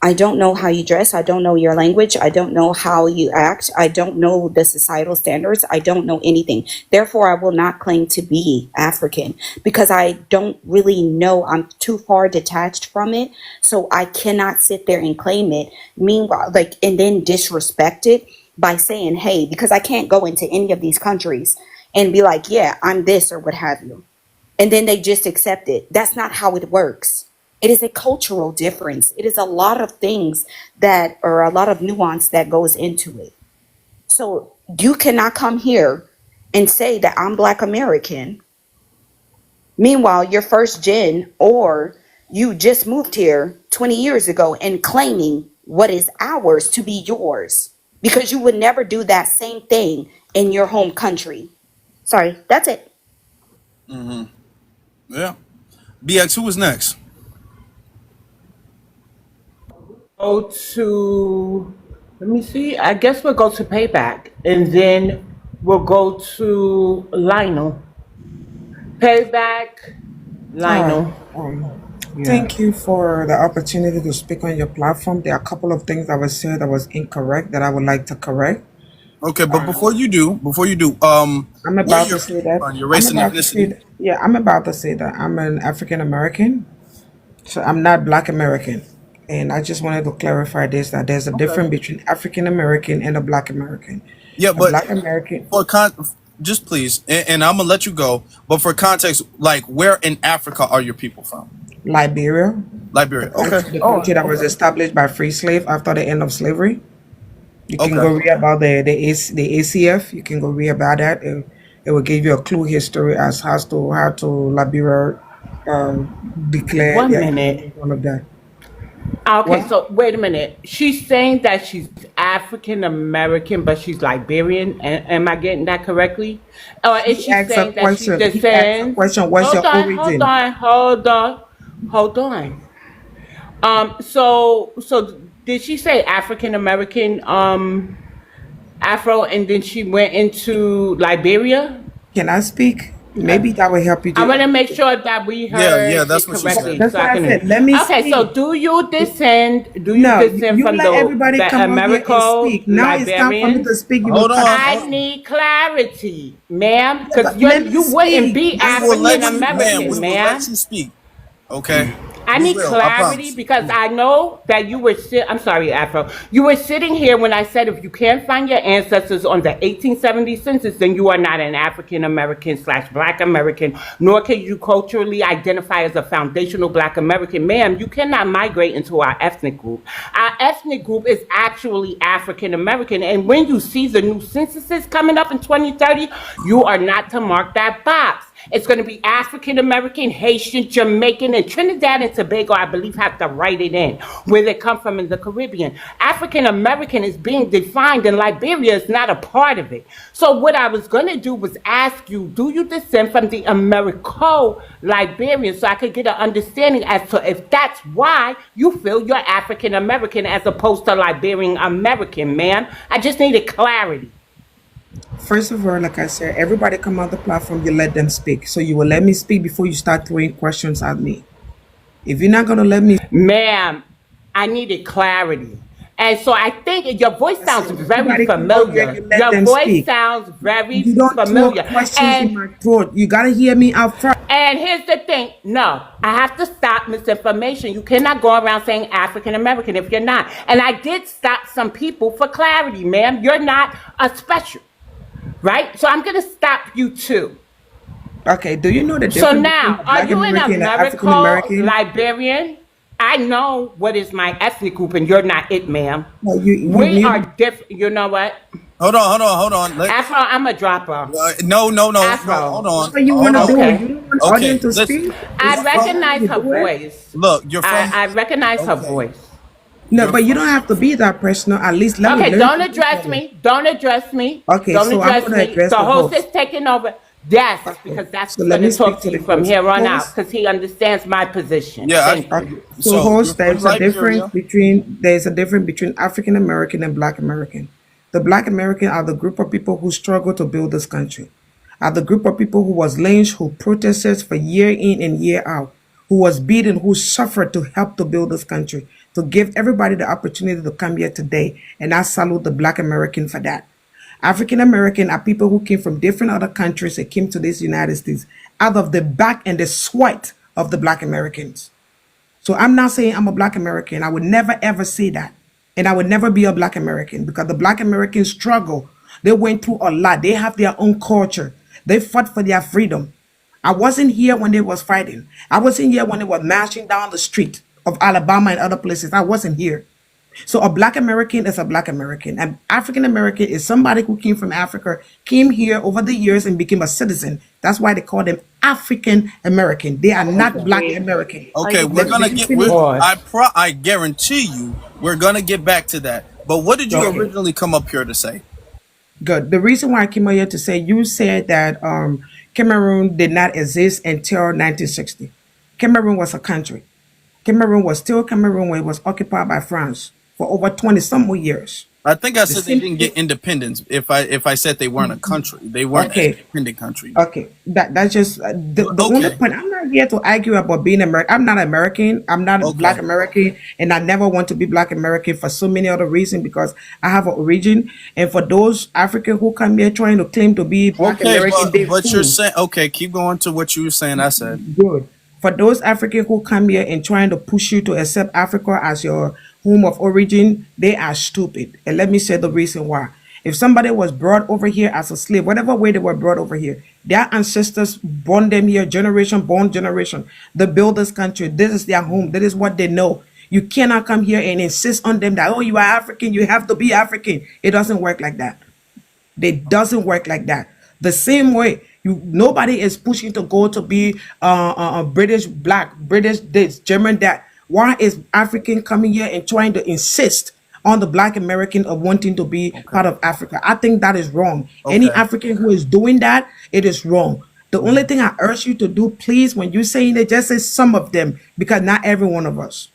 I don't know how you dress. I don't know your language. I don't know how you act. I don't know the societal standards. I don't know anything. Therefore, I will not claim to be African because I don't really know. I'm too far detached from it. So I cannot sit there and claim it. Meanwhile, and then disrespect it by saying, hey, because I can't go into any of these countries and be like, yeah, I'm this or what have you. And then they just accept it. That's not how it works. It is a cultural difference. It is a lot of things that are a lot of nuance that goes into it. So you cannot come here and say that I'm Black American. Meanwhile, you're first gen or you just moved here 20 years ago and claiming what is ours to be yours because you would never do that same thing in your home country. Sorry, that's it. Yeah. BX, who is next? Go to, let me see, I guess we'll go to Payback, and then we'll go to Lionel. Payback, Lionel. Thank you for the opportunity to speak on your platform. There are a couple of things that was said that was incorrect that I would like to correct. Okay, but before you do, I'm about to say that. Your race and ethnicity. I'm about to say that I'm an African American, so I'm not Black American. And I just wanted to clarify this, that there's a difference between African American and a Black American. Yeah, but Black American, just please, and I'm gonna let you go. But for context, like, where in Africa are your people from? Liberia. Liberia. Okay. The country that was established by free slave after the end of slavery. You can go read about the ACF. You can go read about that. It will give you a clue history as how to Liberia declare. One minute. All of that. Okay, so wait a minute. She's saying that she's African American, but she's Liberian. Am I getting that correctly? Or is she saying that she descends? Question: what's your origin? Hold on. So did she say African American, Afro, and then she went into Liberia? Can I speak? Maybe that will help you. I want to make sure that we heard that's it what correctly. she said. That's what I said. Let me speak. So do you descend? You from let everybody come American and speak. Now it's time for me to speak. Hold on. I need clarity, ma'am, because you wouldn't be African American, ma'am. Let you speak. Okay. I need clarity because I know that you were I'm sorry, Afro. You were sitting here when I said if you can't find your ancestors on the 1870 census, then you are not an African American / Black American, nor can you culturally identify as a foundational Black American. Ma'am, you cannot migrate into our ethnic group. Our ethnic group is actually African American. And when you see the new censuses coming up in 2030, you are not to mark that box. It's going to be African American, Haitian, Jamaican, and Trinidad and Tobago, I believe, have to write it in where they come from in the Caribbean. African American is being defined, and Liberia is not a part of it. So what I was going to do was ask you, do you descend from the Americo-Liberian, so I could get an understanding as to if that's why you feel you're African American as opposed to Liberian American, ma'am. I just needed clarity. First of all, like I said, everybody come on the platform, you let them speak. So you will let me speak before you start throwing questions at me. If you're not going to let me... Ma'am, I needed clarity. And so I think your voice sounds very familiar. Your voice sounds very You don't familiar. throw questions in my throat. You got to hear me out front. And here's the thing. No, I have to stop misinformation. You cannot go around saying African American if you're not. And I did stop some people for clarity, ma'am. You're not a special, right? So I'm going to stop you too. Okay, do you know the difference So now, between are Black you an American and African American? Liberian? I know what is my ethnic group, and you're not it, ma'am. Well, We are different. You know what? Hold on. Afro, I'm a dropper. No. Afro. Hold on. That's what you want to do. Okay. You don't want the audience to listen. speak? I recognize her voice. Look, you're from. I recognize her voice. No, but you don't have to be that personal. At least let me Okay, learn don't from address you. me. Don't address me. Okay, Don't so I'm address gonna me. address The the host host. is taking over. Yes, because that's So going let me to talk speak to to you the from host. here on out Host. because he understands my position. Yeah, Thank you. Okay. So, So, host, you're from there's a difference between African American and Black American. The Black American are the group of people who struggle to build this country. Are the group of people who was lynched, who protested for year in and year out, who was beaten, who suffered to help to build this country, to give everybody the opportunity to come here today. And I salute the Black American for that. African American are people who came from different other countries and came to this United States out of the back and the sweat of the Black Americans. So I'm not saying I'm a Black American. I would never ever say that. And I would never be a Black American because the Black Americans struggle. They went through a lot. They have their own culture. They fought for their freedom. I wasn't here when they was fighting. I wasn't here when they were marching down the street of Alabama and other places. I wasn't here. So a Black American is a Black American. And African American is somebody who came from Africa, came here over the years and became a citizen. That's why they call them African American. They are not Black American. Okay, we're gonna get. I guarantee you, we're gonna get back to that. But what did you Okay. originally come up here to say? Good. The reason why I came here to say, you said that Cameroon did not exist until 1960. Cameroon was a country. Cameroon was still Cameroon when it was occupied by France for over 20 some more years. I think I The said they same didn't get independence. If I said they weren't a country, they weren't an Okay. independent country. Okay, that's just the only Okay. point. I'm not here to argue about being American. I'm not American. I'm not a Black American, and I never want to be Black American for so many other reasons because I have an origin. And for those Africans who come here trying to claim to be Black Okay, American, they but you're fool. saying okay. Keep going to what you were saying. I said Good. For those Africans who come here and trying to push you to accept Africa as your home of origin, they are stupid. And let me say the reason why. If somebody was brought over here as a slave, whatever way they were brought over here, their ancestors born them here, born generation. They build this country. This is their home. That is what they know. You cannot come here and insist on them that, oh, you are African, you have to be African. It doesn't work like that. It doesn't work like that. The same way, nobody is pushing to go to be British Black, British this, German that. Why is African coming here and trying to insist on the Black American of wanting to be part of Africa? I think that is wrong. Any African who is doing that, it is wrong. The only thing I urge you to do, please, when you're saying it, just say some of them, because not every one of us.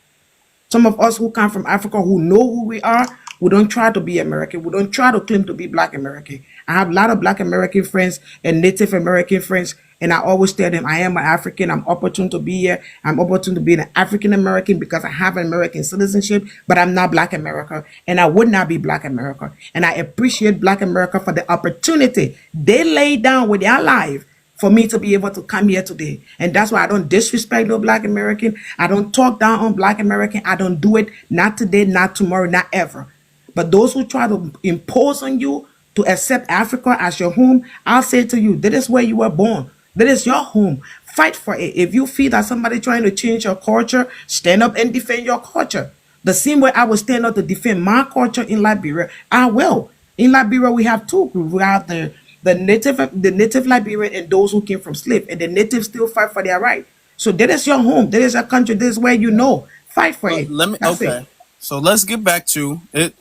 Some of us who come from Africa, who know who we are, we don't try to be American. We don't try to claim to be Black American. I have a lot of Black American friends and Native American friends, and I always tell them I am an African. I'm opportune to be here. I'm opportune to be an African American because I have an American citizenship, but I'm not Black America, and I would not be Black America. And I appreciate Black America for the opportunity they laid down with their life for me to be able to come here today. And that's why I don't disrespect no Black American. I don't talk down on Black American. I don't do it, not today, not tomorrow, not ever. But those who try to impose on you to accept Africa as your home, I'll say to you, that is where you were born. That is your home. Fight for it. If you feel that somebody trying to change your culture, stand up and defend your culture. The same way I will stand up to defend my culture in Liberia, I will. In Liberia, we have two groups. We have the the native Liberian and those who came from slave, and the natives still fight for their right. So that is your home, that is your country, this is where you know. Fight for it. Let me. That's it. Okay. So let's get back to it.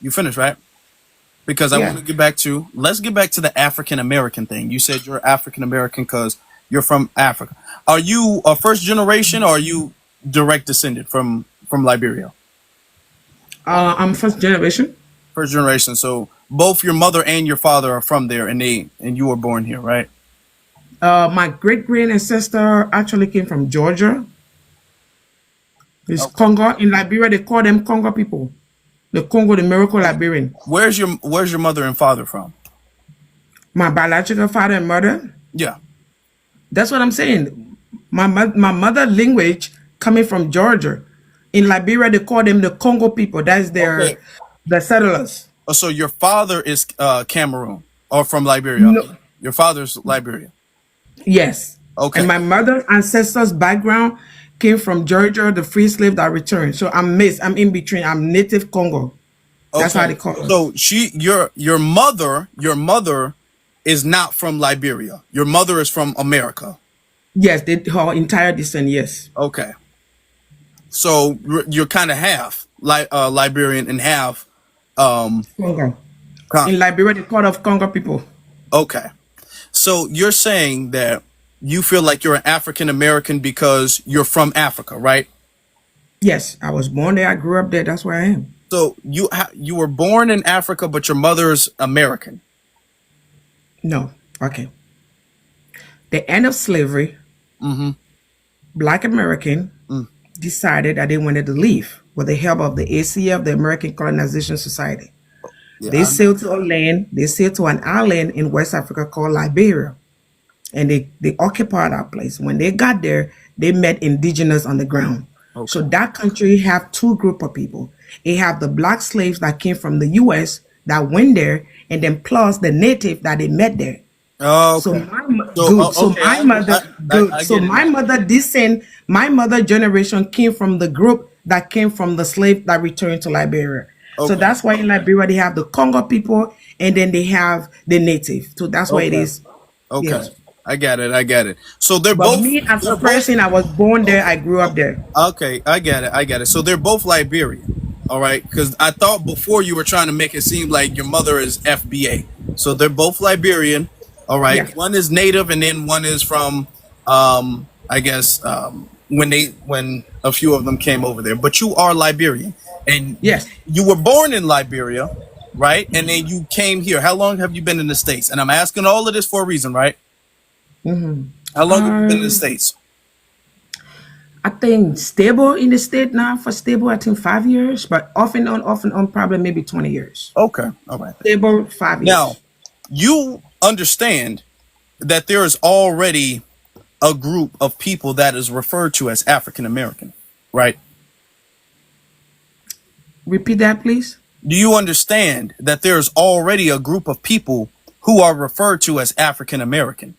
You finished, right? Because I want Yeah. to get back to. Let's get back to the African American thing. You said you're African American because you're from Africa. Are you a first generation or are you direct descended from Liberia? I'm first generation. First generation. So both your mother and your father are from there, and you were born here, right? My great ancestor actually came from Georgia. It's Okay. Congo. In Liberia, they call them Congo people. The Congo, the miracle Liberian. Where's your mother and father from? My biological father and mother. Yeah. That's what I'm saying. My mother language coming from Georgia. In Liberia, they call them the Congo people. That's Okay. the settlers. Oh, so your father is Cameroon or from Liberia? I No. mean. Your father's Liberia. Yes. Okay. And my mother's ancestors' background came from Georgia, the free slave that returned. So I'm mixed. I'm in between. I'm native Congo. That's how Okay. they call it. So your mother is not from Liberia. Your mother is from America. Yes, her entire descent. Yes. Okay. So you're kind of half Liberian and half Congo. Con- In Liberia, they call of Congo people. okay. So you're saying that you feel like you're an African American because you're from Africa, right? Yes, I was born there. I grew up there. That's where I am. So you were born in Africa, but your mother's American. No. Okay. The end of slavery, Mm-hmm. Black American decided that they wanted to leave with the help of the ACF, the American Colonization Society. Yeah. They sailed to a land, they sailed to an island in West Africa called Liberia. And they occupied that place. When they got there, they met indigenous on the ground. Okay. So that country have two group of people. It have the black slaves that came from the US that went there, and then plus the native that they met there. Oh, okay. So okay, my mother good. I So get it my now. mother descend, my mother generation came from the group that came from the slave that returned to Liberia. So Okay. that's why in Liberia they have the Congo people and then they have the native. So that's why it Okay. is. Okay. Yes. I got it. So they're But both me as they're a both person, I was born there, I grew up there. okay, I get it. So they're both Liberian. All right, because I thought before you were trying to make it seem like your mother is FBA. So they're both Liberian. All right. Yeah. One is native and then one is from I guess when a few of them came over there. But you are Liberian. And Yes. you were born in Liberia, right? And then you came here. How long have you been in the States? And I'm asking all of this for a reason, right? How long have you been in the States? I think stable in the state now for stable, I think 5 years, but off and on, probably maybe 20 years. Okay. All right. Stable 5 years. Now, you understand that there is already a group of people that is referred to as African American, right? Repeat that, please. Do you understand that there's already a group of people who are referred to as African American?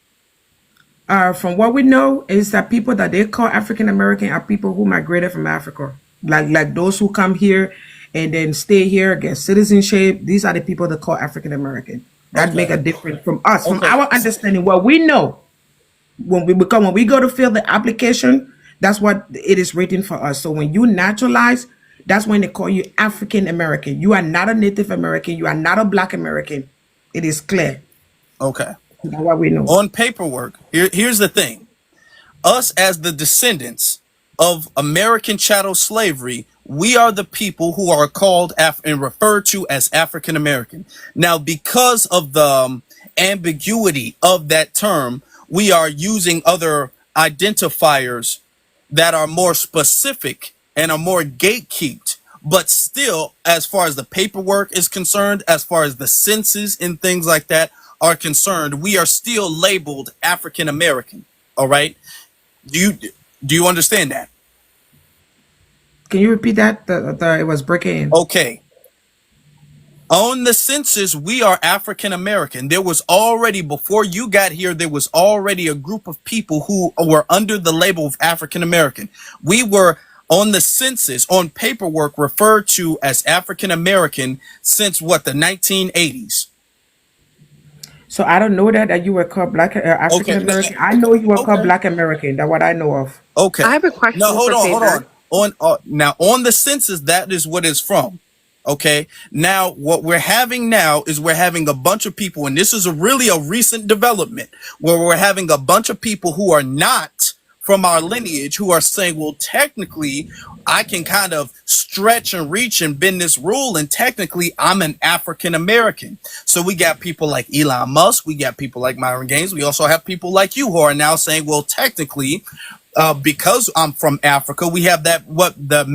From what we know is that people that they call African American are people who migrated from Africa, like those who come here and then stay here, get citizenship. These are the people that call African American. That Okay. make a difference from us, from Okay. our understanding. What we know when we go to fill the application, that's what it is written for us. So when you naturalize, that's when they call you African American. You are not a Native American. You are not a Black American. It is clear. Okay. That's what we know. On paperwork, here's the thing. Us as the descendants of American chattel slavery, we are the people who are called and referred to as African American. Now, because of the ambiguity of that term, we are using other identifiers that are more specific and are more gatekeeped. But still, as far as the paperwork is concerned, as far as the census and things like that are concerned, we are still labeled African American. All right. Do you understand that? Can you repeat that? It was breaking in. Okay. On the census, we are African American. There was already, before you got here, there was already a group of people who were under the label of African American. We were on the census, on paperwork, referred to as African American since what, the 1980s? So I don't know that you were called Black African Okay, American. I know you were called okay, Black American. That's what I know of. I okay. have a No, question hold for on, hold Favor. on. Now on the census, that is what it's from. Okay. Now what we're having now is we're having a bunch of people, and this is really a recent development where we're having a bunch of people who are not from our lineage who are saying, well, technically, I can kind of stretch and reach and bend this rule, and technically, I'm an African American. So we got people like Elon Musk, we got people like Myron Gaines, we also have people like you who are now saying, well, technically, because I'm from Africa, we have that what the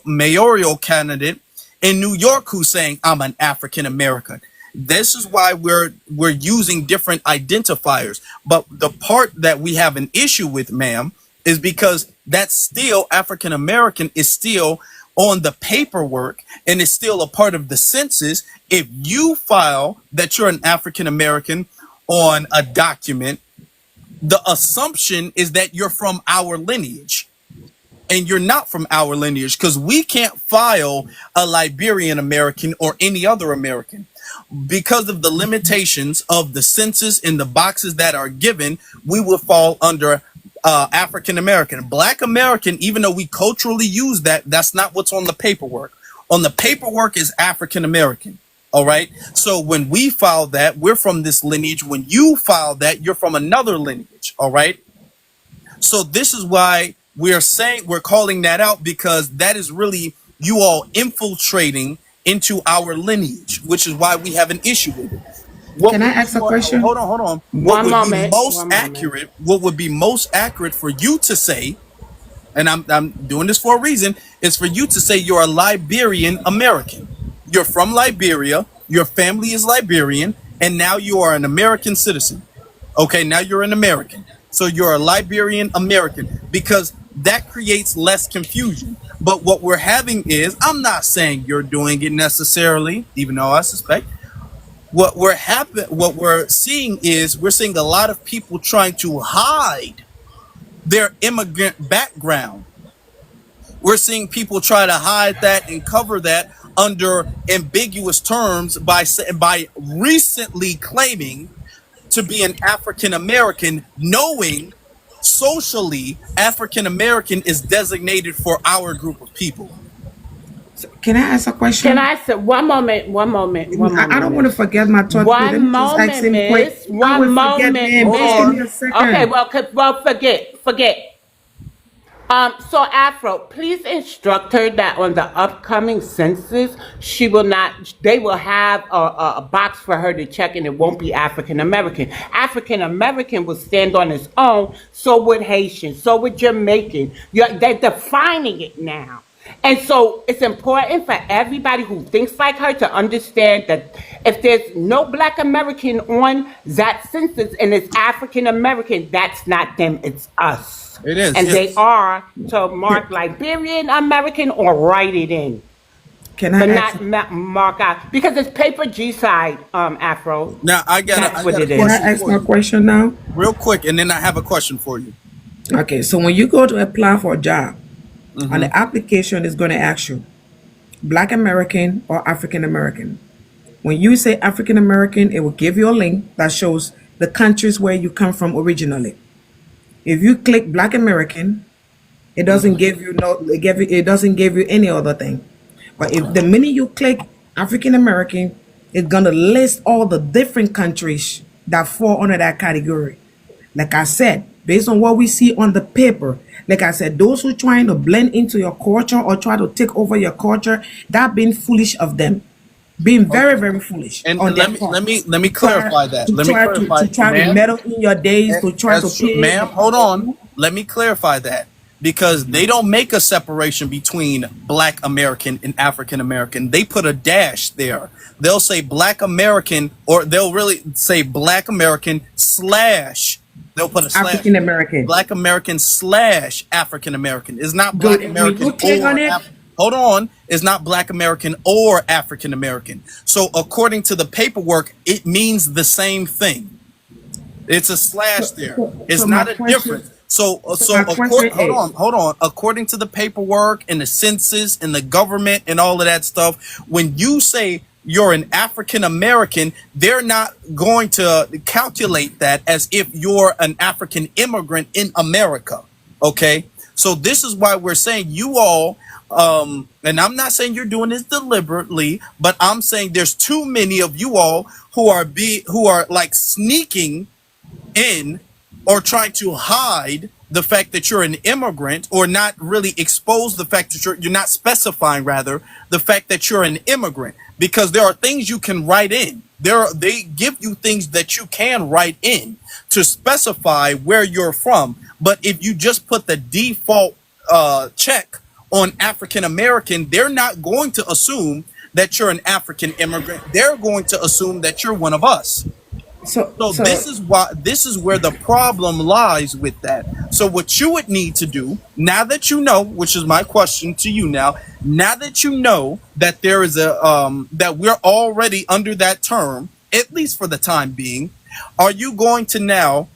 mayoral candidate in New York who's saying I'm an African American. This is why we're using different identifiers. But the part that we have an issue with, ma'am, is because that's still African American is still on the paperwork and is still a part of the census. If you file that you're an African American on a document, the assumption is that you're from our lineage, and you're not from our lineage, because we can't file a Liberian American or any other American because of the limitations of the census and the boxes that are given. We will fall under African American. Black American, even though we culturally use that, that's not what's on the paperwork. On the paperwork is African American. All right. So when we file that, we're from this lineage. When you file that, you're from another lineage. All right. So this is why we're saying, we're calling that out, because that is really you all infiltrating into our lineage, which is why we have an issue with it. What Can I would be ask a more, question? hold on. What One would be moment. most One moment. accurate, what would be most accurate for you to say, and I'm doing this for a reason, is for you to say you're a Liberian American. You're from Liberia, your family is Liberian, and now you are an American citizen. Okay, now you're an American. So you're a Liberian American, because that creates less confusion. But what we're having is, I'm not saying you're doing it necessarily, even though I suspect. What we're seeing is we're seeing a lot of people trying to hide their immigrant background. We're seeing people try to hide that and cover that under ambiguous terms by recently claiming to be an African American, knowing socially African American is designated for our group of people. So can I ask a Can question? I say one moment? One moment. One I moment, don't want to miss. forget my thought. Please. Let One me just ask moment, him quick. miss. I One will forget, moment, man. Hold Just give miss. me a on. Okay, second. well, forget. So Afro, please instruct her that on the upcoming census, they will have a box for her to check, and it won't be African American. African American will stand on its own, so would Haitian, so would Jamaican. They're defining it now. And so it's important for everybody who thinks like her to understand that if there's no Black American on that census and it's African American, that's not them, it's us. It is, And they yes. are to mark Liberian American or write it in, Can I but ask? not mark out because it's paper G side, Afro. Now I That's what got a it Can I is. question ask for my you, question now? real quick, and then I have a question for you. Okay, so when you go to apply for a job, on Mm-hmm. the application is going to ask you Black American or African American. When you say African American, it will give you a link that shows the countries where you come from originally. If you click Black American, it doesn't give you it doesn't give you any other thing. But if the minute you click African American, it's gonna list all the different countries that fall under that category. Like I said, based on what we see on the paper, like I said, those who trying to blend into your culture or try to take over your culture, that being foolish of them, being very, Okay. very foolish And on their let me part. clarify that. Let me clarify, To try to ma'am. meddle in your days, to try to pay. Ma'am, hold on. Let me clarify that, because they don't make a separation between Black American and African American. They put a dash there. They'll say Black American, or they'll really say Black American slash. They'll put a slash. African American. Black American slash African American. It's not Good. Black When American you click or on it, hold on. It's not Black American or African American. So according to the paperwork, it means the same thing. It's a slash there. It's so my not a question, difference. So my question is, hold on. According to the paperwork and the census and the government and all of that stuff, when you say you're an African American, they're not going to calculate that as if you're an African immigrant in America. Okay, so this is why we're saying you all, and I'm not saying you're doing this deliberately, but I'm saying there's too many of you all who are like sneaking in or trying to hide the fact that you're an immigrant, or not really expose the fact that you're not specifying rather the fact that you're an immigrant, because there are things you can write in. They give you things that you can write in to specify where you're from. But if you just put the default check on African American, they're not going to assume that you're an African immigrant. They're going to assume that you're one of us. So this is where the problem lies with that. So what you would need to do, now that you know, which is my question to you now that you know that there is that we're already under that term, at least for the time being, are you going to now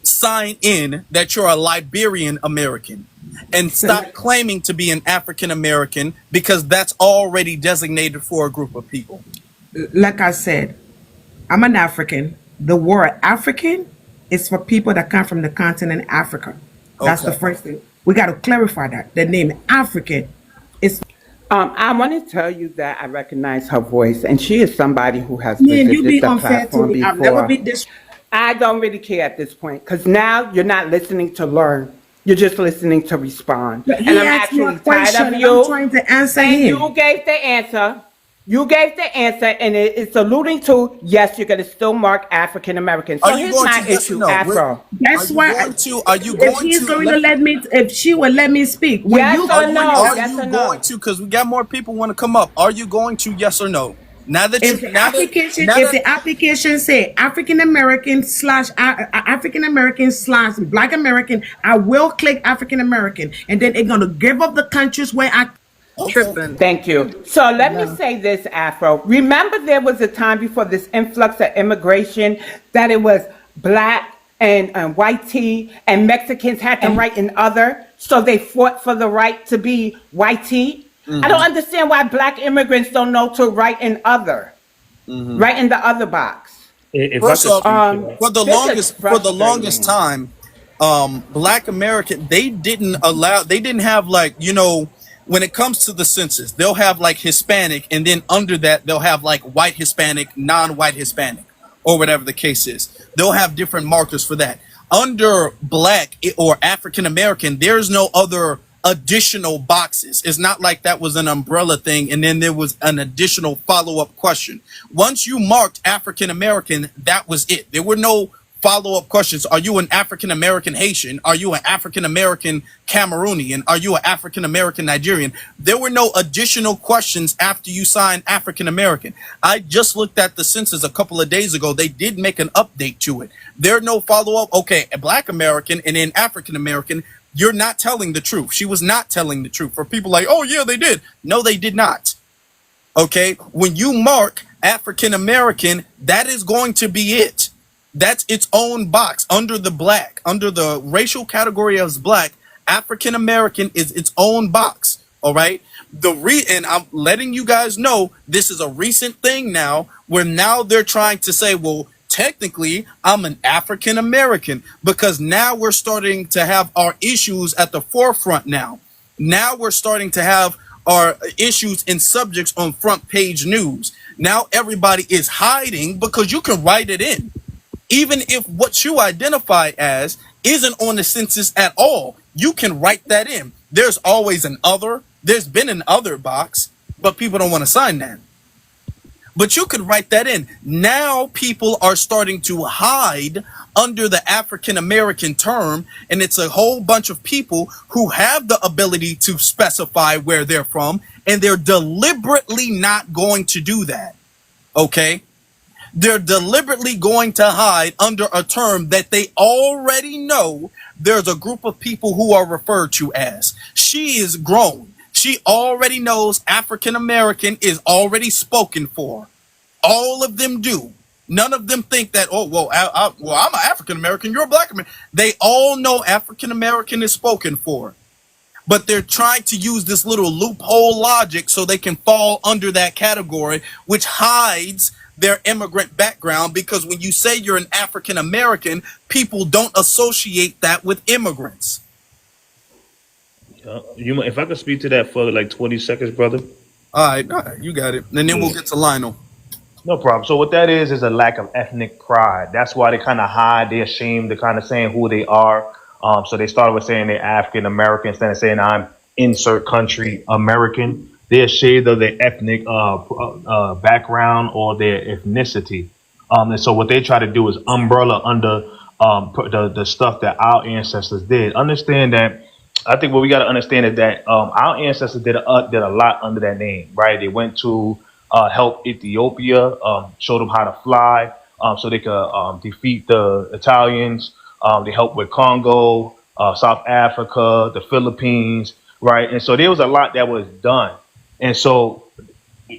sign in that you're a Liberian American and stop claiming to be an African American, because that's already designated for a group of people? Like I said, I'm an African. The word African is for people that come from the continent Africa. That's the first thing. We got to clarify that. The name African is. I want to tell you that I recognize her voice, and she is somebody who has Man, you visited be the unfair to platform me. I've never before. been this. I don't really care at this point, because now you're not listening to learn. You're just listening to respond. But he And I'm asked me a actually question, tired of and you. I'm trying to answer And him. you gave the answer. You gave the answer, and it's alluding to, yes, you're going to still mark African American. So Are you here's going my to, yes or issue, no? Afro. That's why. Are you If going he's to going to let me, if she will let me speak, when Yes you or no? are Yes you or going no? to, because we got more people want to come up, are you going to, yes or no? Now that if you the now that application now if that the application say African American slash African American slash Black American, I will click African American, and then it's gonna give up the countries where I. Tripping. Thank you. So let me say this, Afro. Remember, there was a time before this influx of immigration that it was Black and white tea, and Mexicans had to write in other, so they fought for the right to be white tea. I don't understand why Black immigrants don't know to write in other, write in the other box. If I first could off, speak to that. This is for the longest frustrating. time, Black American, they didn't have, like, when it comes to the census, they'll have like Hispanic, and then under that they'll have like white Hispanic, non-white Hispanic, or whatever the case is. They'll have different markers for that. Under Black or African American, there's no other additional boxes. It's not like that was an umbrella thing and then there was an additional follow-up question. Once you marked African American, that was it. There were no follow-up questions. Are you an African American Haitian? Are you an African American Cameroonian? Are you an African American Nigerian? There were no additional questions after you signed African American. I just looked at the census a couple of days ago. They did make an update to it. There are no follow-up. Okay, a Black American and then African American. You're not telling the truth. She was not telling the truth. For people like, oh yeah, they did. No, they did not. Okay, when you mark African American, that is going to be it. That's its own box under the Black, under the racial category as Black. African American is its own box. All right. And I'm letting you guys know this is a recent thing now, where now they're trying to say, well, technically I'm an African American, because now we're starting to have our issues at the forefront now. Now we're starting to have our issues and subjects on front page news. Now everybody is hiding because you can write it in. Even if what you identify as isn't on the census at all, you can write that in. There's always an other. There's been an other box, but people don't want to sign that. But you could write that in. Now people are starting to hide under the African American term, and it's a whole bunch of people who have the ability to specify where they're from, and they're deliberately not going to do that. Okay? They're deliberately going to hide under a term that they already know there's a group of people who are referred to as. She is grown. She already knows African American is already spoken for. All of them do. None of them think that, oh, well, I'm an African American, you're a Black American. They all know African American is spoken for. but they're trying to use this little loophole logic so they can fall under that category, which hides their immigrant background, because when you say you're an African American, people don't associate that with immigrants. If I could speak to that for like 20 seconds, brother. All right, you got it. And then we'll get to Lionel. No problem. So what that is a lack of ethnic pride. That's why they kind of hide. They're ashamed to kind of saying who they are. So they started with saying they're African American instead of saying I'm insert country American. They're ashamed of their ethnic background or their ethnicity. And so what they try to do is umbrella under the stuff that our ancestors did. Understand that. I think what we got to understand is that our ancestors did a lot under that name, right? They went to help Ethiopia, showed them how to fly, so they could defeat the Italians. They helped with Congo, South Africa, the Philippines, right? And so there was a lot that was done. And so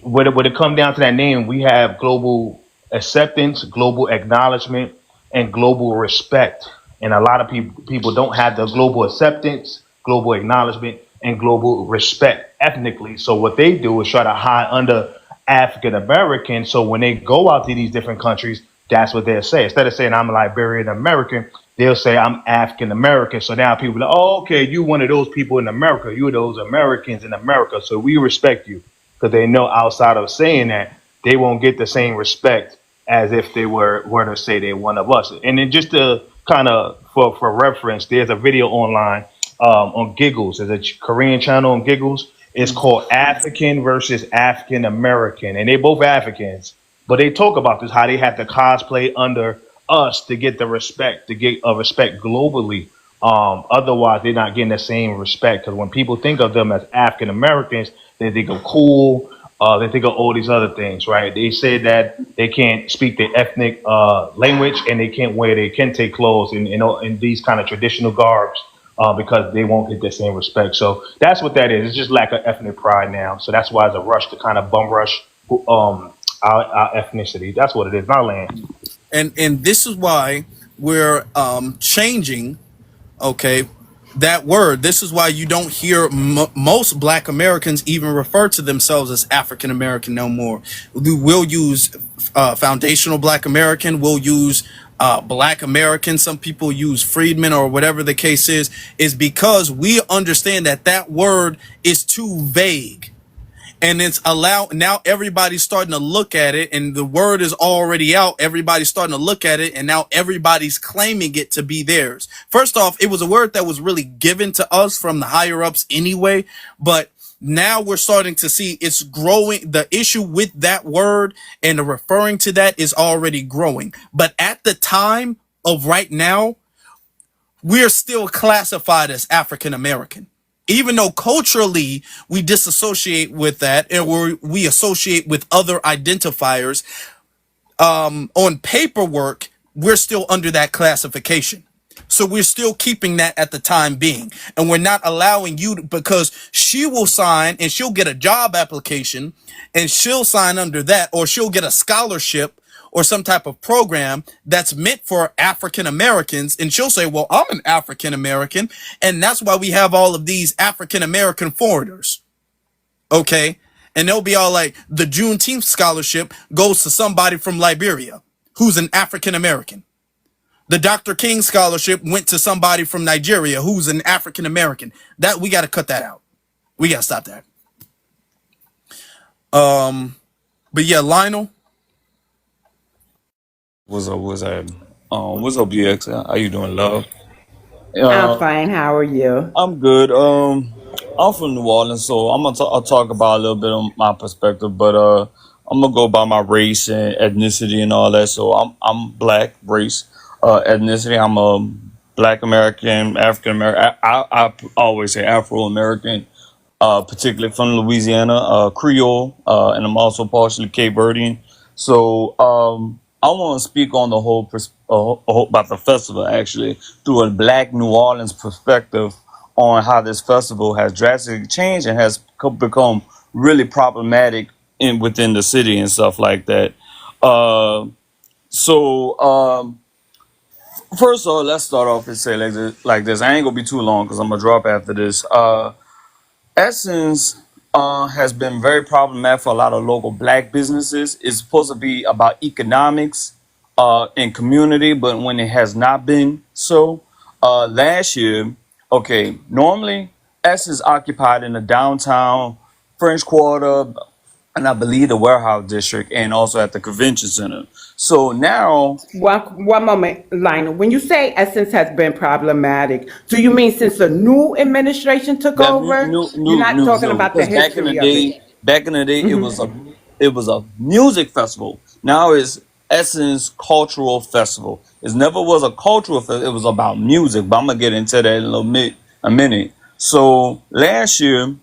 when it come down to that name, we have global acceptance, global acknowledgement, and global respect. And a lot of people don't have the global acceptance, global acknowledgement, and global respect ethnically. So what they do is try to hide under African American. So when they go out to these different countries, that's what they'll say. Instead of saying I'm a Liberian American, they'll say I'm African American. So now people are like, oh, okay, you one of those people in America. You're those Americans in America. So we respect you, because they know outside of saying that, they won't get the same respect as if they were to say they're one of us. And then just to kind of for reference, there's a video online on Giggles. There's a Korean channel on Giggles. It's called African versus African American, and they both Africans, but they talk about this, how they have to cosplay under us to get the respect, to get a respect globally. Otherwise, they're not getting the same respect, because when people think of them as African Americans, they think of cool. They think of all these other things, right? They say that they can't speak their ethnic language, and they can't wear their kente clothes in these kind of traditional garbs. Because they won't get the same respect. So that's what that is. It's just lack of ethnic pride now. So that's why it's a rush to kind of bum rush our ethnicity. That's what it is, not land. And this is why we're changing, okay, that word. This is why you don't hear most Black Americans even refer to themselves as African American no more. We'll use foundational Black American. We'll use Black American. Some people use freedmen or whatever the case is because we understand that that word is too vague. And it's now everybody's starting to look at it, and the word is already out. Everybody's starting to look at it, and now everybody's claiming it to be theirs. First off, it was a word that was really given to us from the higher ups anyway, but now we're starting to see it's growing. The issue with that word and the referring to that is already growing. But at the time of right now, we're still classified as African American. Even though culturally we disassociate with that, and we associate with other identifiers, on paperwork, we're still under that classification. So we're still keeping that at the time being. And we're not allowing you to, because she will sign and she'll get a job application and she'll sign under that, or she'll get a scholarship or some type of program that's meant for African Americans, and she'll say, well, I'm an African American, and that's why we have all of these African American foreigners, okay? And they'll be all like, the Juneteenth scholarship goes to somebody from Liberia who's an African American. The Dr. King scholarship went to somebody from Nigeria who's an African American. That we got to cut that out. We got to stop that. But yeah, Lionel. What's up? What's up, BX? How you doing, love? I'm fine. How are you? I'm good. I'm from New Orleans, so I'll talk about a little bit on my perspective, but I'm gonna go by my race and ethnicity and all that. So I'm Black race, ethnicity. I'm a Black American, African American. I always say Afro American, particularly from Louisiana, Creole, and I'm also partially Cape Verdean. So I want to speak on the whole about the festival, actually, through a Black New Orleans perspective on how this festival has drastically changed and has become really problematic within the city and stuff like that. So First of all, let's start off and say like this. I ain't gonna be too long because I'm gonna drop after this. Essence has been very problematic for a lot of local black businesses. It's supposed to be about economics and community, but when it has not been so, last year, okay, normally Essence occupied in the downtown French Quarter, and I believe the warehouse district, and also at the convention center. So now, One moment, Lionel. When you say Essence has been problematic, do you mean since the new administration took that over? You're not talking no, about the because history of it. back in the day, it was a music festival. Now it's Essence Cultural Festival. It never was a cultural festival. It was about music. But I'm gonna get into that in a minute. So last year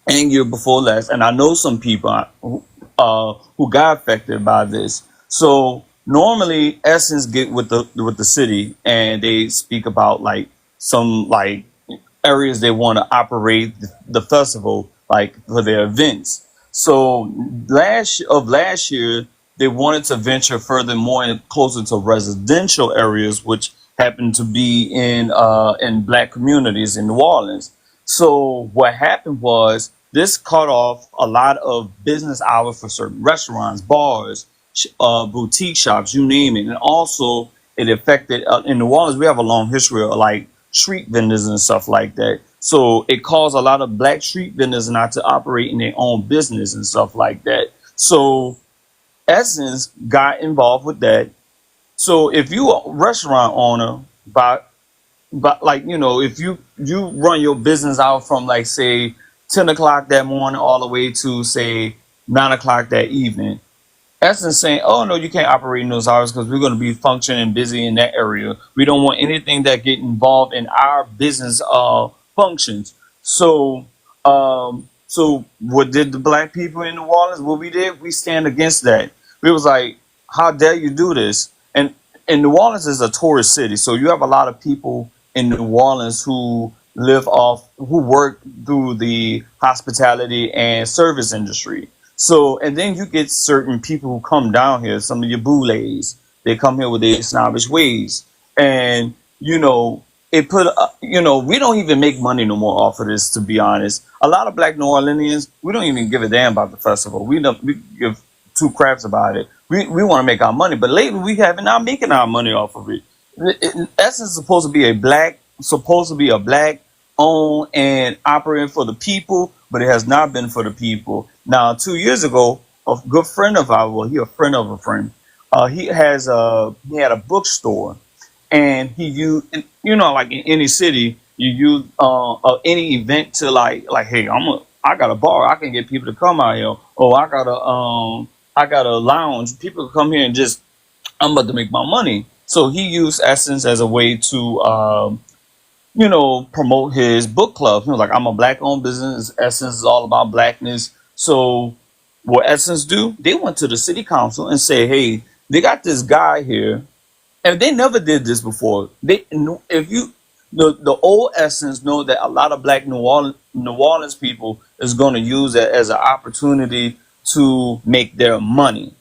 and year before last, and I know some people who got affected by this. So normally Essence get with the city and they speak about like some like areas they want to operate the festival like for their events. So last year they wanted to venture further more and closer to residential areas, which happened to be in black communities in New Orleans. So what happened was this cut off a lot of business hours for certain restaurants, bars, boutique shops, you name it, and also it affected in New Orleans. We have a long history of like street vendors and stuff like that. So it caused a lot of black street vendors not to operate in their own business and stuff like that. So Essence got involved with that. So if you a restaurant owner, but like if you run your business out from like say 10 o'clock that morning all the way to say 9 o'clock that evening, Essence saying, "Oh no, you can't operate in those hours because we're going to be functioning busy in that area. We don't want anything that get involved in our business functions." So what did the black people in New Orleans? What we did, we stand against that. We was like, "How dare you do this?" And New Orleans is a tourist city, so you have a lot of people in New Orleans who work through the hospitality and service industry. So, and then you get certain people who come down here, some of your boulets, they come here with their snobbish ways. And, we don't even make money no more off of this, to be honest. A lot of black New Orleanians, we don't even give a damn about the festival. We give two craps about it. We want to make our money, but lately we have not making our money off of it. Essence is supposed to be a black owned and operating for the people, but it has not been for the people. Now, 2 years ago, a good friend of ours, well, he a friend of a friend, he had a bookstore, and he used, like in any city, you use any event to like, hey, I got a bar, I can get people to come out here. Oh, I got a lounge, people can come here and just, I'm about to make my money. So he used Essence as a way to promote his book club. He was like, I'm a black owned business. Essence is all about blackness. So what Essence do? They went to the city council and say, hey, they got this guy here. And they never did this before. If you, the old Essence know that a lot of black New Orleans people is going to use that as an opportunity to make their money.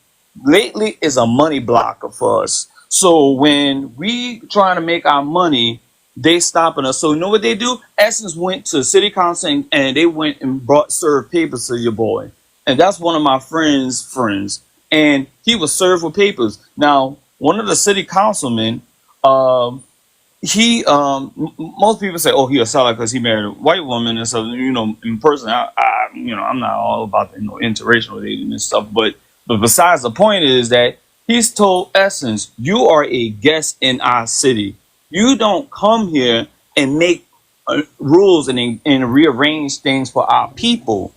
Lately is a money blocker for us. So when we trying to make our money, they stopping us. So you know what they do? Essence went to city council and they went and served papers to your boy. And that's one of my friends. And he was served with papers. Now, one of the city councilmen, most people say, oh, he a seller because he married a white woman. And so, in person, I'm not all about interracial dating and stuff. But besides, the point is that he's told Essence, you are a guest in our city. You don't come here and make rules and rearrange things for our people.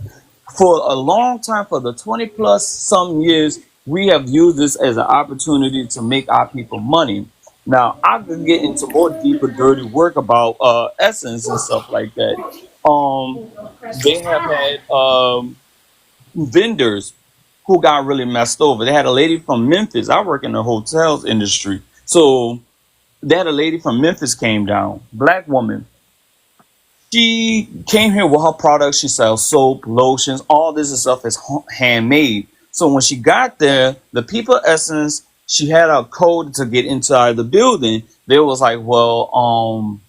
For a long time, for the 20 plus some years, we have used this as an opportunity to make our people money. Now, I could get into more deeper, dirty work about Essence and stuff like that. They have had vendors who got really messed over. They had a lady from Memphis. I work in the hotels industry. So they had a lady from Memphis came down, black woman. She came here with her products. She sells soap, lotions, all this stuff is handmade. So when she got there, the people Essence she had a code to get inside the building. They was like, well,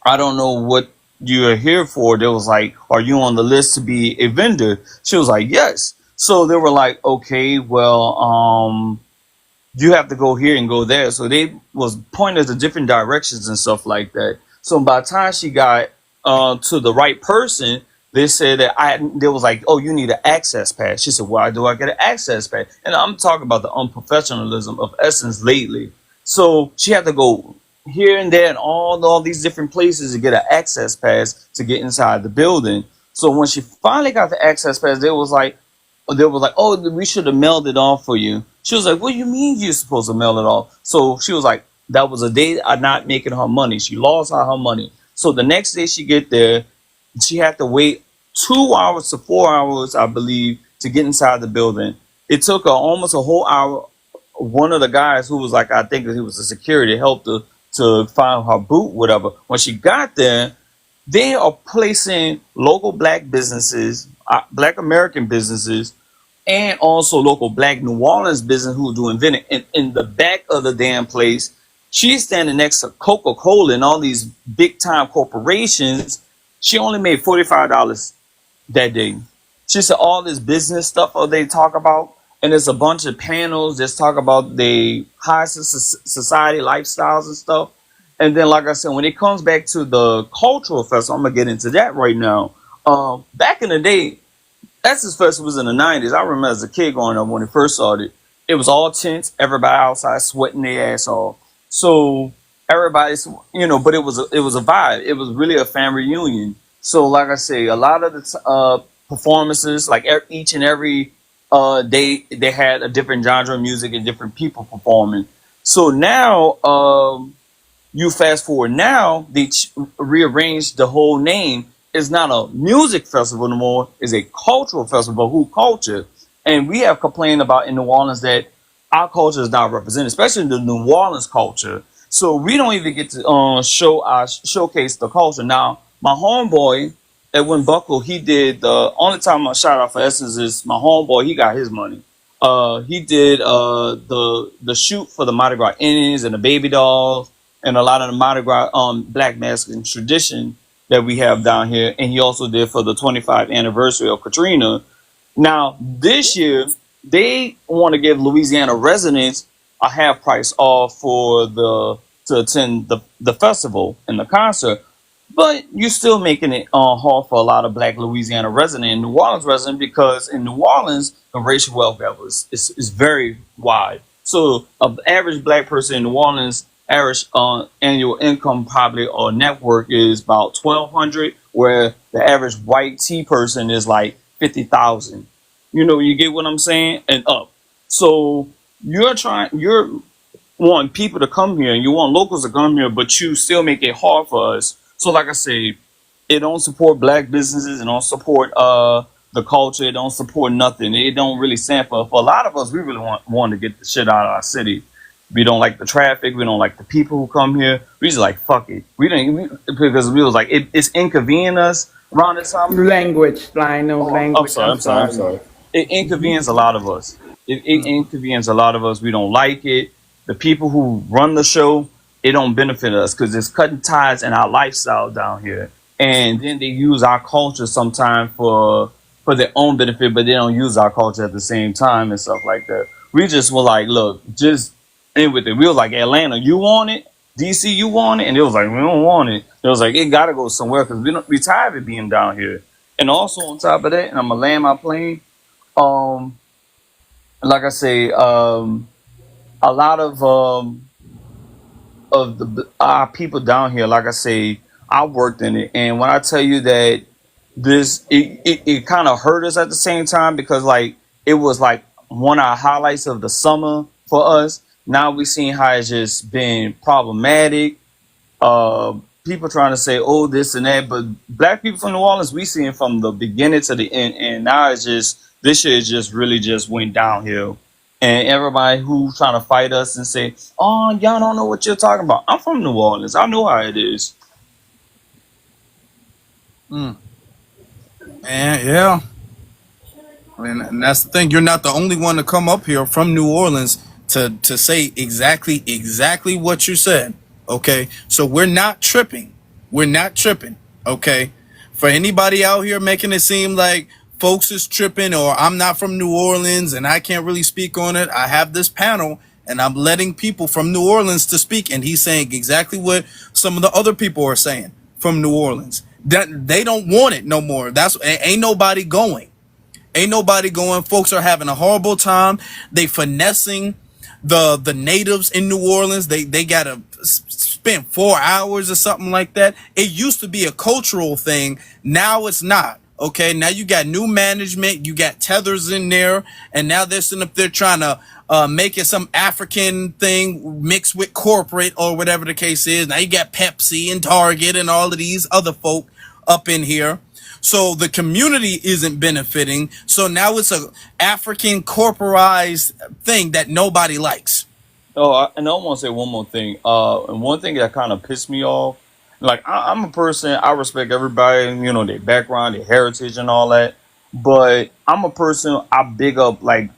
I don't know what you're here for. They was like, are you on the list to be a vendor? She was like, yes. So they were like, okay, well, you have to go here and go there. So they was pointing to different directions and stuff like that. So by the time she got to the right person, they said that they was like, oh, you need an access pass. She said, why do I get an access pass? And I'm talking about the unprofessionalism of Essence lately. So she had to go here and there and all these different places to get an access pass to get inside the building. So when she finally got the access pass, they were like, oh, we should have mailed it off for you. She was like, what do you mean you're supposed to mail it off? So she was like, that was a day of not making her money. She lost all her money. So the next day she get there, she had to wait 2 hours to 4 hours, I believe, to get inside the building. It took her almost a whole hour. One of the guys who was like, I think he was a security, helped her to find her boot, whatever. When she got there, they are placing local black businesses, black American businesses, and also local black New Orleans business who are doing vending in the back of the damn place. She's standing next to Coca-Cola and all these big time corporations. She only made $45 that day. She said all this business stuff they talk about, and there's a bunch of panels that talk about the high society lifestyles and stuff. And then, like I said, when it comes back to the cultural festival, I'm gonna get into that right now. Back in the day, Essence Festival was in the 90s. I remember as a kid growing up when it first started. It was all tents, everybody outside sweating their ass off. So everybody's, but it was a vibe. It was really a family reunion. So like I say, a lot of the performances, like each and every day, they had a different genre of music and different people performing. So now, you fast forward now, they rearranged the whole name. It's not a music festival anymore. It's a cultural festival. Who culture? And we have complained about in New Orleans that our culture is not represented, especially the New Orleans culture. So we don't even get to showcase the culture. Now, my homeboy, Edwin Buckle, he did the only time I shout out for Essence is my homeboy. He got his money. He did the shoot for the Mardi Gras Indians and the baby dolls and a lot of the Mardi Gras black masculine tradition that we have down here. And he also did for the 25th anniversary of Katrina. Now, this year, they want to give Louisiana residents a half price off to attend the festival and the concert. But you're still making it hard for a lot of black Louisiana residents and New Orleans residents, because in New Orleans, the racial wealth gap is very wide. So an average black person in New Orleans, average annual income probably or network is about 1,200, where the average white T person is like 50,000. You get what I'm saying? And up. So you're want people to come here and you want locals to come here, but you still make it hard for us. So like I say, it don't support black businesses, it don't support the culture, it don't support nothing. It don't really stand for a lot of us. We really want to get the shit out of our city. We don't like the traffic, we don't like the people who come here. We just like fuck it. Because we was like it's inconveniencing us around this time. Language, line no language. I'm sorry. It inconveniences a lot of us. It inconveniences a lot of us. We don't like it. The people who run the show, it don't benefit us because it's cutting ties in our lifestyle down here. And then they use our culture sometimes for their own benefit, but they don't use our culture at the same time and stuff like that. We just were like, look, just in with it. We was like, Atlanta, you want it? DC, you want it? And it was like, we don't want it. It was like, it got to go somewhere because we tired of being down here. And also on top of that, and I'm going to land my plane, like I say, a lot of our people down here, like I say, I worked in it, and when I tell you that it kind of hurt us at the same time, because like it was like one of our highlights of the summer for us. Now we seen how it's just been problematic. People trying to say, oh, this and that, but black people from New Orleans, we seen from the beginning to the end, and now it's just this shit just really just went downhill. And everybody who's trying to fight us and say, oh, y'all don't know what you're talking about. I'm from New Orleans. I know how it is. And yeah. And that's the thing. You're not the only one to come up here from New Orleans to say exactly what you said. Okay, so we're not tripping. We're not tripping. Okay, for anybody out here making it seem like folks is tripping or I'm not from New Orleans and I can't really speak on it, I have this panel and I'm letting people from New Orleans to speak, and he's saying exactly what some of the other people are saying from New Orleans. That they don't want it no more. That's ain't nobody going. Ain't nobody going. Folks are having a horrible time. They finessing the natives in New Orleans. They gotta spend 4 hours or something like that. It used to be a cultural thing. Now it's not. Okay, now you got new management, you got tethers in there, and now they're sitting up there trying to make it some African thing mixed with corporate or whatever the case is. Now you got Pepsi and Target and all of these other folk up in here. So the community isn't benefiting. So now it's a African corporized thing that nobody likes. Oh, and I want to say one more thing. And one thing that kind of pissed me off, like I'm a person, I respect everybody, you know, their background, their heritage, and all that. But I'm a person, I big up like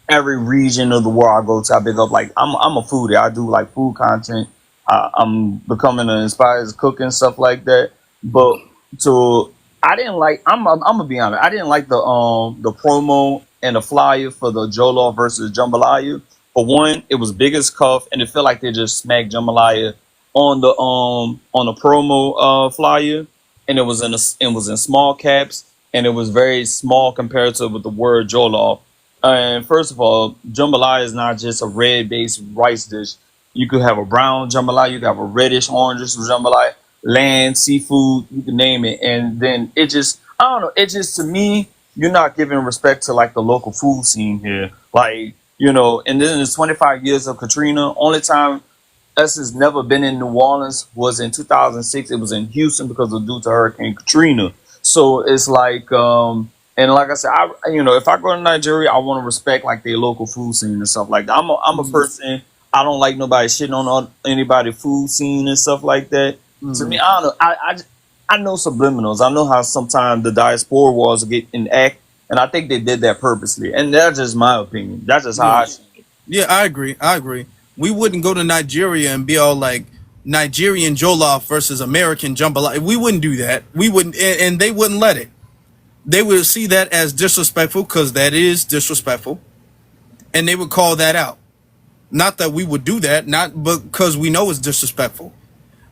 every region of the world I go to. I big up like I'm a foodie. I do like food content. I'm becoming an inspired cook and stuff like that. But to I didn't like. I'm gonna be honest. I didn't like the promo and the flyer for the Jollof versus Jambalaya. For one, it was big as cuff, and it felt like they just smacked Jambalaya on the promo flyer, and it was in small caps, and it was very small compared to with the word Jollof. And first of all, jambalaya is not just a red-based rice dish. You could have a brown jambalaya, you could have a reddish, orangish jambalaya, land, seafood, you can name it. And then it just, I don't know, it just, to me, you're not giving respect to like the local food scene here. Like, you know, and then it's 25 years of Katrina. Only time us has never been in New Orleans was in 2006. It was in Houston because of due to Hurricane Katrina. So it's like, and like I said, you know, if I go to Nigeria, I want to respect like their local food scene and stuff like that. I'm a person. I don't like nobody shitting on anybody food scene and stuff like that. To me, I don't know. I know subliminals. I know how sometimes the diaspora wars get in act, and I think they did that purposely. And that's just my opinion. That's just how I see it. Yeah, I agree. We wouldn't go to Nigeria and be all like Nigerian jollof versus American jambalaya. We wouldn't do that. We wouldn't, and they wouldn't let it. They would see that as disrespectful because that is disrespectful, and they would call that out. Not that we would do that, not because we know it's disrespectful,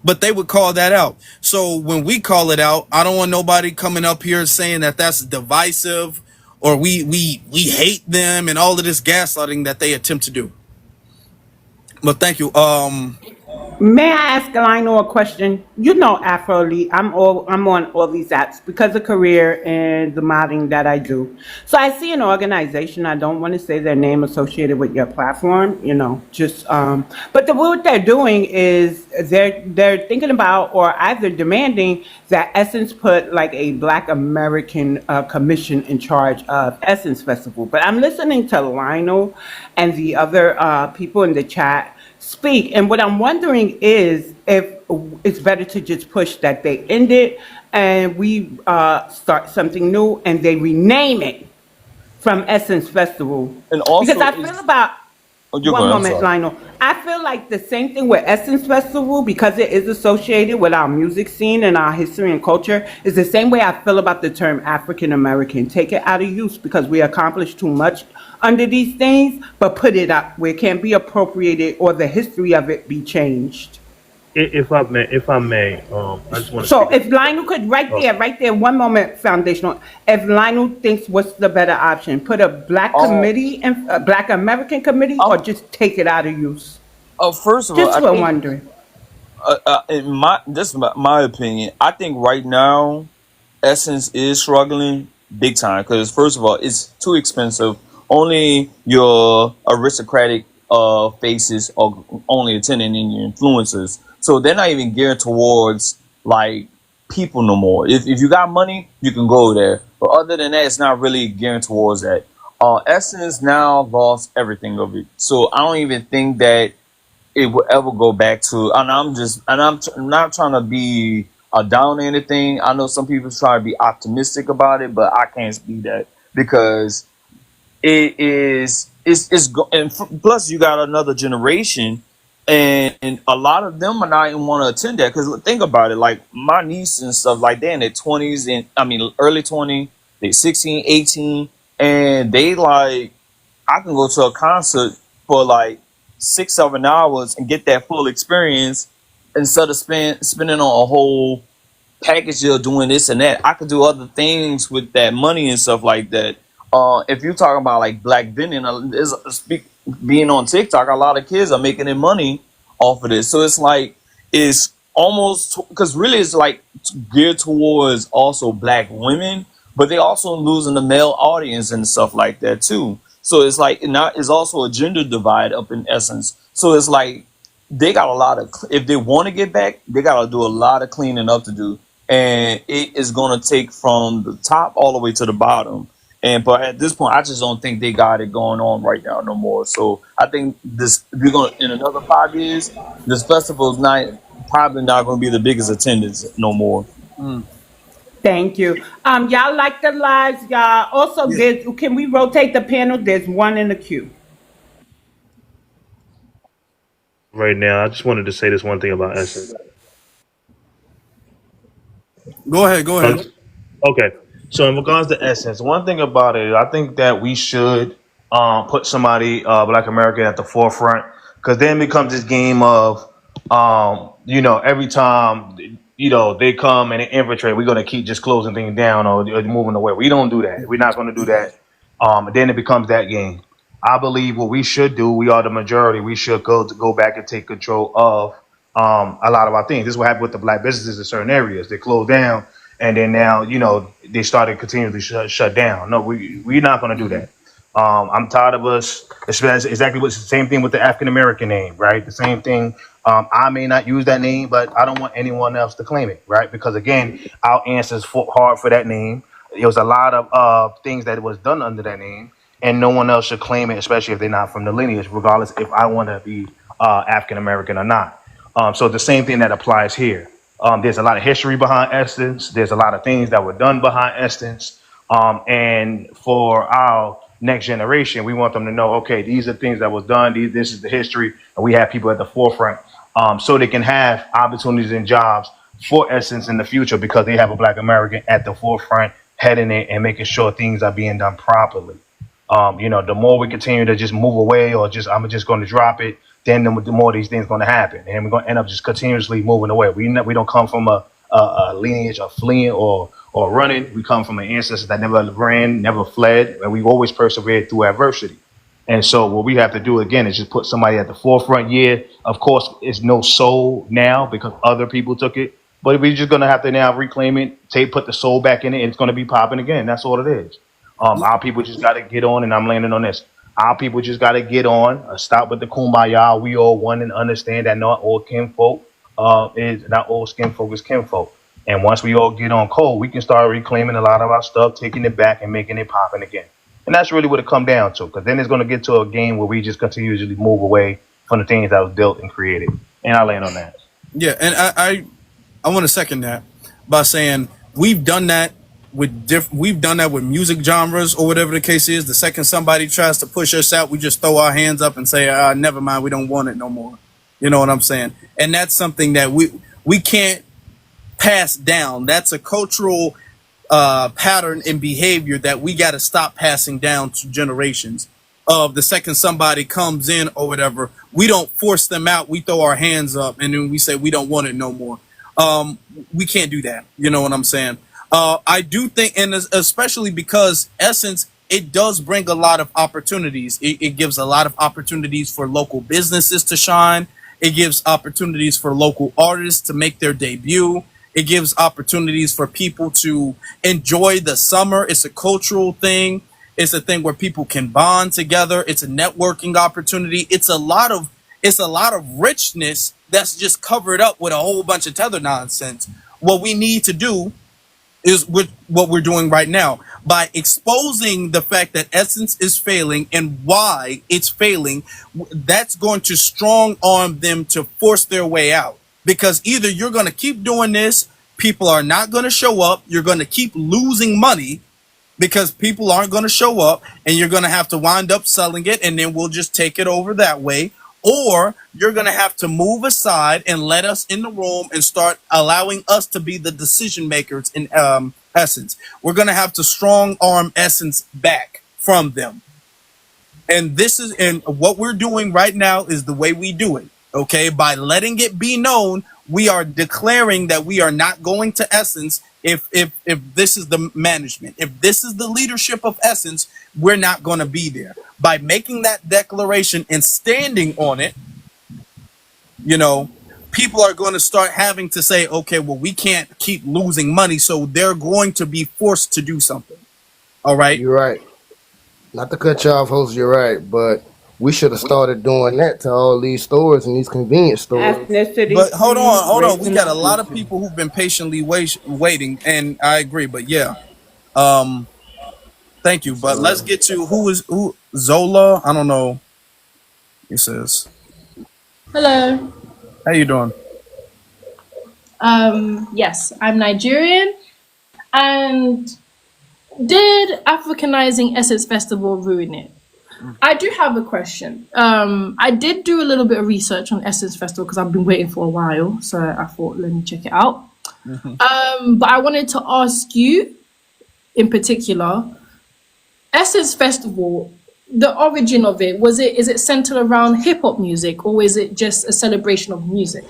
but they would call that out. So when we call it out, I don't want nobody coming up here saying that that's divisive or we hate them and all of this gaslighting that they attempt to do. But thank you. May I ask Lionel a question? You know Afro Elite. I'm on all these apps because of career and the modeling that I do. So I see an organization. I don't want to say their name associated with your platform. You know, just but what they're doing is they're thinking about or either demanding that Essence put like a Black American commission in charge of Essence Festival. But I'm listening to Lionel and the other people in the chat speak, and what I'm wondering is if it's better to just push that they end it and we start something new and they rename it from Essence Festival. And also, because I feel about one moment, Lionel. I feel like the same thing with Essence Festival, because it is associated with our music scene and our history and culture, is the same way I feel about the term African American. Take it out of use because we accomplish too much under these things, but put it up where it can be appropriated or the history of it be changed. If I may, I just want to. So if Lionel could, right there, one moment, foundational. If Lionel thinks what's the better option, put a Black committee and a Black American committee, or just take it out of use. First of all, just for wondering. This is my opinion. I think right now, Essence is struggling big time because first of all, it's too expensive. Only your aristocratic faces are only attending and your influencers. So they're not even geared towards like people no more. If you got money, you can go there. But other than that, it's not really geared towards that. Essence now lost everything of it. So I don't even think that it will ever go back to. And I'm not trying to be down or anything. I know some people try to be optimistic about it, but I can't speak that because it's plus you got another generation, and a lot of them are not even want to attend that because think about it, like my niece and stuff, like they're in their 20s and I mean early 20, they 16, 18, and they like I can go to a concert for like 6, 7 hours and get that full experience instead of spending on a whole package deal doing this and that. I could do other things with that money and stuff like that. If you're talking about like black vending, being on TikTok, a lot of kids are making their money off of this. So it's like it's almost because really it's like geared towards also black women, but they also losing the male audience and stuff like that too. So it's like not it's also a gender divide up in essence. So it's like they got a lot of if they want to get back, they got to do a lot of cleaning up to do, and it is going to take from the top all the way to the bottom. And but at this point, I just don't think they got it going on right now no more. So I think this we're gonna in another 5 years, this festival is not probably not going to be the biggest attendance no more. Thank you. Y'all like the lives, y'all. Also, can we rotate the panel? There's one in the queue. Right now, I just wanted to say this one thing about Essence. Go ahead. Go ahead. Okay. So in regards to Essence, one thing about it, I think that we should put somebody Black American at the forefront because then it becomes this game of every time they come and they infiltrate, we're gonna keep just closing things down or moving away. We don't do that. We're not gonna do that. Then it becomes that game. I believe what we should do, we are the majority. We should go back and take control of a lot of our things. This is what happened with the black businesses in certain areas. They closed down, and then now they started continually shut down. No, we're not going to do that. I'm tired of us. It's exactly what's the same thing with the African American name, right? The same thing. I may not use that name, but I don't want anyone else to claim it, right? Because again, our ancestors fought hard for that name. There was a lot of things that was done under that name, and no one else should claim it, especially if they're not from the lineage, regardless if I want to be African American or not. So the same thing that applies here. There's a lot of history behind Essence. There's a lot of things that were done behind Essence. And for our next generation, we want them to know, okay, these are things that was done. This is the history, and we have people at the forefront, so they can have opportunities and jobs for Essence in the future because they have a Black American at the forefront, heading it and making sure things are being done properly. The more we continue to just move away or I'm just going to drop it, then the more these things going to happen, and we're going to end up just continuously moving away. We don't come from a lineage of fleeing or running. We come from an ancestor that never ran, never fled, and we've always persevered through adversity. And so what we have to do again is just put somebody at the forefront. Yeah, of course, it's no soul now because other people took it, but we're just going to have to now reclaim it, put the soul back in it, and it's going to be popping again. That's all it is. Our people just got to get on, and I'm landing on this. Our people just got to get on, stop with the kumbaya. We all one and understand that not all kinfolk not all skin folk is kinfolk. And once we all get on code, we can start reclaiming a lot of our stuff, taking it back and making it popping again. And that's really what it come down to, because then it's going to get to a game where we just continuously move away from the things that was built and created. And I land on that. Yeah, and I want to second that by saying we've done that with music genres or whatever the case is. The second somebody tries to push us out, we just throw our hands up and say, never mind, we don't want it no more. You know what I'm saying? And that's something that we can't pass down. That's a cultural pattern and behavior that we got to stop passing down to generations. Of the second somebody comes in or whatever, we don't force them out. We throw our hands up and then we say we don't want it no more. We can't do that. You know what I'm saying? I do think, and especially because Essence, it does bring a lot of opportunities. It gives a lot of opportunities for local businesses to shine. It gives opportunities for local artists to make their debut. It gives opportunities for people to enjoy the summer. It's a cultural thing. It's a thing where people can bond together. It's a networking opportunity. It's a lot of richness that's just covered up with a whole bunch of tether nonsense. What we need to do is with what we're doing right now by exposing the fact that Essence is failing and why it's failing. That's going to strong arm them to force their way out, because either you're going to keep doing this, people are not going to show up, you're going to keep losing money, because people aren't going to show up, and you're going to have to wind up selling it, and then we'll just take it over that way. Or you're going to have to move aside and let us in the room and start allowing us to be the decision makers in Essence. We're going to have to strong arm Essence back from them. And what we're doing right now is the way we do it. Okay, by letting it be known, we are declaring that we are not going to Essence. If this is the management, if this is the leadership of Essence, we're not going to be there. By making that declaration and standing on it, people are going to start having to say, okay, well, we can't keep losing money, so they're going to be forced to do something. All right. You're right. Not to cut you off, host, you're right, but we should have started doing that to all these stores and these convenience stores. Ethnicity. But hold on. We got a lot of people who've been patiently waiting, and I agree. But yeah, thank you. But let's get to who Zola. I don't know. He says, Hello. "How you doing?" Yes, I'm Nigerian. And did Africanizing Essence Festival ruin it? I do have a question. I did do a little bit of research on Essence Festival because I've been waiting for a while, so I thought let me check it out. But I wanted to ask you, in particular, Essence Festival, the origin of it, is it centered around hip hop music, or is it just a celebration of music?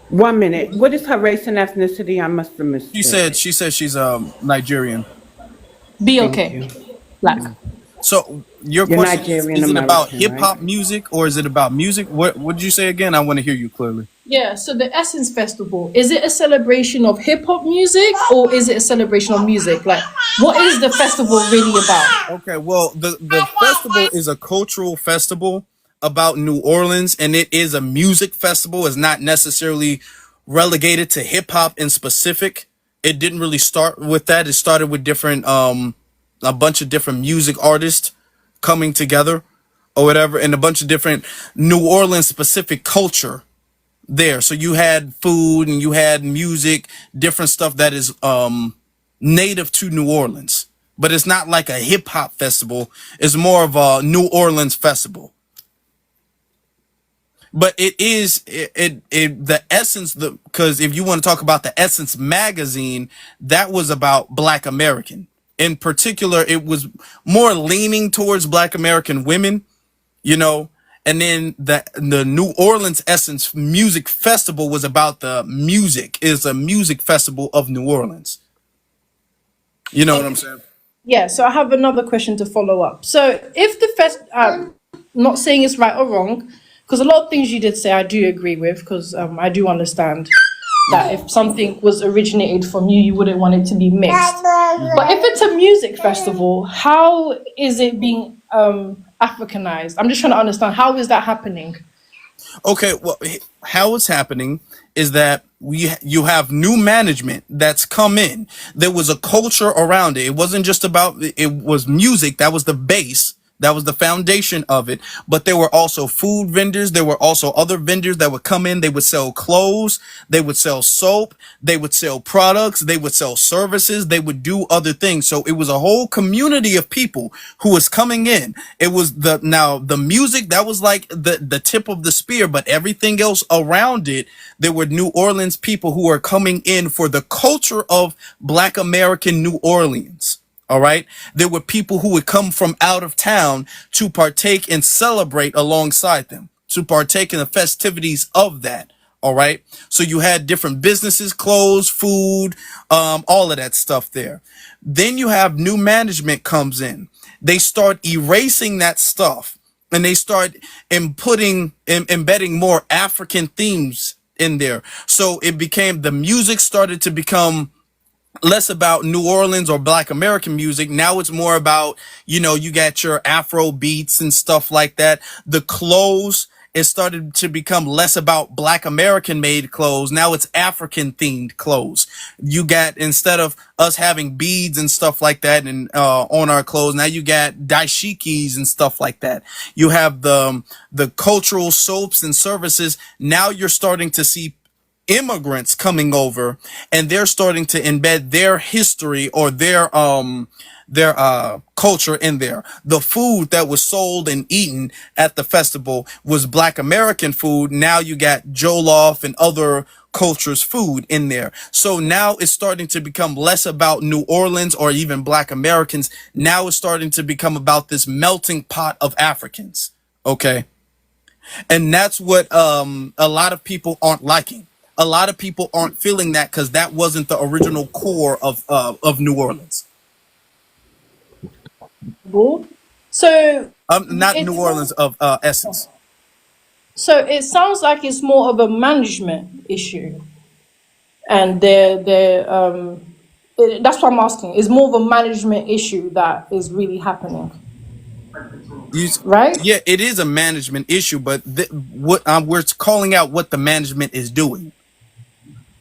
1 minute. What is her race and ethnicity? I must have missed. She said she's Nigerian. Okay. Black. So your You're question Nigerian is it about American, hip hop right? music, or is it about music? What did you say again? I want to hear you clearly. Yeah, so the Essence Festival, is it a celebration of hip hop music, or is it a celebration of music? Like, what is the festival really about? Okay, well, the festival is a cultural festival about New Orleans, and it is a music festival. It's not necessarily relegated to hip hop in specific. It didn't really start with that. It started with different a bunch of different music artists coming together or whatever, and a bunch of different New Orleans specific culture there. So you had food and you had music, different stuff that is native to New Orleans. But it's not like a hip hop festival. It's more of a New Orleans festival. But it is the Essence, because if you want to talk about the Essence magazine, that was about Black American. In particular, it was more leaning towards Black American women, and then the New Orleans Essence Music Festival was about the music. It's a music festival of New Orleans. You know what I'm saying? Yeah, so I have another question to follow up. So if the not saying it's right or wrong, because a lot of things you did say I do agree with, because I do understand that if something was originated from you, you wouldn't want it to be mixed. But if it's a music festival, how is it being Africanized? I'm just trying to understand, how is that happening? Okay, well, how it's happening is that you have new management that's come in. There was a culture around it. It wasn't just about, it was music. That was the base. That was the foundation of it. But there were also food vendors. There were also other vendors that would come in. They would sell clothes. They would sell soap. They would sell products. They would sell services. They would do other things. So it was a whole community of people who was coming in. It was the music, that was like the tip of the spear, but everything else around it, there were New Orleans people who were coming in for the culture of Black American New Orleans. All right. There were people who would come from out of town to partake and celebrate alongside them, to partake in the festivities of that. All right. So you had different businesses, clothes, food, all of that stuff there. Then you have new management comes in. They start erasing that stuff, and they start embedding more African themes in there. So it became, the music started to become less about New Orleans or Black American music. Now it's more about, you got your Afro beats and stuff like that. The clothes, it started to become less about Black American made clothes. Now it's African themed clothes. You got, instead of us having beads and stuff like that and on our clothes, now you got dashikis and stuff like that. You have the cultural soaps and services. Now you're starting to see immigrants coming over, and they're starting to embed their history or their culture in there. The food that was sold and eaten at the festival was Black American food. Now you got Jollof and other cultures' food in there. So now it's starting to become less about New Orleans or even Black Americans. Now it's starting to become about this melting pot of Africans. Okay. And that's what a lot of people aren't liking. A lot of people aren't feeling that because that wasn't the original core of New Orleans. So Not New it's Orleans, of Essence. so it sounds like it's more of a management issue, and that's what I'm asking. It's more of a management issue that is really happening, right? Yeah, it is a management issue, but what we're calling out what the management is doing.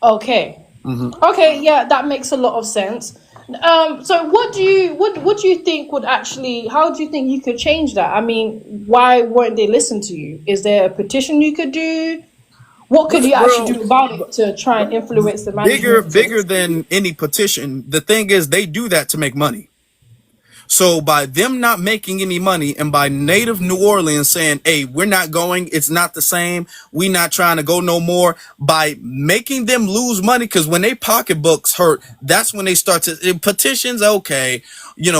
Okay. Okay, yeah, that makes a lot of sense. So what do you think would actually, how do you think you could change that? I mean, why weren't they listening to you? Is there a petition you could do? What could you actually do about it to try and influence the management? Bigger than any petition. The thing is, they do that to make money. So by them not making any money, and by native New Orleans saying, hey, we're not going, it's not the same, we not trying to go no more, by making them lose money, because when they pocketbooks hurt, that's when they start to, petitions, okay,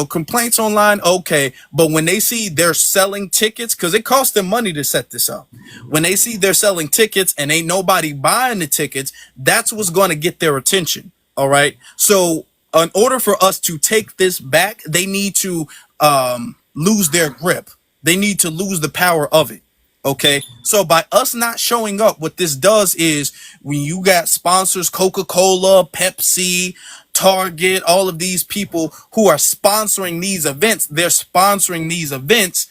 complaints online, okay, but when they see they're selling tickets, because it costs them money to set this up, when they see they're selling tickets and ain't nobody buying the tickets, that's what's going to get their attention. All right. So in order for us to take this back, they need to lose their grip. They need to lose the power of it. Okay. So by us not showing up, what this does is, when you got sponsors, Coca-Cola, Pepsi, Target, all of these people who are sponsoring these events, they're sponsoring these events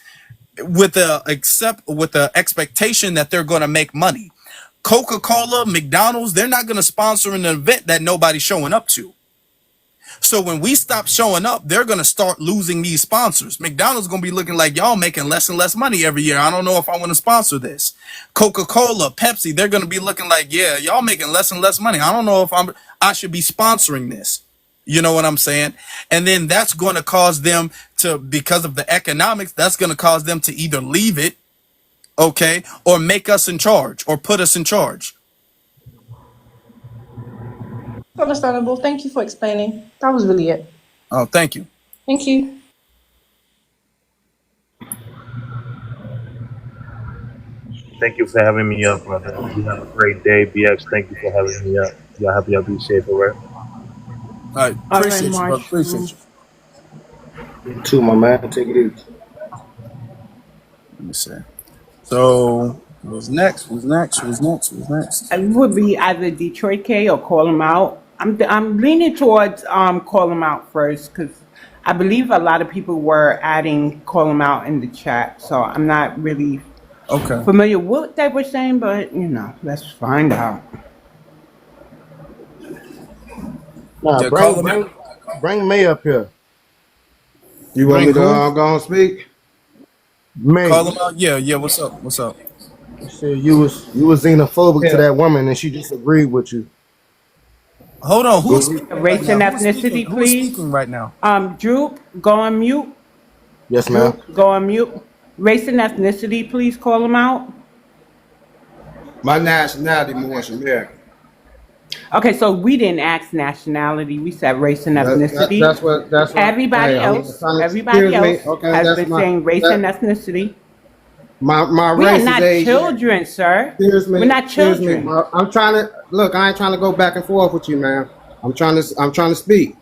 with the expectation that they're going to make money. Coca-Cola, McDonald's, they're not going to sponsor an event that nobody's showing up to. So when we stop showing up, they're going to start losing these sponsors. McDonald's going to be looking like, y'all making less and less money every year. I don't know if I want to sponsor this. Coca-Cola, Pepsi, they're going to be looking like, yeah, y'all making less and less money. I don't know if I should be sponsoring this. You know what I'm saying? And then that's going to cause them to, because of the economics, that's going to cause them to either leave it, okay, or make us in charge or put us in charge. Understandable. Thank you for explaining. That was really it. Oh, thank you. Thank you. Thank you for having me up, brother. You have a great day, BX. Thank you for having me up. Y'all have y'all be safe, all right? All right, appreciate you, brother. Appreciate you. You too, my man. Take it easy. Let me see. So, who's next? It would be either Detroit K or Call Him Out. I'm leaning towards Call Him Out first, because I believe a lot of people were adding Call Him Out in the chat. So I'm not really familiar with what they were saying, but let's find out. Nah, bring May up here. You want me to go and speak? May. Call him out. Yeah. What's up? Said you was xenophobic to that woman, and she disagreed with you. Hold on. Who's speaking race and ethnicity, please? Who's speaking right now? Droop, go on mute. Yes, ma'am. Go on mute. Race and ethnicity, please call them out. My nationality more American. Okay, so we didn't ask nationality. We said race and ethnicity. That's what. Everybody else has been saying race and ethnicity. My we race are not is children, sir. We're not children. I'm trying to look. I ain't trying to go back and forth with you, man. I'm trying to speak.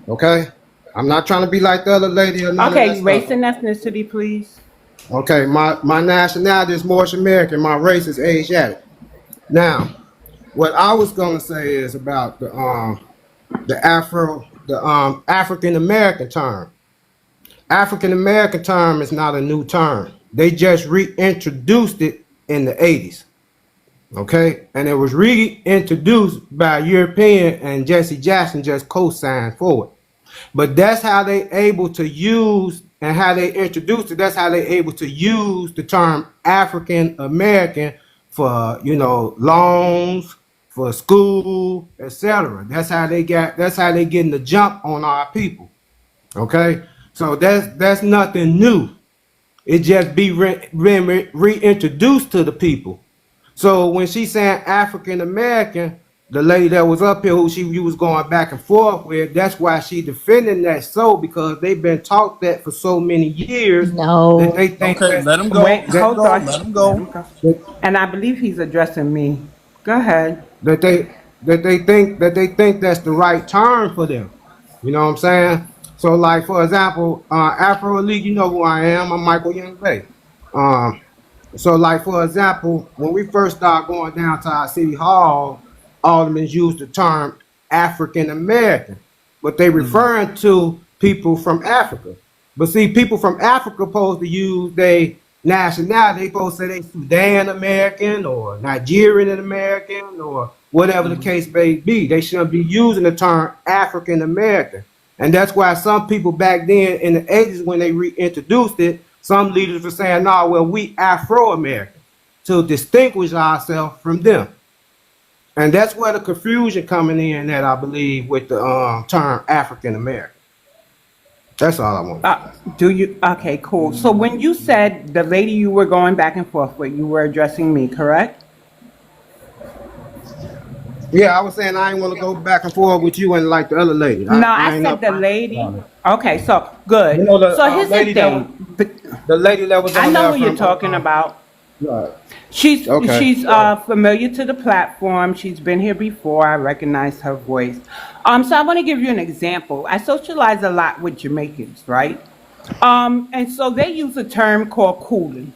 Okay. I'm not trying to be like the other lady or none of that race stuff. and ethnicity, please. Okay. My nationality is Moorish American. My race is Asiatic. Now, what I was gonna say is about the African American term. African American term is not a new term. They just reintroduced it in the 80s. Okay? And it was reintroduced by a European, and Jesse Jackson just co-signed for it. But that's how they able to use, and how they introduced it, that's how they able to use the term African American for, loans, for school, etc. That's how they getting the jump on our people. Okay, so that's nothing new. It just be reintroduced to the people. So when she saying African American, the lady that was up here who you was going back and forth with, that's why she defending that so because they've been taught that for so many years that they think Okay, let him go. Wait, hold on. Let him go. And I believe he's addressing me. Go ahead. that they think that's the right term for them. You know what I'm saying? So like for example, Afro Elite, you know who I am. I'm Michael Young Bay. Um, So, like for example, when we first started going down to our city hall, aldermen used the term African American, but they referring to people from Africa. But see, people from Africa supposed to use their nationality. They supposed to say they Sudan American or Nigerian American or whatever the case may be. They shouldn't be using the term African American. And that's why some people back then in the 80s when they reintroduced it, some leaders were saying, no, well, we Afro-American to distinguish ourselves from them. And that's where the confusion coming in at, I believe, with the term African-American. That's all I want. Okay, cool. So when you said the lady you were going back and forth with, you were addressing me, correct? Yeah, I was saying I ain't want to go back and forth with you and like the other lady. No, I said the lady. Okay, so good. You know, So here's the lady thing. the lady that was on I know there who you're from, talking about. Right. She's Okay. familiar to the platform. She's been here before. I recognize her voice. So I want to give you an example. I socialize a lot with Jamaicans, right? And so they use a term called cooling.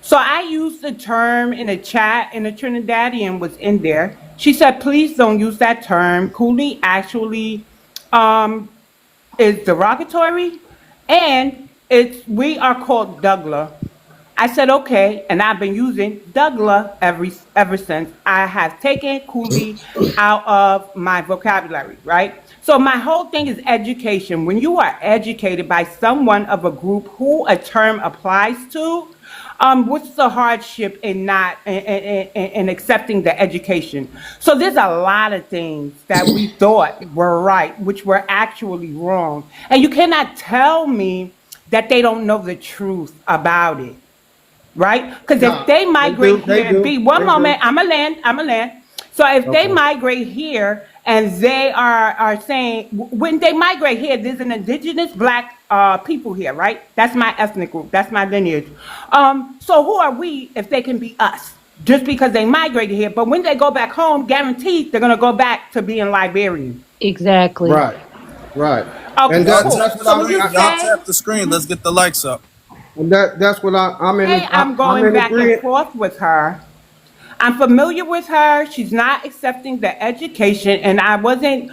So I used the term in a chat, and a Trinidadian was in there. She said, please don't use that term. Coolie actually is derogatory, and we are called Douglas. I said, okay, and I've been using Douglas ever since. I have taken coolie out of my vocabulary, right? So my whole thing is education. When you are educated by someone of a group who a term applies to, what's the hardship in not in accepting the education? So there's a lot of things that we thought were right, which were actually wrong. And you cannot tell me that they don't know the truth about it, right? Because if they migrate here and be, one moment, I'm a land. So if they migrate here and they are saying, when they migrate here, there's an indigenous black people here, right? That's my ethnic group. That's my lineage. So who are we if they can be us? Just because they migrated here. But when they go back home, guaranteed they're going to go back to being Liberian. Exactly. Right. Okay, And cool. that's what So when you Y'all say, tap the screen. Let's get the likes up. And that's what I'm in. hey, I'm going back and forth with her. I'm familiar with her. She's not accepting the education, and I wasn't.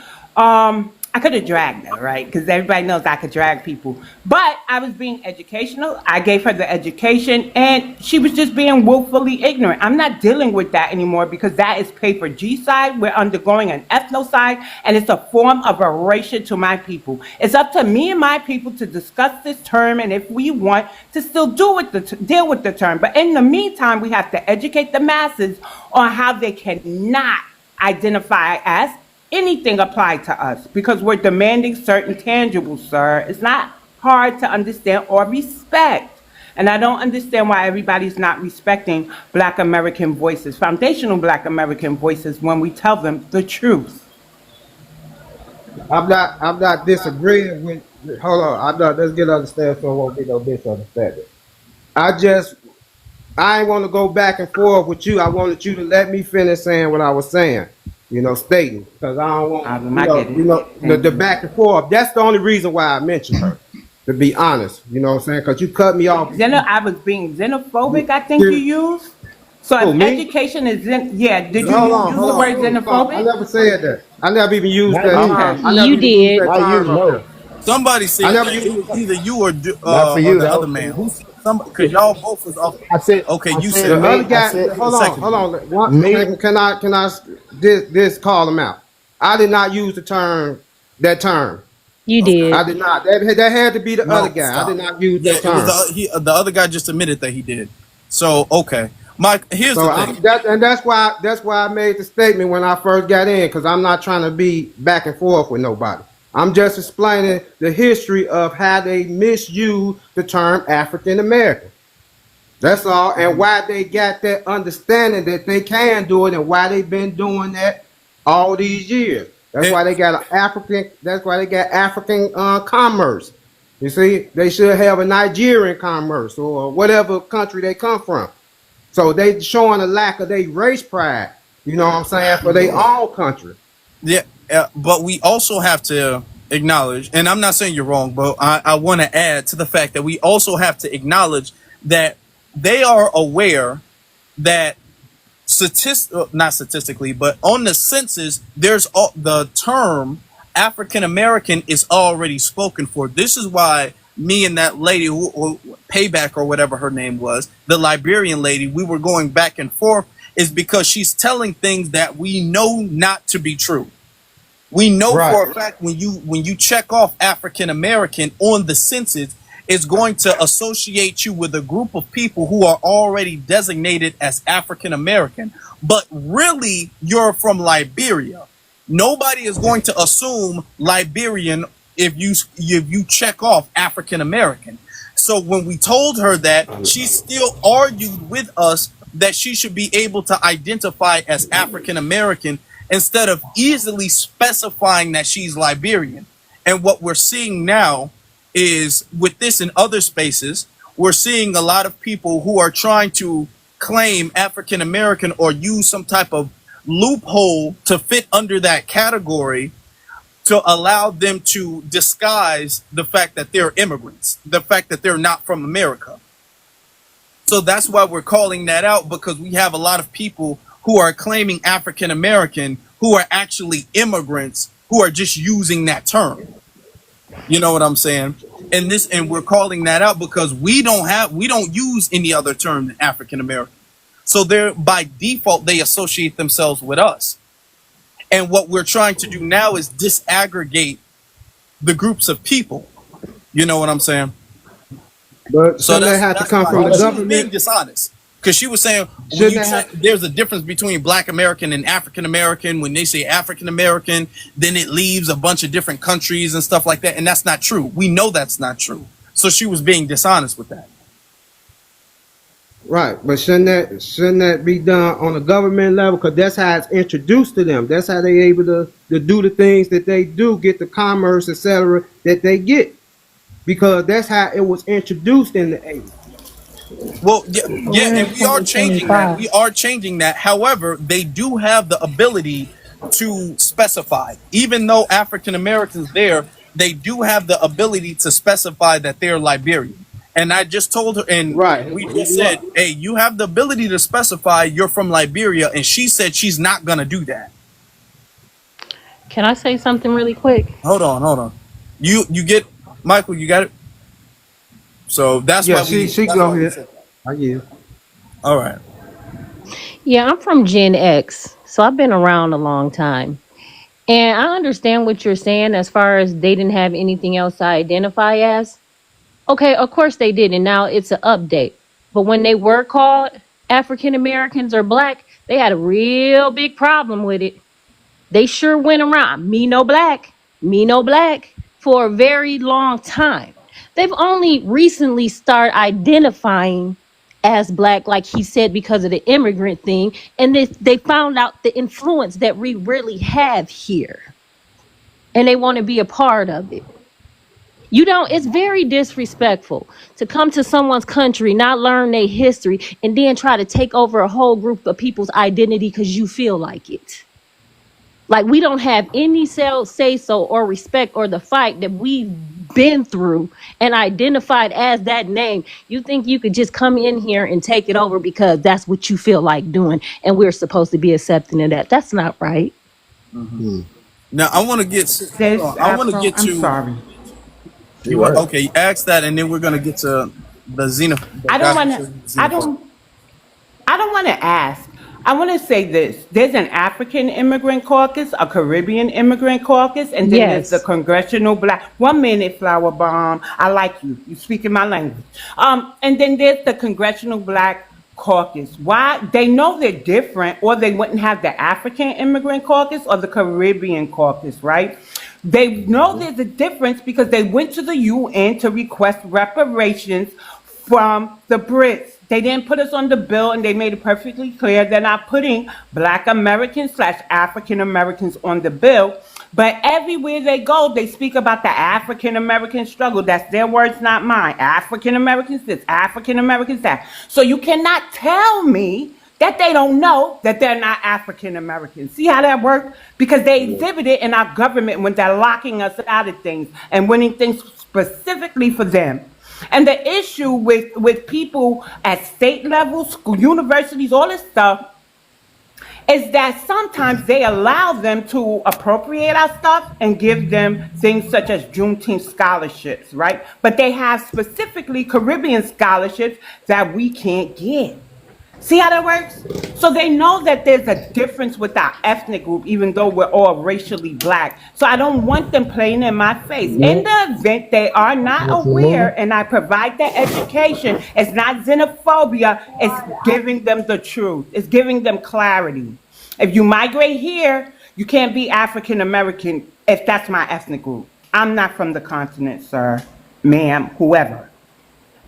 I could have dragged her, right? Because everybody knows I could drag people. But I was being educational. I gave her the education, and she was just being willfully ignorant. I'm not dealing with that anymore because that is paper G-side. We're undergoing an ethnocide, and it's a form of erasure to my people. It's up to me and my people to discuss this term, and if we want to still deal with the term. But in the meantime, we have to educate the masses on how they cannot identify as anything applied to us because we're demanding certain tangibles, sir. It's not hard to understand or respect. And I don't understand why everybody's not respecting Black American voices, foundational Black American voices, when we tell them the truth. I'm not disagreeing with. Hold on. Let's get understand so it won't be no misunderstanding. I ain't want to go back and forth with you. I wanted you to let me finish saying what I was saying. Stating because I don't want the back and forth. That's the only reason why I mentioned her. To be honest, you know what I'm saying? Because you cut me off. I was being xenophobic, I think you used. So if education is did you use the word xenophobic? I never said that. I never even used that. You did. Somebody said either you or Not for you, or the that other was man. Who said somebody? Because y'all both was off. I said. Okay, you said said The other me. guy. Hold on. Can I this call him out? I did not use that term. You did. I did not. That had to be the No, other guy. stop. I did not use Yeah, that it was term. the other guy just admitted that he did. So okay, Mike, here's So the I'm thing. that, and that's why I made the statement when I first got in, because I'm not trying to be back and forth with nobody. I'm just explaining the history of how they misuse the term African American. That's all, and why they got that understanding that they can do it, and why they've been doing that all these years. That's It, why they got an African. That's why they got African commerce. You see, they should have a Nigerian commerce or whatever country they come from. So they showing a lack of their race pride. You know what I'm saying, for their own country. yeah, but we also have to acknowledge, and I'm not saying you're wrong, but I want to add to the fact that we also have to acknowledge that they are aware that not statistically, but on the census, there's the term African American is already spoken for. This is why me and that lady who Payback or whatever her name was, the Liberian lady, we were going back and forth, is because she's telling things that we know not to be true. We know for a fact when you check off African American on the census, it's going to associate you with a group of people who are already designated as African American, but really you're from Liberia. Nobody is going to assume Liberian if you check off African American. So when we told her that, she still argued with us that she should be able to identify as African American instead of easily specifying that she's Liberian. And what we're seeing now is, with this in other spaces, we're seeing a lot of people who are trying to claim African American or use some type of loophole to fit under that category to allow them to disguise the fact that they're immigrants, the fact that they're not from America. So that's why we're calling that out, because we have a lot of people who are claiming African American who are actually immigrants who are just using that term. You know what I'm saying? And we're calling that out because we don't use any other term than African American. So they're, by default, they associate themselves with us. And what we're trying to do now is disaggregate the groups of people. You know what I'm saying? But So shouldn't they have to come from the she was being government? dishonest, because she was saying there's a difference between Black American and African American. When they say African American, then it leaves a bunch of different countries and stuff like that, and that's not true. We know that's not true. So she was being dishonest with that. Right, but shouldn't that be done on a government level? Because that's how it's introduced to them. That's how they able to do the things that they do, get the commerce, etc., that they get. Because that's how it was introduced in the 80s. Well, yeah, and we are changing that. We are changing that. However, they do have the ability to specify. Even though African Americans there, they do have the ability to specify that they're Liberian. And I just told her, and we just said, hey, you have the ability to specify you're from Liberia, and she said she's not gonna do that. Can I say something really quick? Hold on. You get, Michael, you got it? So that's why she go ahead. I get it. All right. Yeah, I'm from Gen X, so I've been around a long time. And I understand what you're saying as far as they didn't have anything else to identify as. Okay, of course they did, and now it's an update. But when they were called African Americans or Black, they had a real big problem with it. They sure went around, me no black, for a very long time. They've only recently started identifying as Black, like he said, because of the immigrant thing, and they found out the influence that we really have here, and they want to be a part of it. It's very disrespectful to come to someone's country, not learn their history, and then try to take over a whole group of people's identity because you feel like it. Like, we don't have any say so or respect or the fight that we've been through and identified as that name. You think you could just come in here and take it over because that's what you feel like doing, and we're supposed to be accepting of that? That's not right. Mm-hmm. Now I want to get to. I'm sorry. Okay, ask that, and then we're gonna get to the xenophobe. I don't want to ask. I want to say this. There's an African immigrant caucus, a Caribbean immigrant caucus, and then there's the Congressional Black. 1 minute, Flower Bomb. I like you. You speaking my language. And then there's the Congressional Black caucus. Why? They know they're different, or they wouldn't have the African immigrant caucus or the Caribbean caucus, right? They know there's a difference because they went to the UN to request reparations from the Brits. They didn't put us on the bill, and they made it perfectly clear they're not putting Black Americans / African Americans on the bill. But everywhere they go, they speak about the African American struggle. That's their words, not mine. African Americans this, African Americans that. So you cannot tell me that they don't know that they're not African Americans. See how that works? Because they exhibit it in our government when they're locking us out of things and winning things specifically for them. And the issue with people at state level, school, universities, all this stuff, is that sometimes they allow them to appropriate our stuff and give them things such as Juneteenth scholarships, right? But they have specifically Caribbean scholarships that we can't get. See how that works? So they know that there's a difference with our ethnic group, even though we're all racially Black. So I don't want them playing in my face. In the event they are not aware and I provide that education, it's not xenophobia, it's giving them the truth. It's giving them clarity. If you migrate here, you can't be African American if that's my ethnic group. I'm not from the continent, sir, ma'am, whoever.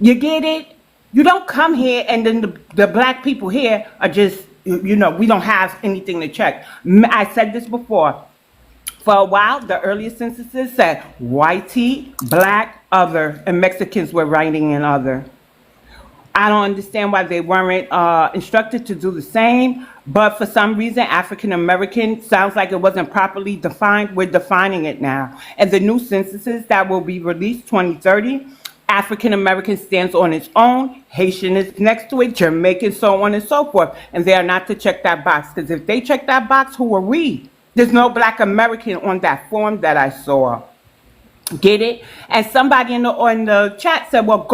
You get it? You don't come here and then the Black people here are just, we don't have anything to check. I said this before. For a while, the earliest censuses said whitey, Black, other, and Mexicans were writing in other. I don't understand why they weren't instructed to do the same, but for some reason, African American sounds like it wasn't properly defined. We're defining it now. And the new censuses that will be released 2030, African American stands on its own, Haitian is next to it, Jamaican, so on and so forth. And they are not to check that box, because if they check that box, who are we? There's no Black American on that form that I saw. Get it? And somebody in the chat said, well,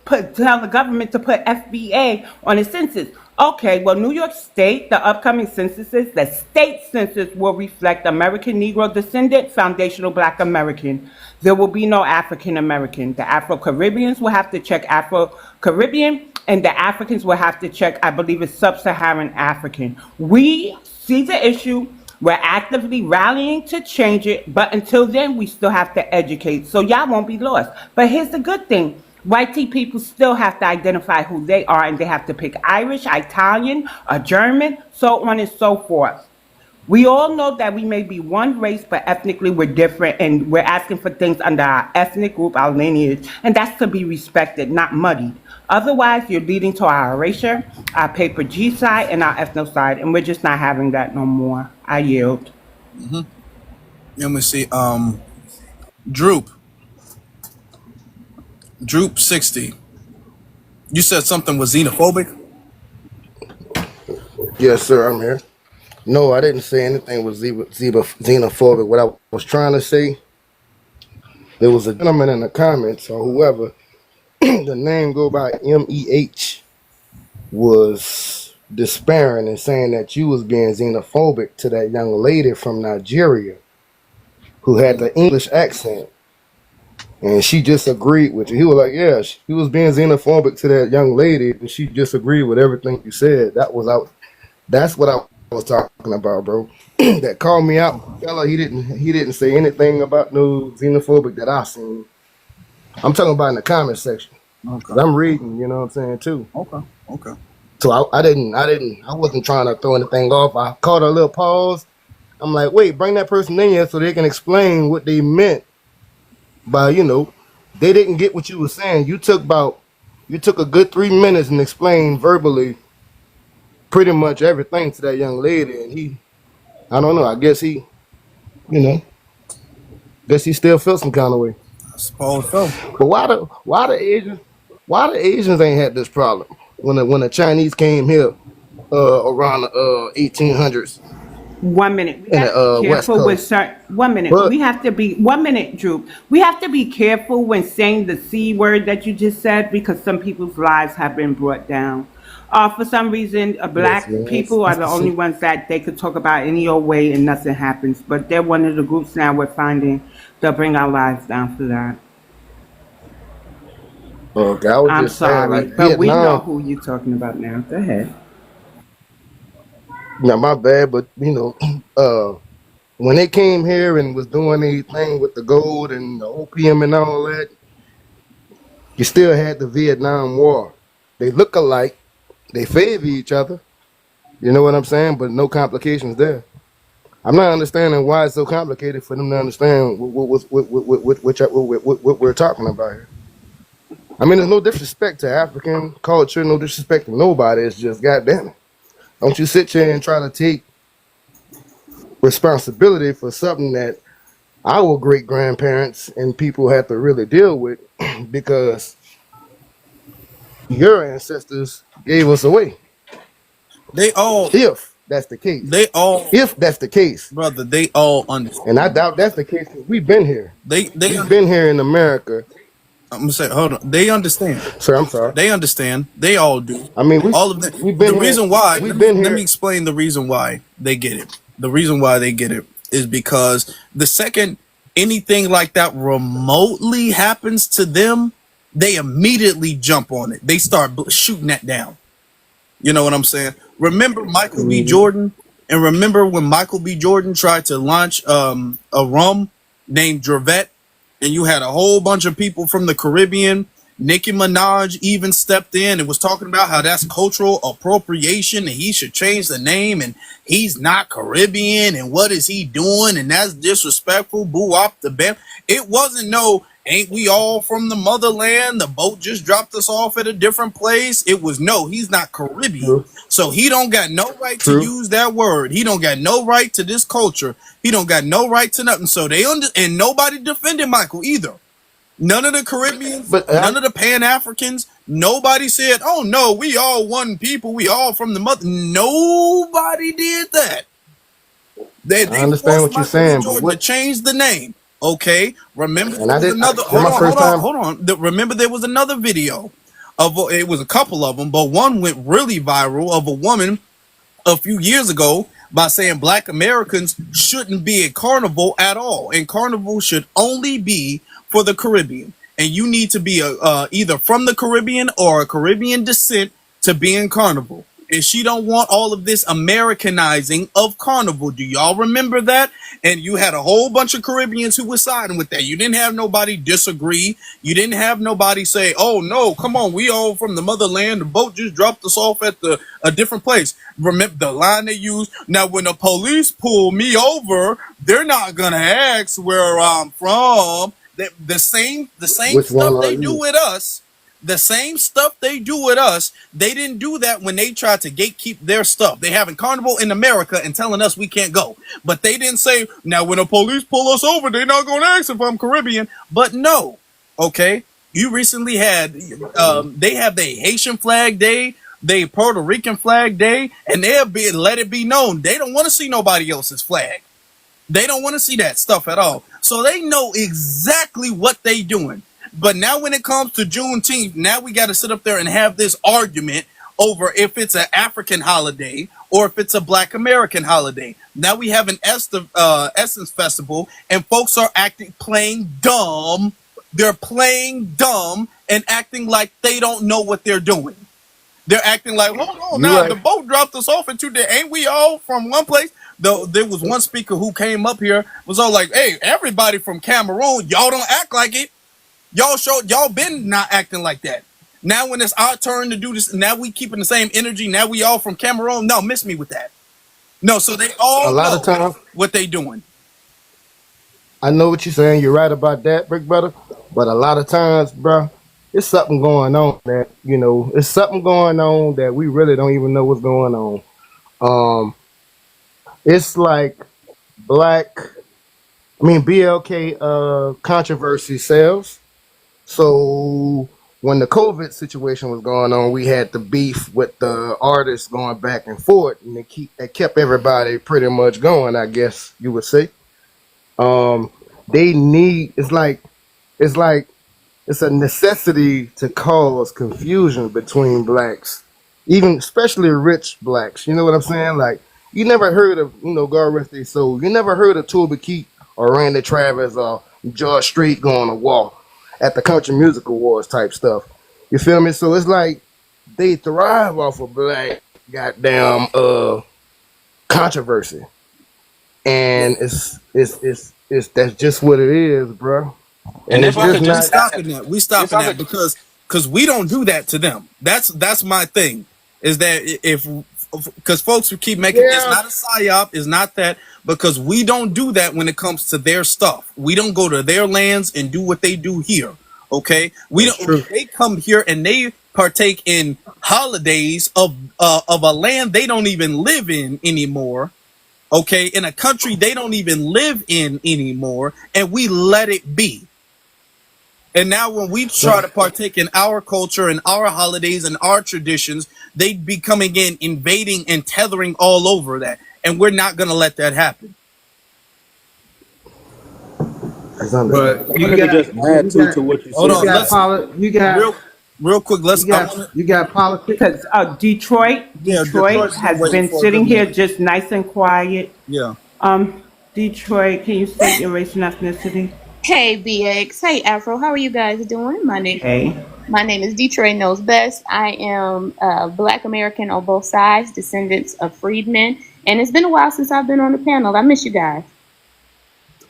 tell the government to put FBA on the census. Okay, well, New York State, the upcoming censuses, the state census will reflect American Negro descendant, foundational Black American. There will be no African American. The Afro-Caribbeans will have to check Afro-Caribbean, and the Africans will have to check, I believe it's Sub-Saharan African. We see the issue. We're actively rallying to change it, but until then, we still have to educate, so y'all won't be lost. But here's the good thing. White people still have to identify who they are, and they have to pick Irish, Italian, or German, so on and so forth. We all know that we may be one race, but ethnically we're different, and we're asking for things under our ethnic group, our lineage, and that's to be respected, not muddied. Otherwise, you're leading to our erasure, our paper G side, and our ethnocide, and we're just not having that no more. I yield. Let me see. Droop 60. You said something was xenophobic? Yes, sir, I'm here. No, I didn't say anything was xenophobic. What I was trying to say, there was a gentleman in the comments or whoever, the name go by MEH, was despairing and saying that you was being xenophobic to that young lady from Nigeria who had the English accent. And she just agreed with you. He was like, yeah, he was being xenophobic to that young lady, and she just agreed with everything you said. That's what I was talking about, bro. That called me out, fella. He didn't say anything about no xenophobic that I seen. I'm talking about in the comment section. Okay. I'm reading, you know what I'm saying, too. Okay. So I wasn't trying to throw anything off. I caught a little pause. I'm like, wait, bring that person in here so they can explain what they meant by, they didn't get what you were saying. You took a good 3 minutes and explained verbally pretty much everything to that young lady, and I don't know, I guess he still feels some kind of way. I suppose so. But why the Asians ain't had this problem when the Chinese came here around the 1800s? 1 minute. We have to be careful with certain. 1 minute. We have to be 1 minute, Drew. We have to be careful when saying the C word that you just said, because some people's lives have been brought down. For some reason, Black people are the only ones that they could talk about any old way and nothing happens. But they're one of the groups now we're finding they'll bring our lives down for that. Okay, I was I'm just saying sorry, like but we know Vietnam. who you're talking about now. Go ahead. Now my bad, but when they came here and was doing anything with the gold and the opium and all that, you still had the Vietnam War. They look alike, they favor each other. You know what I'm saying? But no complications there. I'm not understanding why it's so complicated for them to understand what we're talking about here. I mean, there's no disrespect to African culture, no disrespect to nobody. It's just, goddamn it, don't you sit here and try to take responsibility for something that our great grandparents and people had to really deal with because your ancestors gave us away. They all, If that's the case, they all, if that's the case, brother, they all understand. and I doubt that's the case because we've been here. They, We've been here in America. I'm gonna say, hold on. They understand. Sir, I'm sorry. They understand. They all do. I mean, All of them. we've The been here. reason why, We've let me been let me here. explain the reason why they get it. The reason why they get it is because the second anything like that remotely happens to them, they immediately jump on it. They start shooting that down. You know what I'm saying? Remember Michael B. Jordan? And remember when Michael B. Jordan tried to launch a rum named Dravette, and you had a whole bunch of people from the Caribbean. Nicki Minaj even stepped in and was talking about how that's cultural appropriation and he should change the name and he's not Caribbean and what is he doing and that's disrespectful. Boo up the bam. It wasn't no, ain't we all from the motherland? The boat just dropped us off at a different place. It was no, he's not Caribbean. True. So he don't got no right to True. use that word. He don't got no right to this culture. He don't got no right to nothing. So and nobody defended Michael either. None of the Caribbeans, But none of the Pan-Africans, nobody said, oh no, we all one people, we all from the mother. Nobody did that. They I understand forced what you're Michael B. saying, but Jordan to what? change the name. Okay, remember And there I was did. another, This my first time. hold on. Remember there was another video of, it was a couple of them, but one went really viral of a woman a few years ago by saying black Americans shouldn't be at carnival at all, and carnival should only be for the Caribbean, and you need to be either from the Caribbean or a Caribbean descent to be in carnival. And she don't want all of this Americanizing of carnival. Do y'all remember that? And you had a whole bunch of Caribbeans who were siding with that. You didn't have nobody disagree. You didn't have nobody say, oh no, come on, we all from the motherland. The boat just dropped us off at a different place. Remember the line they used? Now, when the police pull me over, they're not gonna ask where I'm from. The same Which one stuff are they do you? with us. The same stuff they do with us, they didn't do that when they tried to gatekeep their stuff. They having carnival in America and telling us we can't go. But they didn't say, now when the police pull us over, they're not going to ask if I'm Caribbean. But no, okay? You recently had, they have the Haitian flag day, they Puerto Rican flag day, and they'll let it be known they don't want to see nobody else's flag. They don't want to see that stuff at all. So they know exactly what they doing. But now when it comes to Juneteenth, now we got to sit up there and have this argument over if it's an African holiday or if it's a Black American holiday. Now we have an Essence Festival and folks are playing dumb. They're playing dumb and acting like they don't know what they're doing. They're acting like, hold on, You now the right. boat dropped us off at 2 days. Ain't we all from one place? Though there was one speaker who came up here, was all like, hey, everybody from Cameroon, y'all don't act like it. Y'all been not acting like that. Now when it's our turn to do this, now we keeping the same energy. Now we all from Cameroon. No, miss me with that. No, so they A all lot of know times, what they doing. I know what you're saying. You're right about that, big brother. But a lot of times, bro, it's something going on that it's something going on that we really don't even know what's going on. Um, it's like black. I mean, BLK controversy sells. So when the COVID situation was going on, we had the beef with the artists going back and forth, and they kept everybody pretty much going, I guess you would say. They need it's like it's a necessity to cause confusion between blacks, even especially rich blacks. You know what I'm saying? Like you never heard of God rest their soul. You never heard of Toby Keith or Randy Travis or George Strait going to war at the Country Music Awards type stuff. You feel me? So it's like they thrive off of black goddamn controversy. And it's that's just what it is, bro. And And it's if just we not. stopping that, we It stopping sounds that like because we don't do that to them. That's my thing. Is that if because folks who keep making it's Yeah, not a psyop, it's not that because we don't do that when it comes to their stuff. We don't go to their lands and do what they do here. Okay, we that's don't. true. They come here and they partake in holidays of a land they don't even live in anymore. Okay, in a country they don't even live in anymore, and we let it be. And now when we try to partake in our culture and our holidays and our traditions, they be coming in, invading and tethering all over that. And we're not going to let that happen. That's But understandable. If I could just add to what you Hold you said, on. got Let's real, real quick. you got politics. Because Detroit Detroit's been has waiting been for a good sitting here minute. just nice and quiet. Yeah. Detroit, can you state your race and ethnicity? Hey BX, hey Afro, how are you guys doing? Hey. My name is Detroit Knows Best. I am Black American on both sides, descendants of freedmen, and it's been a while since I've been on the panel. I miss you guys.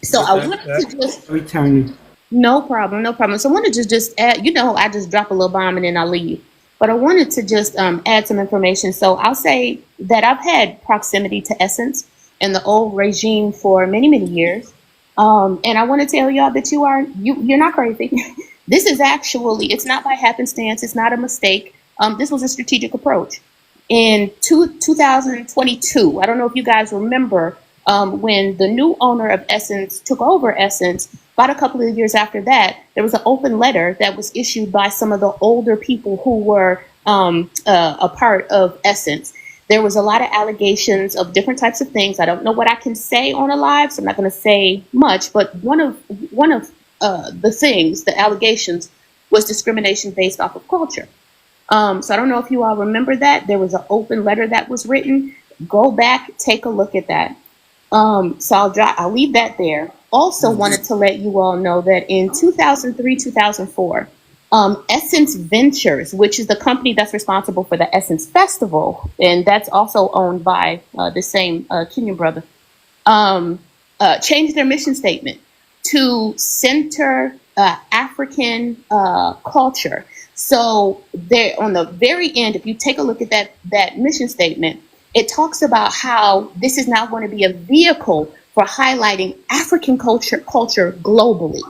So I wanted to just Returning. no problem, no problem. So I wanted to just add, I just drop a little bomb and then I leave. But I wanted to just add some information. So I'll say that I've had proximity to Essence and the old regime for many, many years. And I want to tell y'all that you're not crazy. This is actually, it's not by happenstance. It's not a mistake. This was a strategic approach. In 2022, I don't know if you guys remember when the new owner of Essence took over Essence, about a couple of years after that, there was an open letter that was issued by some of the older people who were a part of Essence. There was a lot of allegations of different types of things. I don't know what I can say on a live, so I'm not going to say much. But one of the allegations was discrimination based off of culture. So I don't know if you all remember that. There was an open letter that was written. Go back, take a look at that. So I'll leave that there. Also wanted to let you all know that in 2003, 2004, Essence Ventures, which is the company that's responsible for the Essence Festival, and that's also owned by the same Kenyan brother, changed their mission statement to center African culture. So there, on the very end, if you take a look at that mission statement, it talks about how this is now going to be a vehicle for highlighting African culture globally,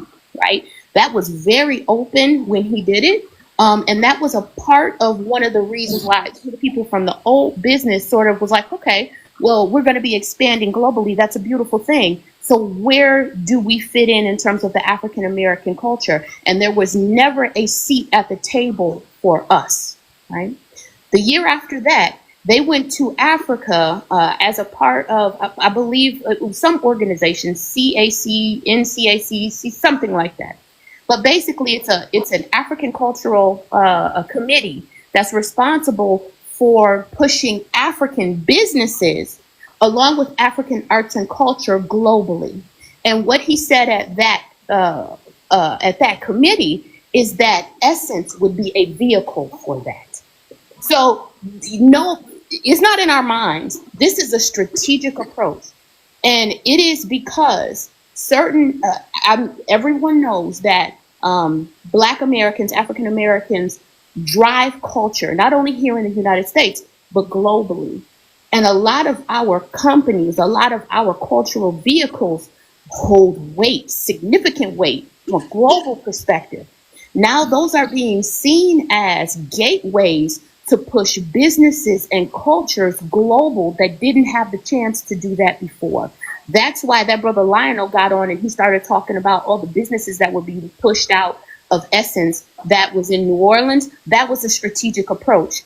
right? That was very open when he did it. And that was a part of one of the reasons why the people from the old business sort of was like, okay, well, we're going to be expanding globally. That's a beautiful thing. So where do we fit in terms of the African American culture? And there was never a seat at the table for us, right? The year after that, they went to Africa as a part of, I believe, some organization, CAC, NCAC, something like that. But basically, it's an African cultural committee that's responsible for pushing African businesses along with African arts and culture globally. And what he said at that committee is that Essence would be a vehicle for that. So, no, it's not in our minds. This is a strategic approach. And it is because everyone knows that Black Americans, African Americans drive culture, not only here in the United States, but globally. And a lot of our companies, a lot of our cultural vehicles hold weight, significant weight from a global perspective. Now those are being seen as gateways to push businesses and cultures global that didn't have the chance to do that before. That's why that brother Lionel got on and he started talking about all the businesses that were being pushed out of Essence that was in New Orleans. That was a strategic approach.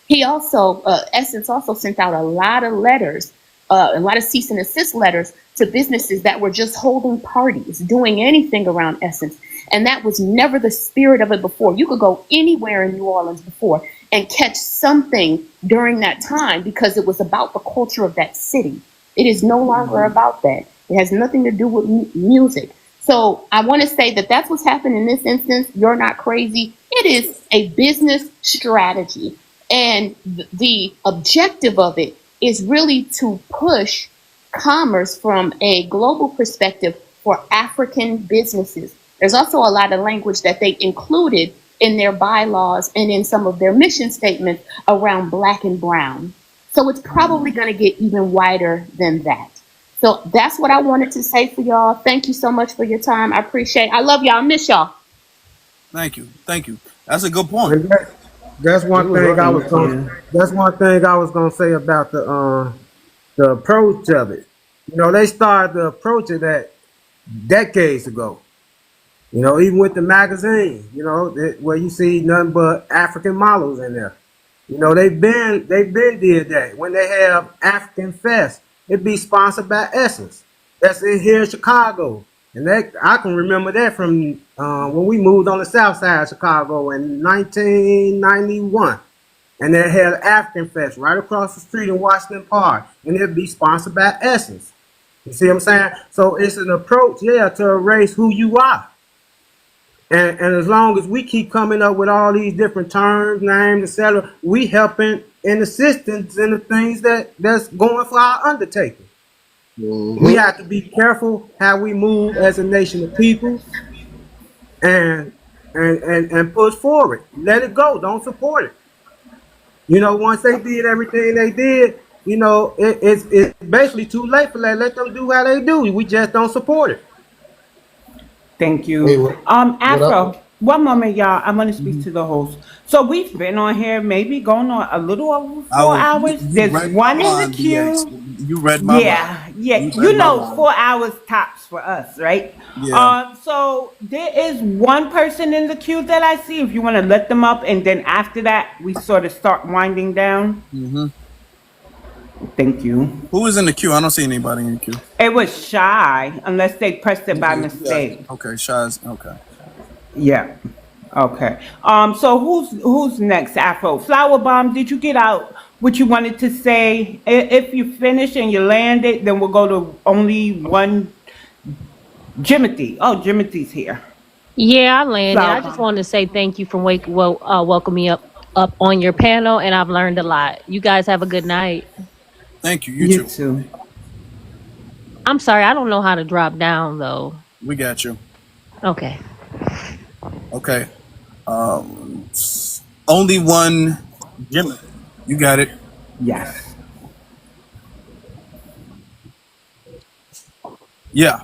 He also, Essence also sent out a lot of letters, a lot of cease and desist letters to businesses that were just holding parties, doing anything around Essence. And that was never the spirit of it before. You could go anywhere in New Orleans before and catch something during that time because it was about the culture of that city. It is no longer about that. It has nothing to do with music. So I want to say that that's what's happened in this instance. You're not crazy. It is a business strategy. And the objective of it is really to push commerce from a global perspective for African businesses. There's also a lot of language that they included in their bylaws and in some of their mission statements around Black and brown. So it's probably going to get even wider than that. So that's what I wanted to say for y'all. Thank you so much for your time. I appreciate it. I love y'all. I miss y'all. Thank you. Thank you. That's a good point. And that's It one was thing I right. was going. That's one thing I was going to say about the approach of it. You know, they started to approach it that decades ago. You know, even with the magazine, you know, where you see nothing but African models in there. You know, they've been did that. When they have African Fest, it be sponsored by Essence. That's in here in Chicago. And that I can remember that from when we moved on the south side of Chicago in 1991. And they had African Fest right across the street in Washington Park. And it'd be sponsored by Essence. You see what I'm saying? So it's an approach, yeah, to erase who you are. And as long as we keep coming up with all these different terms, names, etc., we helping and assistance in the things that's going for our undertaking. We have to be careful how we move as a nation of people and push forward. Let it go. Don't support it. You know, once they did everything they did, you know, it's basically too late for that. Let them do how they do. We just don't support it. Thank you. Hey, Afro, one moment, y'all. I'm going to speak to the host. So we've been on here maybe going on a little over 4 hours. There's one in the queue. You read my mind. Yeah. You know, 4 hours tops for us, right? Yeah. So there is one person in the queue that I see. If you want to let them up, and then after that, we sort of start winding down. Mm-hmm. Thank you. Who is in the queue? I don't see anybody in the queue. It was Shy, unless they pressed it by mistake. Yeah. Okay, Shy's okay. Yeah. Okay. So who's next, Afro? Flower Bomb, did you get out what you wanted to say? If you finish and you land it, then we'll go to only one. Jimothy. Oh, Jimothy's here. Yeah, I landed. Flower I just Bomb. wanted to say thank you for welcoming me up on your panel, and I've learned a lot. You guys have a good night. Thank you. You too. I'm sorry, I don't know how to drop down though. We got you. Okay. Okay. Only one Jimmy. You got it. Yes. Yeah.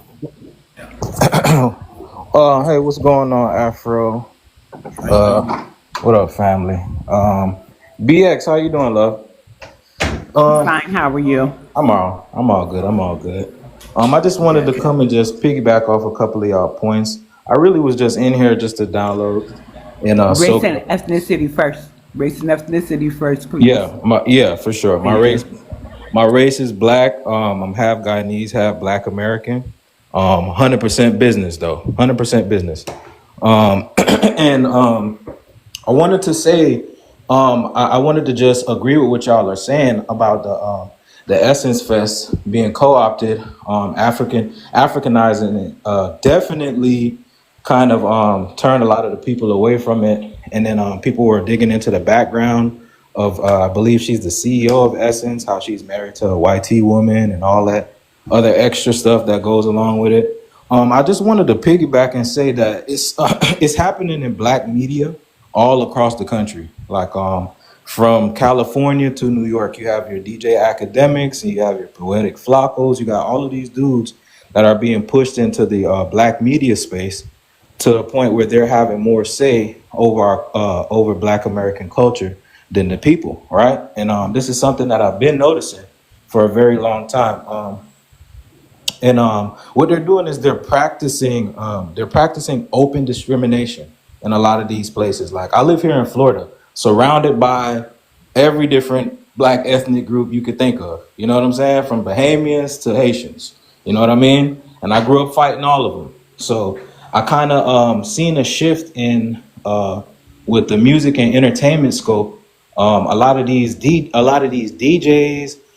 Hey, what's going on, Afro? What up, family? BX, how you doing, love? Fine. How are you? I'm all good. I just wanted to come and just piggyback off a couple of y'all points. I really was just in here just to download and Race and ethnicity first. Race and ethnicity first, please. Yeah, for sure. My race is black. I'm half Guyanese, half Black American. 100% business though. 100% business. I wanted to say, I wanted to just agree with what y'all are saying about the Essence Fest being co-opted, Africanizing it, definitely kind of turned a lot of the people away from it. And then people were digging into the background of, I believe she's the CEO of Essence, how she's married to a YT woman and all that other extra stuff that goes along with it. I just wanted to piggyback and say that it's happening in Black media all across the country. Like from California to New York, you have your DJ Academics and you have your Poetic Flacos. You got all of these dudes that are being pushed into the Black media space to the point where they're having more say over Black American culture than the people, right? And this is something that I've been noticing for a very long time. What they're doing is they're practicing open discrimination in a lot of these places. Like I live here in Florida, surrounded by every different Black ethnic group you could think of. You know what I'm saying? From Bahamians to Haitians. You know what I mean? And I grew up fighting all of them. So I kind of seen a shift in with the music and entertainment scope. A lot of these DJs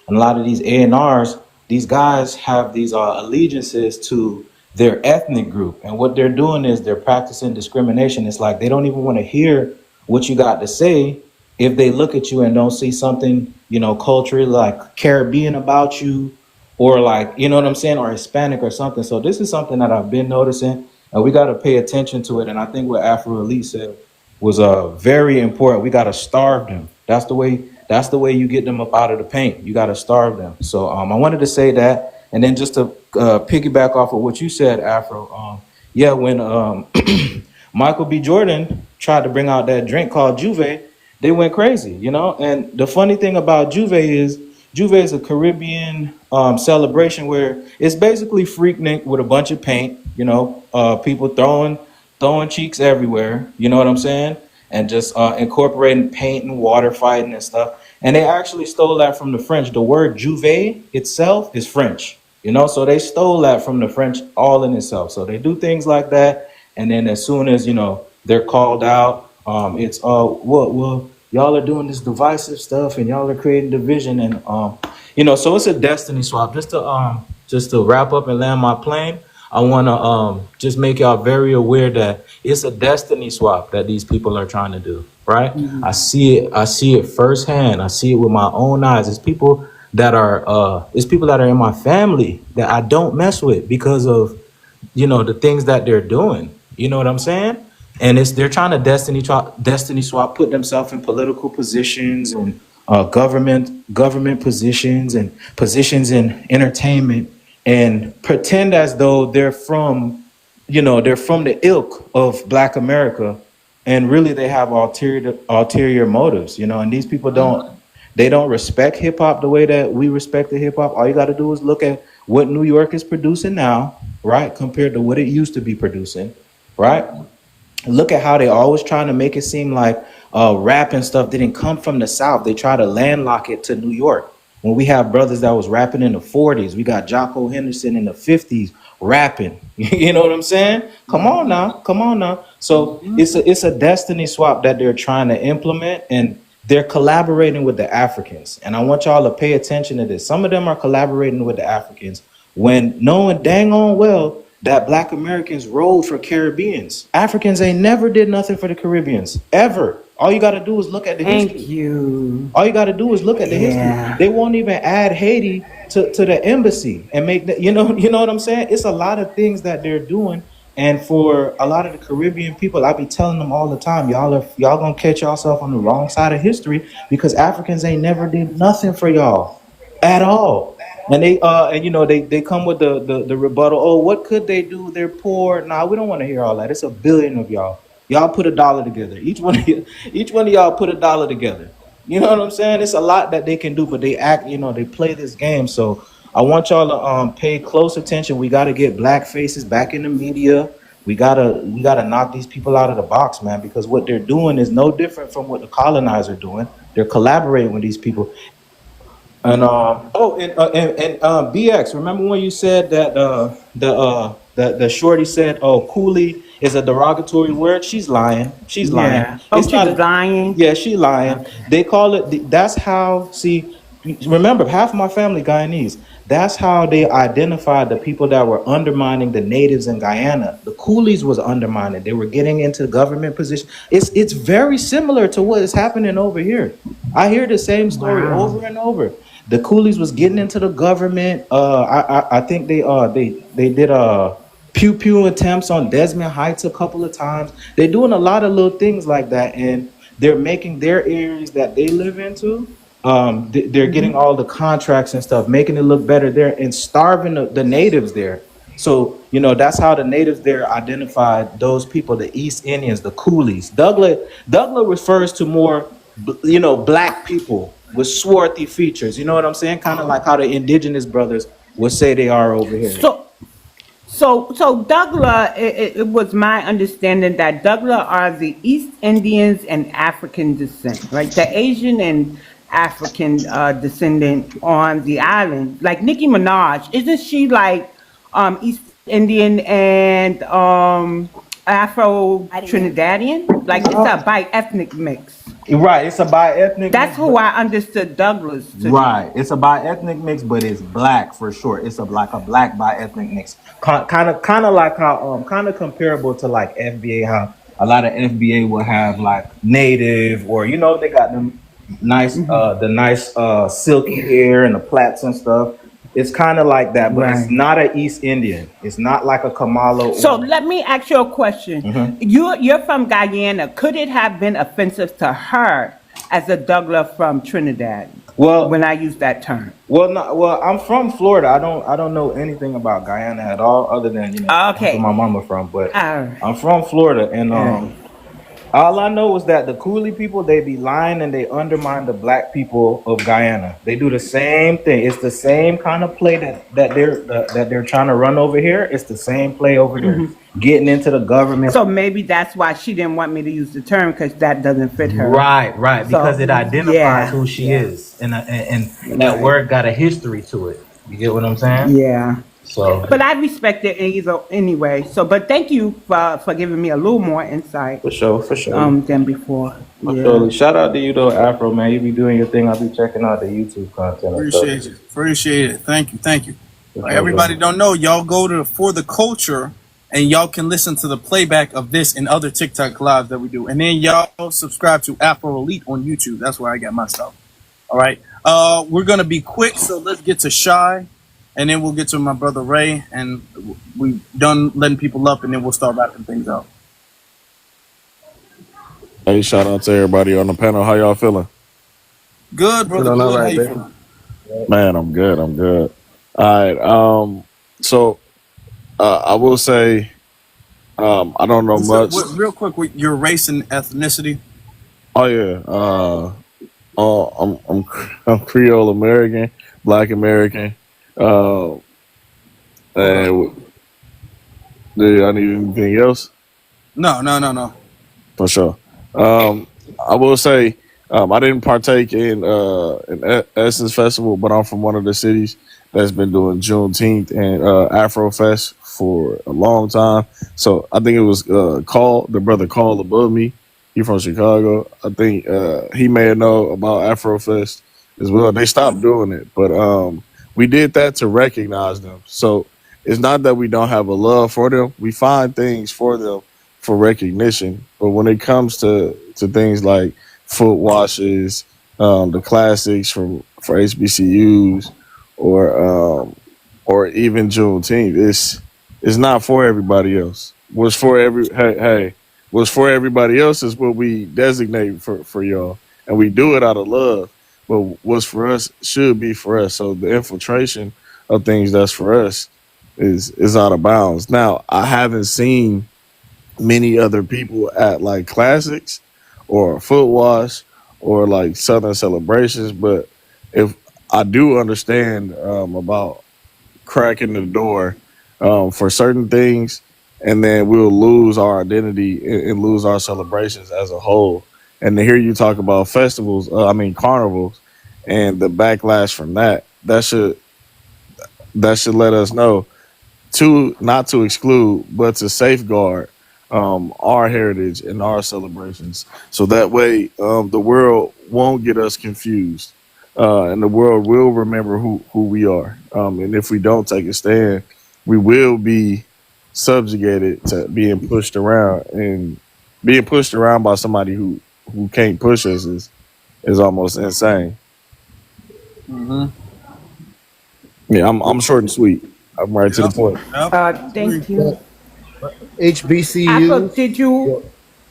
and a lot of these A&Rs, these guys have these allegiances to their ethnic group. And what they're doing is they're practicing discrimination. It's like they don't even want to hear what you got to say, if they look at you and don't see something, culturally like Caribbean about you, or like, you know what I'm saying, or Hispanic or something. So this is something that I've been noticing, and we got to pay attention to it. And I think what Afro Elite said was very important. We got to starve them. That's the way. That's the way you get them up out of the paint. You got to starve them. So I wanted to say that, and then just to piggyback off of what you said, Afro. Yeah, when Michael B. Jordan tried to bring out that drink called Juve, they went crazy, And the funny thing about Juve is a Caribbean celebration where it's basically Freaknik with a bunch of paint, people throwing cheeks everywhere, you know what I'm saying? And just incorporating paint and water fighting and stuff. And they actually stole that from the French. The word Juve itself is French, so they stole that from the French all in itself. So they do things like that. And then as soon as, they're called out, it's, well, y'all are doing this divisive stuff and y'all are creating division. And, so it's a destiny swap. Just to wrap up and land my plane, I want to just make y'all very aware that it's a destiny swap that these people are trying to do, right? Mm-hmm. I see it firsthand. I see it with my own eyes. It's people that are in my family that I don't mess with because of, the things that they're doing. You know what I'm saying? And they're trying to destiny swap, put themselves in political positions and government positions and positions in entertainment, and pretend as though they're from the ilk of Black America, and really they have ulterior motives, and these people don't respect hip hop the way that we respect the hip hop. All you got to do is look at what New York is producing now, right, compared to what it used to be producing, right? Look at how they always trying to make it seem like rap and stuff didn't come from the South. They try to landlock it to New York. When we have brothers that was rapping in the 40s, we got Jocko Henderson in the 50s rapping. You know what I'm saying? Come on now. So it's a destiny swap that they're trying to implement, and they're collaborating with the Africans. And I want y'all to pay attention to this. Some of them are collaborating with the Africans when knowing dang on well that Black Americans rode for Caribbeans. Africans ain't never did nothing for the Caribbeans, ever. All you got to do is look at the history. Thank you. All you got to do is look at the history. They won't even add Haiti to the embassy and make that, you know what I'm saying? It's a lot of things that they're doing. And for a lot of the Caribbean people, I be telling them all the time, y'all gonna catch yourself on the wrong side of history, because Africans ain't never did nothing for y'all at all. And they come with the rebuttal. Oh, what could they do? They're poor. Nah, we don't want to hear all that. It's 1 billion of y'all. Y'all put $1 together. Each one of y'all put $1 together. You know what I'm saying? It's a lot that they can do, but they act. They play this game. So I want y'all to pay close attention. We got to get Black faces back in the media. We gotta knock these people out of the box, man, because what they're doing is no different from what the colonizer doing. They're collaborating with these people. And BX, remember when you said that the shorty said, "Oh, coolie is a derogatory word"? She's lying. She's lying. Oh, she's lying. Yeah, she lying. Okay. They call it. That's how. See, remember, half of my family Guyanese. That's how they identified the people that were undermining the natives in Guyana. The coolies was undermining. They were getting into government position. It's very similar to what is happening over here. I hear the same story over and over. The coolies was getting into the government. I think they did pew pew attempts on Desmond Heights a couple of times. They're doing a lot of little things like that, and they're making their areas that they live into. They're getting all the contracts and stuff, making it look better there, and starving the natives there. So that's how the natives there identified those people, the East Indians, the coolies. Douglas refers to more, Black people with swarthy features. You know what I'm saying? Kind of like how the indigenous brothers would say they are over here. So Douglas, it was my understanding that Douglas are the East Indians and African descent, right? The Asian and African descendant on the island. Like Nicki Minaj, isn't she like East Indian and Afro Trinidadian? Like it's a bi-ethnic mix. Right, it's a bi-ethnic. That's who I understood Douglas to be. Right, it's a bi-ethnic mix, but it's Black for sure. It's a black bi-ethnic mix. Kind of like how kind of comparable to like FBA, how a lot of FBA will have like native, or you know, they got them nice, the nice silky hair and the plaits and stuff. It's kind of like that, but it's Right. not an East Indian. It's not like a Kamala So or. let me ask you a question. Mhm. You're from Guyana. Could it have been offensive to her as a Douglas from Trinidad Well, when I use that term? well, I'm from Florida. I don't know anything about Guyana at all, other than where Okay. my mama from. But All right. I'm from Florida, and All right. all I know is that the Coolie people, they be lying and they undermine the black people of Guyana. They do the same thing. It's the same kind of play that they're trying to run over here. It's the same play over there, getting into the government. So maybe that's why she didn't want me to use the term, because that doesn't fit her. Right, because So it identifies yeah, who she yeah, is, and that right. word got a history to it. You get what I'm saying? Yeah. So But I respect it either anyway. So, but thank you for giving me a little more insight for sure. than before. For Yeah. sure. Shout out to you though, Afro man. You be doing your thing. I'll be checking out the YouTube content and stuff. Appreciate it. Thank you. For Like, sure, everybody bro. don't know, y'all go to For the Culture and y'all can listen to the playback of this and other TikTok lives that we do. And then y'all subscribe to Afro Elite on YouTube. That's where I get my stuff. All right. We're gonna be quick, so let's get to Shy, and then we'll get to my brother Ray, and we done letting people up, and then we'll start wrapping things up. Hey, shout out to everybody on the panel. How y'all feeling? Good, brother. Feeling all Good. How right, you baby. feeling? Man, I'm good. I'm good. All right. So I will say, I don't know much. Real quick, with your race and ethnicity. Oh yeah. I'm Creole American, Black American. And do I need anything else? No. For sure. I will say, I didn't partake in Essence Festival, but I'm from one of the cities that's been doing Juneteenth and Afro Fest for a long time. So I think it was the brother Call above me. He from Chicago. I think he may know about Afro Fest as well. They stopped doing it, but we did that to recognize them. So it's not that we don't have a love for them. We find things for them for recognition, but when it comes to things like foot washes, the classics for HBCUs, or even Juneteenth, it's not for everybody else. What's for what's for everybody else is what we designate for y'all, and we do it out of love. But what's for us should be for us. So the infiltration of things that's for us is out of bounds. Now I haven't seen many other people at like classics or foot wash or like Southern celebrations, but if I do understand about cracking the door for certain things, and then we'll lose our identity and lose our celebrations as a whole. And to hear you talk about festivals, carnivals, and the backlash from that should let us know to not to exclude, but to safeguard our heritage and our celebrations, so that way the world won't get us confused, and the world will remember who we are. And if we don't take a stand, we will be subjugated to being pushed around, and being pushed around by somebody who can't push us is almost insane. Mm-hmm. Yeah, I'm short and sweet. I'm right to the point. Thank you. HBCU. Afro, did you,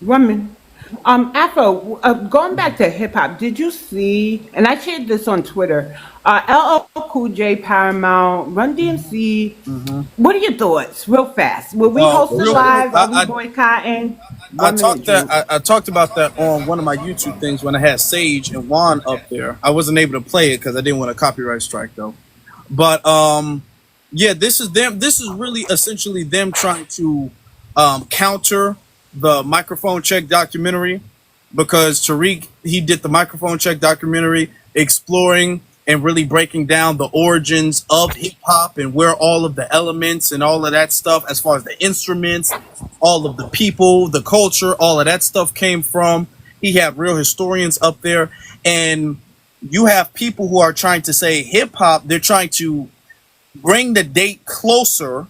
woman, Afro, going back to hip hop, did you see, and I shared this on Twitter, LL Cool J, Paramount, Run DMC, what are your thoughts, real fast? Will we host it Real live? quick, Are we boycotting? I talked about that on one of my YouTube things when I had Sage and Juan up there. I wasn't able to play it because I didn't want a copyright strike though. But yeah, this is them. This is really essentially them trying to counter the microphone check documentary, because Tariq, he did the microphone check documentary exploring and really breaking down the origins of hip hop and where all of the elements and all of that stuff, as far as the instruments, all of the people, the culture, all of that stuff came from. He had real historians up there, and you have people who are trying to say hip hop, they're trying to bring the date closer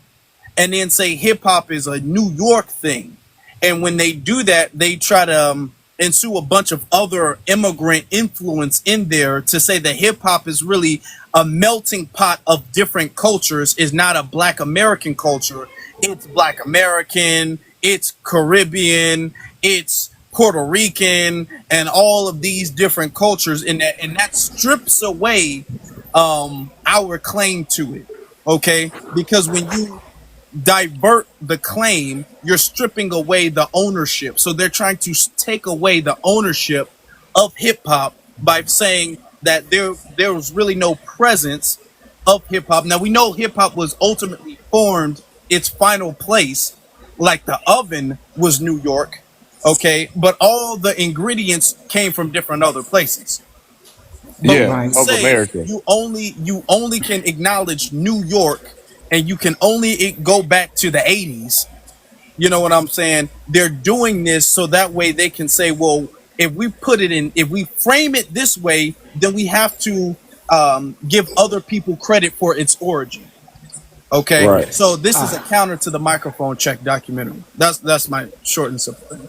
and then say hip hop is a New York thing. And when they do that, they try to ensue a bunch of other immigrant influence in there to say that hip hop is really a melting pot of different cultures, is not a Black American culture. It's Black American, it's Caribbean, it's Puerto Rican, and all of these different cultures. And that strips away our claim to it. Okay, because when you divert the claim, you're stripping away the ownership. So they're trying to take away the ownership of hip hop by saying that there was really no presence of hip hop. Now we know hip hop was ultimately formed, its final place, like the oven was New York, okay, but all the ingredients came from different other places. But Yeah, when you Right. of say America. you only can acknowledge New York, and you can only go back to the 80s, you know what I'm saying? They're doing this so that way they can say, well, if we frame it this way, then we have to give other people credit for its origin. Okay, Right. so this is a Ah, counter to the microphone check documentary. That's my short and simple thing.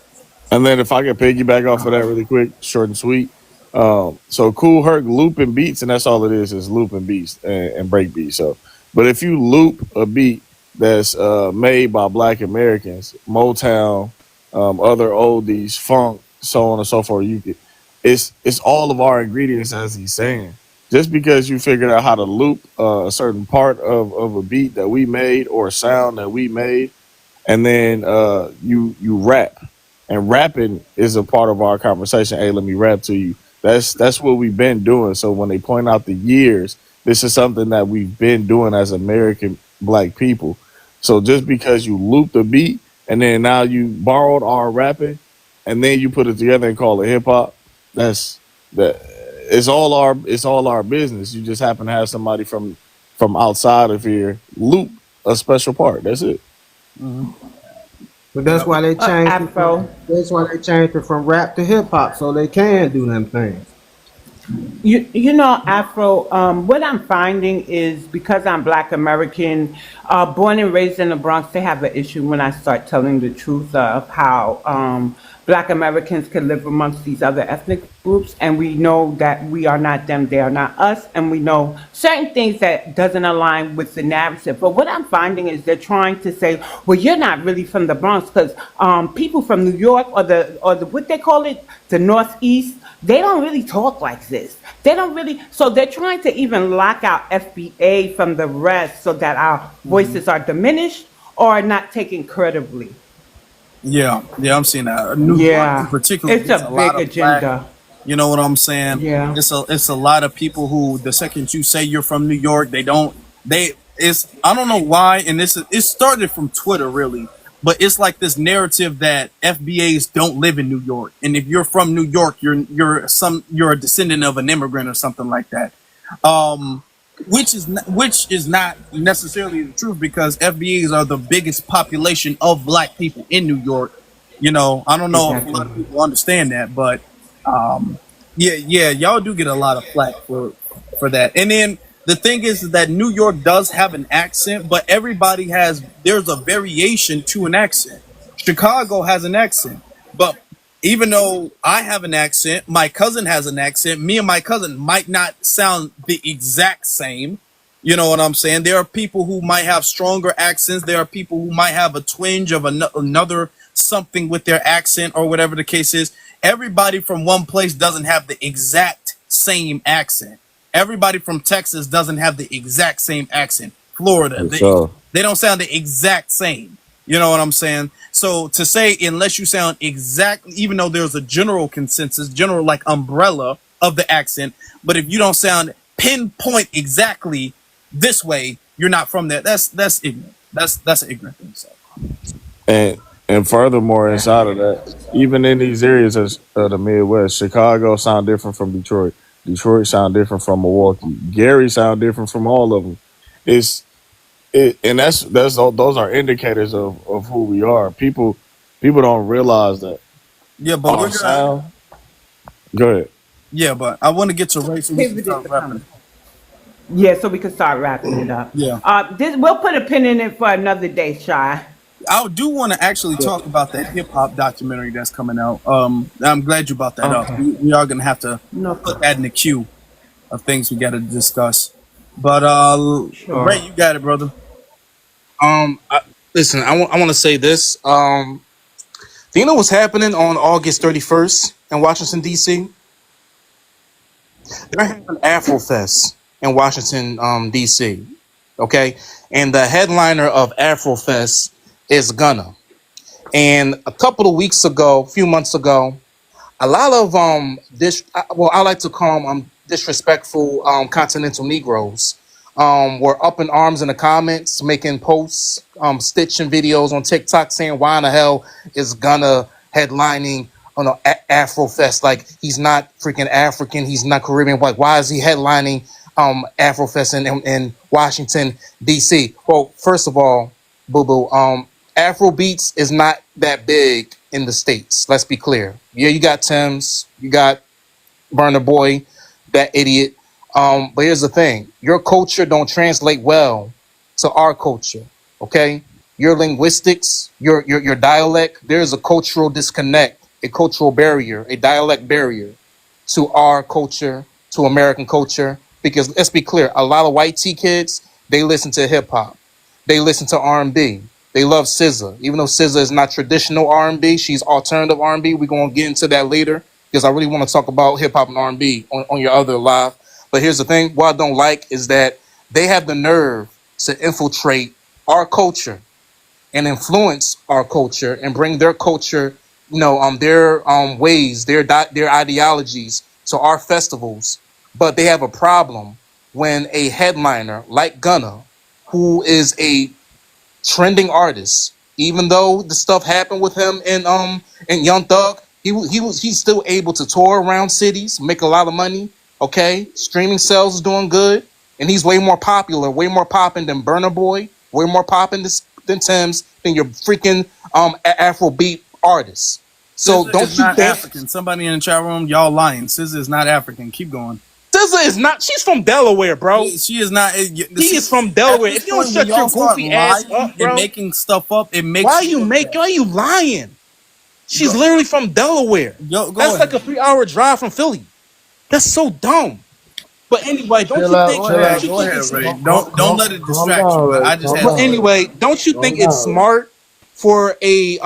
And then if I could piggyback off of that really quick, short and sweet. So Cool Herc looping beats, and that's all it is looping beats and break beats. So, but if you loop a beat that's made by Black Americans, Motown, other oldies, funk, so on and so forth, it's all of our ingredients, as he's saying. Just because you figured out how to loop a certain part of a beat that we made or a sound that we made, and then you rap, and rapping is a part of our conversation. Hey, let me rap to you. That's what we've been doing. So when they point out the years, this is something that we've been doing as American Black people. So just because you looped the beat and then now you borrowed our rapping and then you put it together and call it hip hop, that's that. It's all our business. You just happen to have somebody from outside of here loop a special part. That's it. But that's why they changed it from, Afro. that's why they changed it from rap to hip hop, so they can do them things. You know, Afro, what I'm finding is because I'm Black American, born and raised in the Bronx, they have an issue when I start telling the truth of how Black Americans can live amongst these other ethnic groups, and we know that we are not them, they are not us, and we know certain things that doesn't align with the narrative. But what I'm finding is they're trying to say, well, you're not really from the Bronx, because people from New York or the what they call it, the Northeast, they don't really talk like this. They don't really, so they're trying to even lock out FBA from the rest so that our voices are diminished or are not taken credibly. Yeah, I'm seeing that. New York in Yeah, particular it's gets a a lot big of flack. agenda. You know what I'm saying? Yeah. It's a lot of people who, the second you say you're from New York, I don't know why, and it started from Twitter really, but it's like this narrative that FBAs don't live in New York, and if you're from New York, you're a descendant of an immigrant or something like that. Um, which is not necessarily the truth, because FBAs are the biggest population of Black people in New York. You know, I don't know if a Exactly. lot of people understand that, but yeah, y'all do get a lot of flack for that. And then the thing is that New York does have an accent, but there's a variation to an accent. Chicago has an accent, but even though I have an accent, my cousin has an accent. Me and my cousin might not sound the exact same. You know what I'm saying? There are people who might have stronger accents. There are people who might have a twinge of another something with their accent, or whatever the case is. Everybody from one place doesn't have the exact same accent. Everybody from Texas doesn't have the exact same accent. Florida, For they sure. they don't sound the exact same. You know what I'm saying? So to say, unless you sound exactly, even though there's a general consensus, general like umbrella of the accent, but if you don't sound pinpoint exactly this way, you're not from there. That's ignorant. That's an ignorant thing. So And furthermore, inside of that, even in these areas of the Midwest, Chicago sound different from Detroit. Detroit sound different from Milwaukee. Gary sound different from all of them. It's and those are indicators of who we are. People don't realize that yeah, but our we're gonna sound. Go ahead. yeah, but I want to get to race so we can Pivoted start the rapping. conversation. Yeah, so we can start wrapping it up. Yeah. We'll put a pin in it for another day, Shy. I do want to actually talk about that hip hop documentary that's coming out. I'm glad you brought that up. Okay. We are gonna have to No put problem. that in the queue of things we got to discuss. But Ray, Sure. you got it, brother. Listen, I want to say this. Do you know what's happening on August 31st in Washington, D.C.? They're having Afro Fest in Washington, D.C. Okay? And the headliner of Afro Fest is Gunna. And a couple of weeks ago, a few months ago, a lot of I like to call them disrespectful continental Negroes were up in arms in the comments, making posts, stitching videos on TikTok saying why in the hell is Gunna headlining on Afro Fest? Like he's not freaking African, he's not Caribbean. Like why is he headlining Afro Fest in Washington D.C.? Well, first of all, boo boo, Afro beats is not that big in the States. Let's be clear. Yeah, you got Tim's, you got Burner Boy, that idiot. But here's the thing: your culture don't translate well to our culture. Okay, your linguistics, your dialect. There's a cultural disconnect, a cultural barrier, a dialect barrier to our culture, to American culture. Because let's be clear, a lot of white T kids they listen to hip hop, they listen to R&B. They love SZA, even though SZA is not traditional R&B. She's alternative R&B. We're gonna get into that later because I really want to talk about hip hop and R&B on your other live. But here's the thing: what I don't like is that they have the nerve to infiltrate our culture and influence our culture and bring their culture, their ways, their ideologies to our festivals. But they have a problem when a headliner like Gunna, who is a trending artist. Even though the stuff happened with him and Young Thug, he's still able to tour around cities, make a lot of money. Okay, streaming sales is doing good, and he's way more popular, way more popping than Burna Boy, way more popping than Tim's, than your freaking Afrobeat artists. So SZA is don't you not think African. Somebody in the chat room, y'all lying. SZA is not African. Keep going. SZA is not? She's from Delaware, bro. She is not. She is from At Delaware. this If you don't point, when shut your y'all start goofy ass lying up, and bro, making stuff up, it why makes are you look bad. why are you lying? She's Go, literally from Delaware. go That's like a ahead. 3-hour drive from Philly. That's so dumb. But anyway, don't Chill you out, think? Go chill Don't ahead. out. you Go think ahead, it's? Ray. Don't let it Calm distract you. down, Ray. I just Calm had to But say down, Ray. that. anyway, don't you Calm think it's down, Ray. smart for a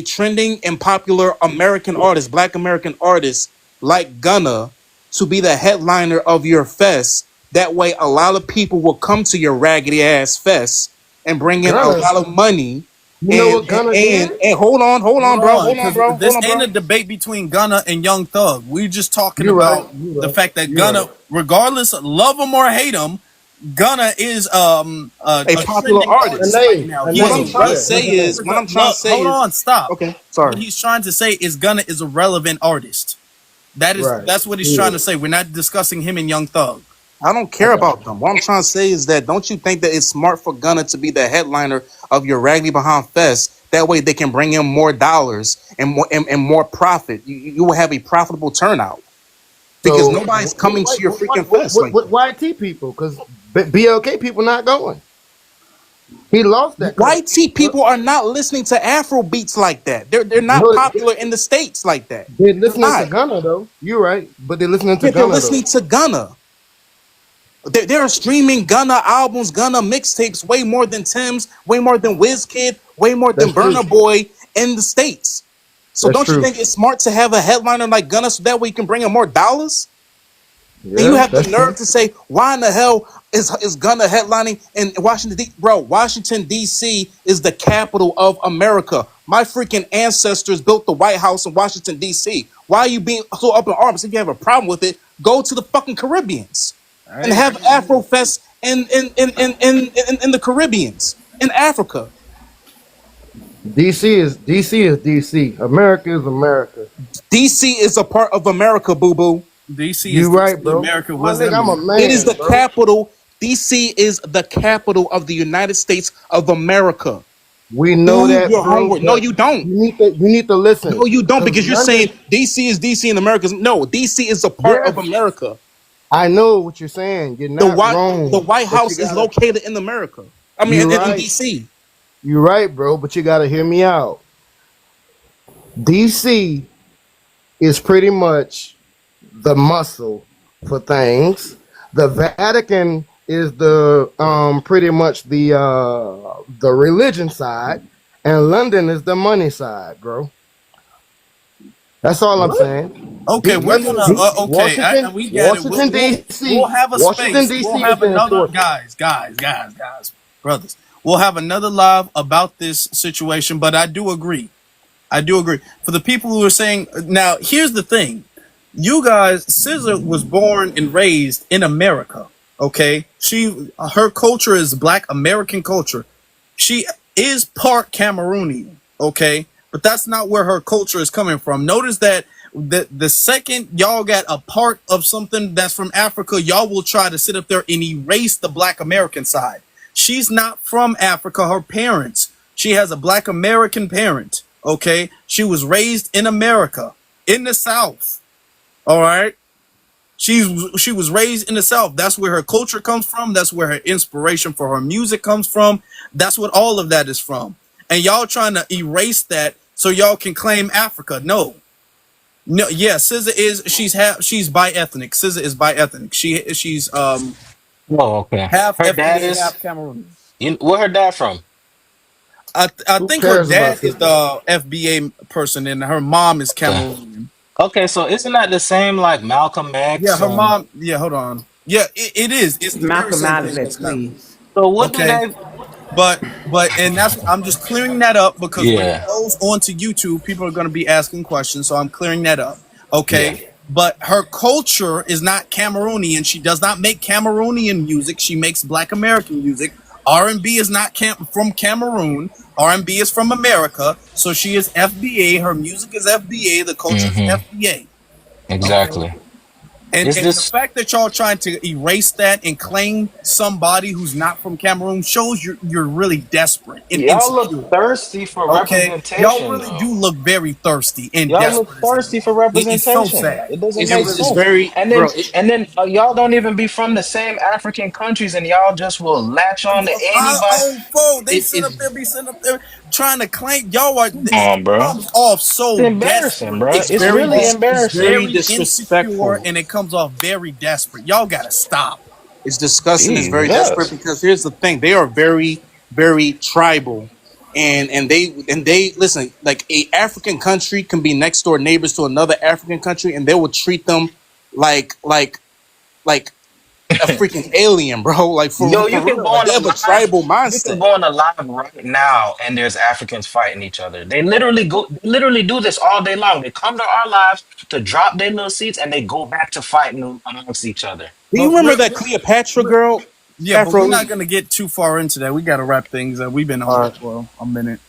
trending and popular American artist, Black American artist like Gunna, to be the headliner of your fest? That way, a lot of people will come to your raggedy ass fest and bring in a Gunna, lot of money. you know And what and Gunna and, did? and hold Hold on, bro, on, hold on, because bro, hold this on, ain't bro. a debate between Gunna and Young Thug. We're just talking You right. about You the right. fact that You Gunna, right. regardless of love him or hate him, Gunna is A a popular trending artist. artist right Name, now. a He What I'm is name. trying to Yeah, relevant. say he's a name. is, what I'm trying to say Hold is, on, stop. okay, What sorry. he's trying to say is Gunna is a relevant artist. Right. That's what he's trying Yeah. to say. We're not discussing him and Young Thug. I don't I care got about them. What I'm trying to say is that don't you think that it's smart for Gunna to be the headliner of your Raggedy Behind Fest? That way they can bring in more dollars and more profit. You will have a profitable turnout because so nobody's coming to your freaking fest like what that. YT people? Because BLK people not going. He lost that White country. people are not listening to Afro beats like that. They're not No, popular in the States like that. they're They're listening to not. Gunna though. You're right, but they're listening to Yeah, they're Gunna though. listening to Gunna. They're streaming Gunna albums, Gunna mixtapes way more than Tim's, way more than Wizkid, way more than That's true. Burna Boy in the States. So That's don't you true. think it's smart to have a headliner like Gunna so that way you can bring in more dollars? And you Yeah, have the that's nerve true. to say, why in the hell is Gunna headlining in Washington D.C.? Bro, Washington, D.C. is the capital of America. My freaking ancestors built the White House in Washington, D.C. Why are you being so up in arms? If you have a problem with it, go to the fucking Caribbeans and Hey, have Afrofest in the Caribbeans, in Africa. DC is DC. America is America. D.C. is a part of America, boo-boo. DC is You right, DC. bro. America My was nigga, I'm a Emily. It is man, the bro. capital. D.C. is the capital of the United States of America. We know Do that, your bro. homework. No, But you don't. you need to No, listen, you don't, cause because you're London. saying DC is DC in America. No, DC is a part Yes, of America. I know what you're saying. You're The not White the wrong, White but you House is gotta. located in America. I mean, You're in right. DC. You're right, bro, but you gotta hear me out. DC is pretty much the muscle for things. The Vatican is the pretty much the religion side, and London is the money side, bro. That's all I'm What? saying. Okay, we're London gonna. is Okay, Washington. we get it. Washington We'll D.C. have a Washington space. D.C. We'll is have the another enforcer. guys, brothers. We'll have another live about this situation. But I do agree. I do agree. For the people who are saying now, here's the thing. You guys, Scissor was born and raised in America. Okay, her culture is Black American culture. She is part Cameroonian. Okay, but that's not where her culture is coming from. Notice that the second y'all got a part of something that's from Africa, y'all will try to sit up there and erase the Black American side. She's not from Africa. Her parents. She has a Black American parent. Okay, she was raised in America, in the South. All right. She was raised in the South. That's where her culture comes from. That's where her inspiration for her music comes from. That's what all of that is from. And y'all trying to erase that so y'all can claim Africa. No. No, yeah, SZA is she's bi-ethnic. SZA is bi-ethnic. She's Oh, okay. half Her dad FBA, is. half Cameroonian. Where her dad from? I Who think her cares about dad is sister? the FBA person and her mom is Okay. Cameroonian. Okay, so isn't that the same like Malcolm Yeah, X her and mom. Yeah, hold on. Yeah, it is. It's the very Malcolm same out of thing. it, It's not. please. so what do Okay. they? But and that's I'm just clearing that up because when it Yeah, goes onto YouTube, people are going to be asking questions, so I'm clearing that up. yeah. Okay, but her culture is not Cameroonian. She does not make Cameroonian music. She makes Black American music. R&B is not from Cameroon. R&B is from America. So she is FBA. Her music is FBA. The culture is Mm-hmm. FBA. Okay. Exactly. And Is the this fact that y'all trying to erase that and claim somebody who's not from Cameroon shows you're really desperate and y'all look insecure. thirsty for Okay, y'all representation really though? do look very thirsty and Y'all look desperate as hell. thirsty for It's so representation. sad. It doesn't It make really It's sense. is. very, And then bro. y'all don't even be from the same African countries, and y'all just will latch on to anybody. Oh, foe, they It, sit up it's there, be sitting up there trying to claim y'all are. come It on, bro. comes off It's so embarrassing, desperate. bro. It It's It's comes very, really off it's very embarrassing. very insecure, disrespectful. and it comes off very desperate. Y'all gotta stop. It's disgusting. It's very desperate Jesus. because here's the thing: they are very, very tribal, and they listen. Like a African country can be next door neighbors to another African country, and they will treat them like a freaking alien, bro. Like Yo, for you can real. go Like on they a have a live. tribal You can mindset. go on a live right now, and there's Africans fighting each other. They literally do this all day long. They come to our lives to drop their little seats, and they go back to fighting amongst each other. Do you But remember that Cleopatra girl, yeah, but Afro we're not Elite? gonna get too far into that. We gotta wrap things up. We've been on All here right, for a minute.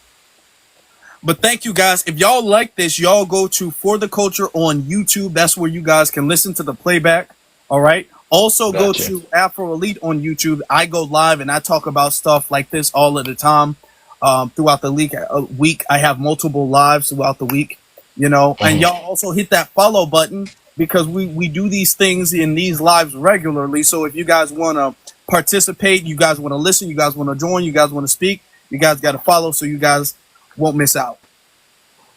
But thank you guys. If y'all like this, y'all go to For the Culture on YouTube. That's where you guys can listen to the playback. All right. Also go Gotcha. to Afro Elite on YouTube. I go live and I talk about stuff like this all of the time. Throughout the week, I have multiple lives throughout the week. And Mhm. y'all also hit that follow button because we do these things in these lives regularly. So if you guys want to participate, you guys want to listen, you guys want to join, you guys want to speak, you guys got to follow so you guys won't miss out.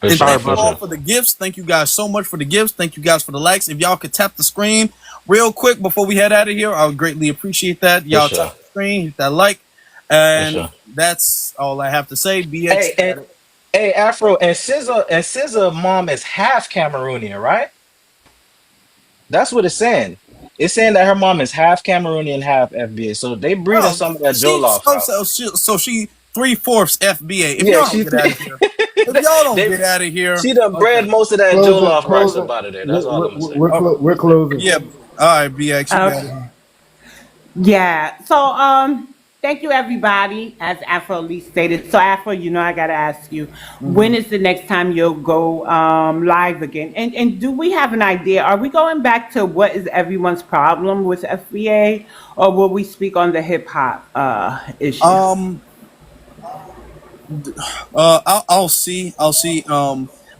For And all sure, right, thank you for brother. all sure. for the gifts. Thank you guys so much for the gifts. Thank you guys for the likes. If y'all could tap the screen real quick before we head out of here, I would greatly appreciate that. For Y'all sure. tap the screen, hit that like, For and sure. that's all I have to say. BX, Hey, you and got it. hey, Afro and SZA mom is half Cameroonian, right? That's what it's saying. It's saying that her mom is half Cameroonian, half FBA. So they breeding Oh, some of that she Jollof so out. so she 3/4 FBA. If Yeah, y'all don't she get out of here, if y'all don't they get out of here, she done okay. bred most of that Closing, Jollof rice closing. up out of there. That's We're, all I'm we're, gonna say. we're, Oh, we're closing. yeah. All right, BX, you got it. Okay. Yeah. So thank you everybody, as Afro Lee stated. So Afro, I gotta ask you, Mm-hmm. when is the next time you'll go live again? And do we have an idea? Are we going back to what is everyone's problem with FBA, or will we speak on the hip hop issue? Um, I'll see. I'll see.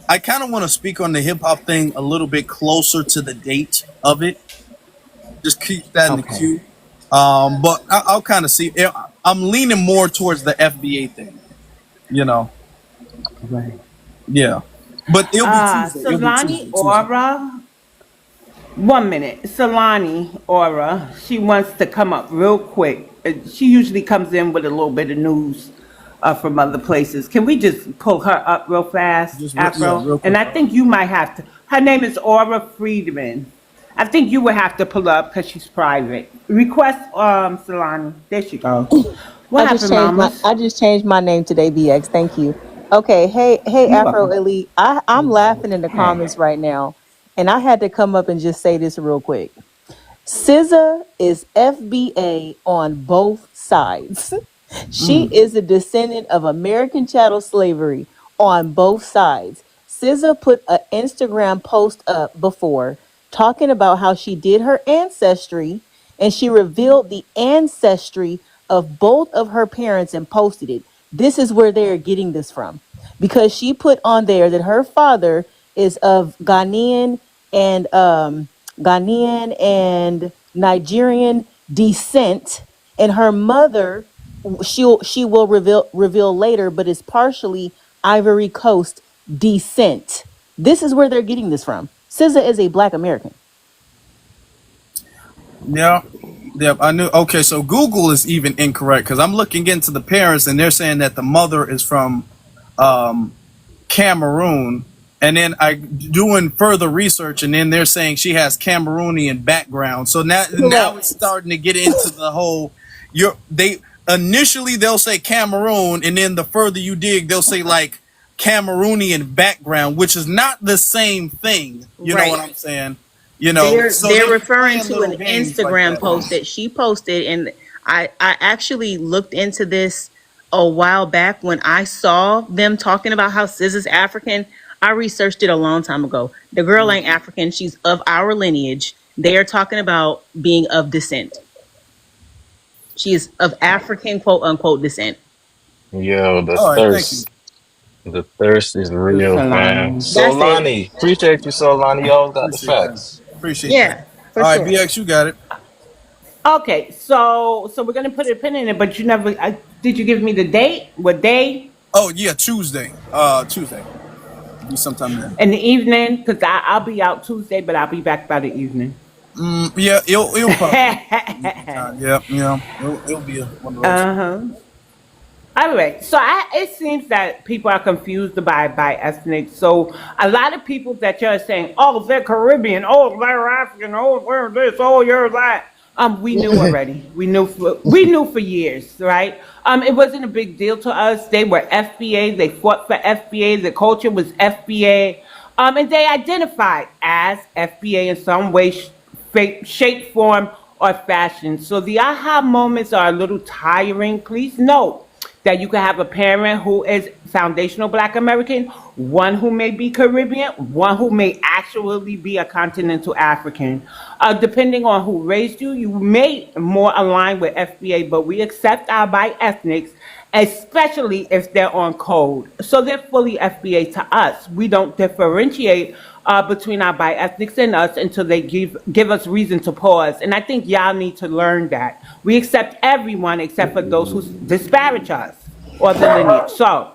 I kind of want to speak on the hip hop thing a little bit closer to the date of it. Just keep that in the Okay. queue. But I'll kind of see. I'm leaning more towards the FBA thing. You know, Right. yeah. But it'll be Tuesday. It'll be Solani Tuesday. Aura. 1 minute. Solani Aura. She wants to come up real quick. She usually comes in with a little bit of news from other places. Can we just pull her up real fast, Yeah, Afro? real And quick. I think you might have to. Her name is Aura Friedman. I think you would have to pull up because she's private. Request Solani. There she goes. What happened, mamas? I just changed my name today, BX. Thank you. Okay, hey You Afro welcome. Elite. I'm laughing in the Hey. comments right now. And I had to come up and just say this real quick. SZA is FBA on both sides. She is a descendant of American chattel slavery on both sides. SZA put an Instagram post up before talking about how she did her ancestry and she revealed the ancestry of both of her parents and posted it. This is where they're getting this from because she put on there that her father is of Ghanaian and Nigerian descent, and her mother she will reveal later, but is partially Ivory Coast descent. This is where they're getting this from. SZA is a Black American. Yeah. Yep, I knew. Okay, so Google is even incorrect because I'm looking into the parents and they're saying that the mother is from Cameroon, and then I doing further research, and then they're saying she has Cameroonian background. So now it's starting to get into the whole. They initially they'll say Cameroon, and then the further you dig, they'll say like Cameroonian background, which is not the same thing. You know what I'm saying? You know, so They're they're referring playing to an little games like Instagram that. post that she posted, and I actually looked into this a while back when I saw them talking about how SZA's African. I researched it a long time ago. The girl ain't African; she's of our lineage. They are talking about being of descent. She is of African quote unquote descent. Yo, the All right, thank you. thirst. The thirst is real, fam. Solani. That's it. Solani. Appreciate you, Solani. You always got the Appreciate that. facts. Appreciate that. Yeah, for All right, sure. BX, you got it. Okay, so we're gonna put a pin in it, but you never. Did you give me the date? What day? Oh yeah, Tuesday. Tuesday. Be sometime then. In the evening, because I'll be out Tuesday, but I'll be back by the evening. Yeah, it'll probably be time. Yeah. It'll be one of those. Uh-huh. All right. So it seems that people are confused by ethnic. So a lot of people that you're saying, oh, they're Caribbean, oh, they're African, oh, they're this, oh, you're that. We knew already. We knew for years, right? It wasn't a big deal to us. They were FBA. They fought for FBA. The culture was FBA. And they identified as FBA in some way, shape, form, or fashion. So the aha moments are a little tiring. Please note that you can have a parent who is foundational Black American, one who may be Caribbean, one who may actually be a continental African. Depending on who raised you, you may more align with FBA, but we accept our bi-ethnics, especially if they're on code. So they're fully FBA to us. We don't differentiate between our bi-ethnics and us until they give us reason to pause. And I think y'all need to learn that. We accept everyone except for those who disparage us or the lineage. So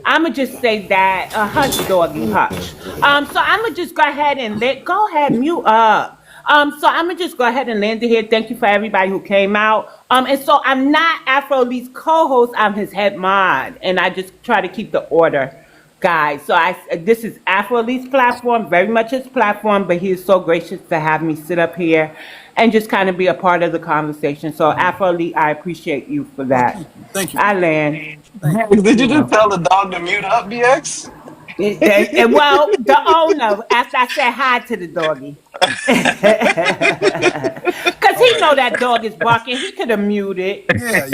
I'ma just say that hush, doggy, hush. So I'ma just go ahead and go ahead, mute up. So I'm gonna just go ahead and land it here. Thank you for everybody who came out. And so I'm not Afro Elite's co-host. I'm his head mod, and I just try to keep the order, guys. So this is Afro Elite's platform, very much his platform, but he is so gracious to have me sit up here and just kind of be a part of the conversation. So Afro Elite, I appreciate you for that. Thank you. I land. Did you just tell the dog to mute up, BX? Well, the owner, after I said hi to the doggy. Because he know that dog is barking. He could have muted. Yeah.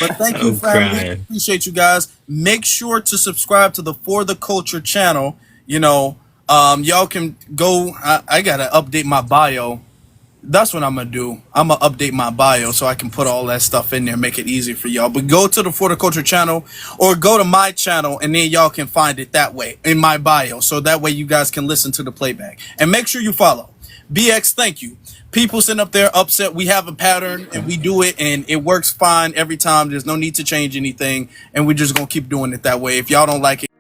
But thank you, I'm family. crying. Appreciate you guys. Make sure to subscribe to the For the Culture channel. You know, y'all can go. I gotta update my bio. That's what I'm gonna do. I'm gonna update my bio so I can put all that stuff in there, make it easy for y'all. But go to the For the Culture channel or go to my channel, and then y'all can find it that way in my bio. So that way you guys can listen to the playback. And make sure you follow. BX, thank you. People sitting up there upset. We have a pattern and we do it and it works fine every time. There's no need to change anything. And we're just going to keep doing it that way. If y'all don't like it,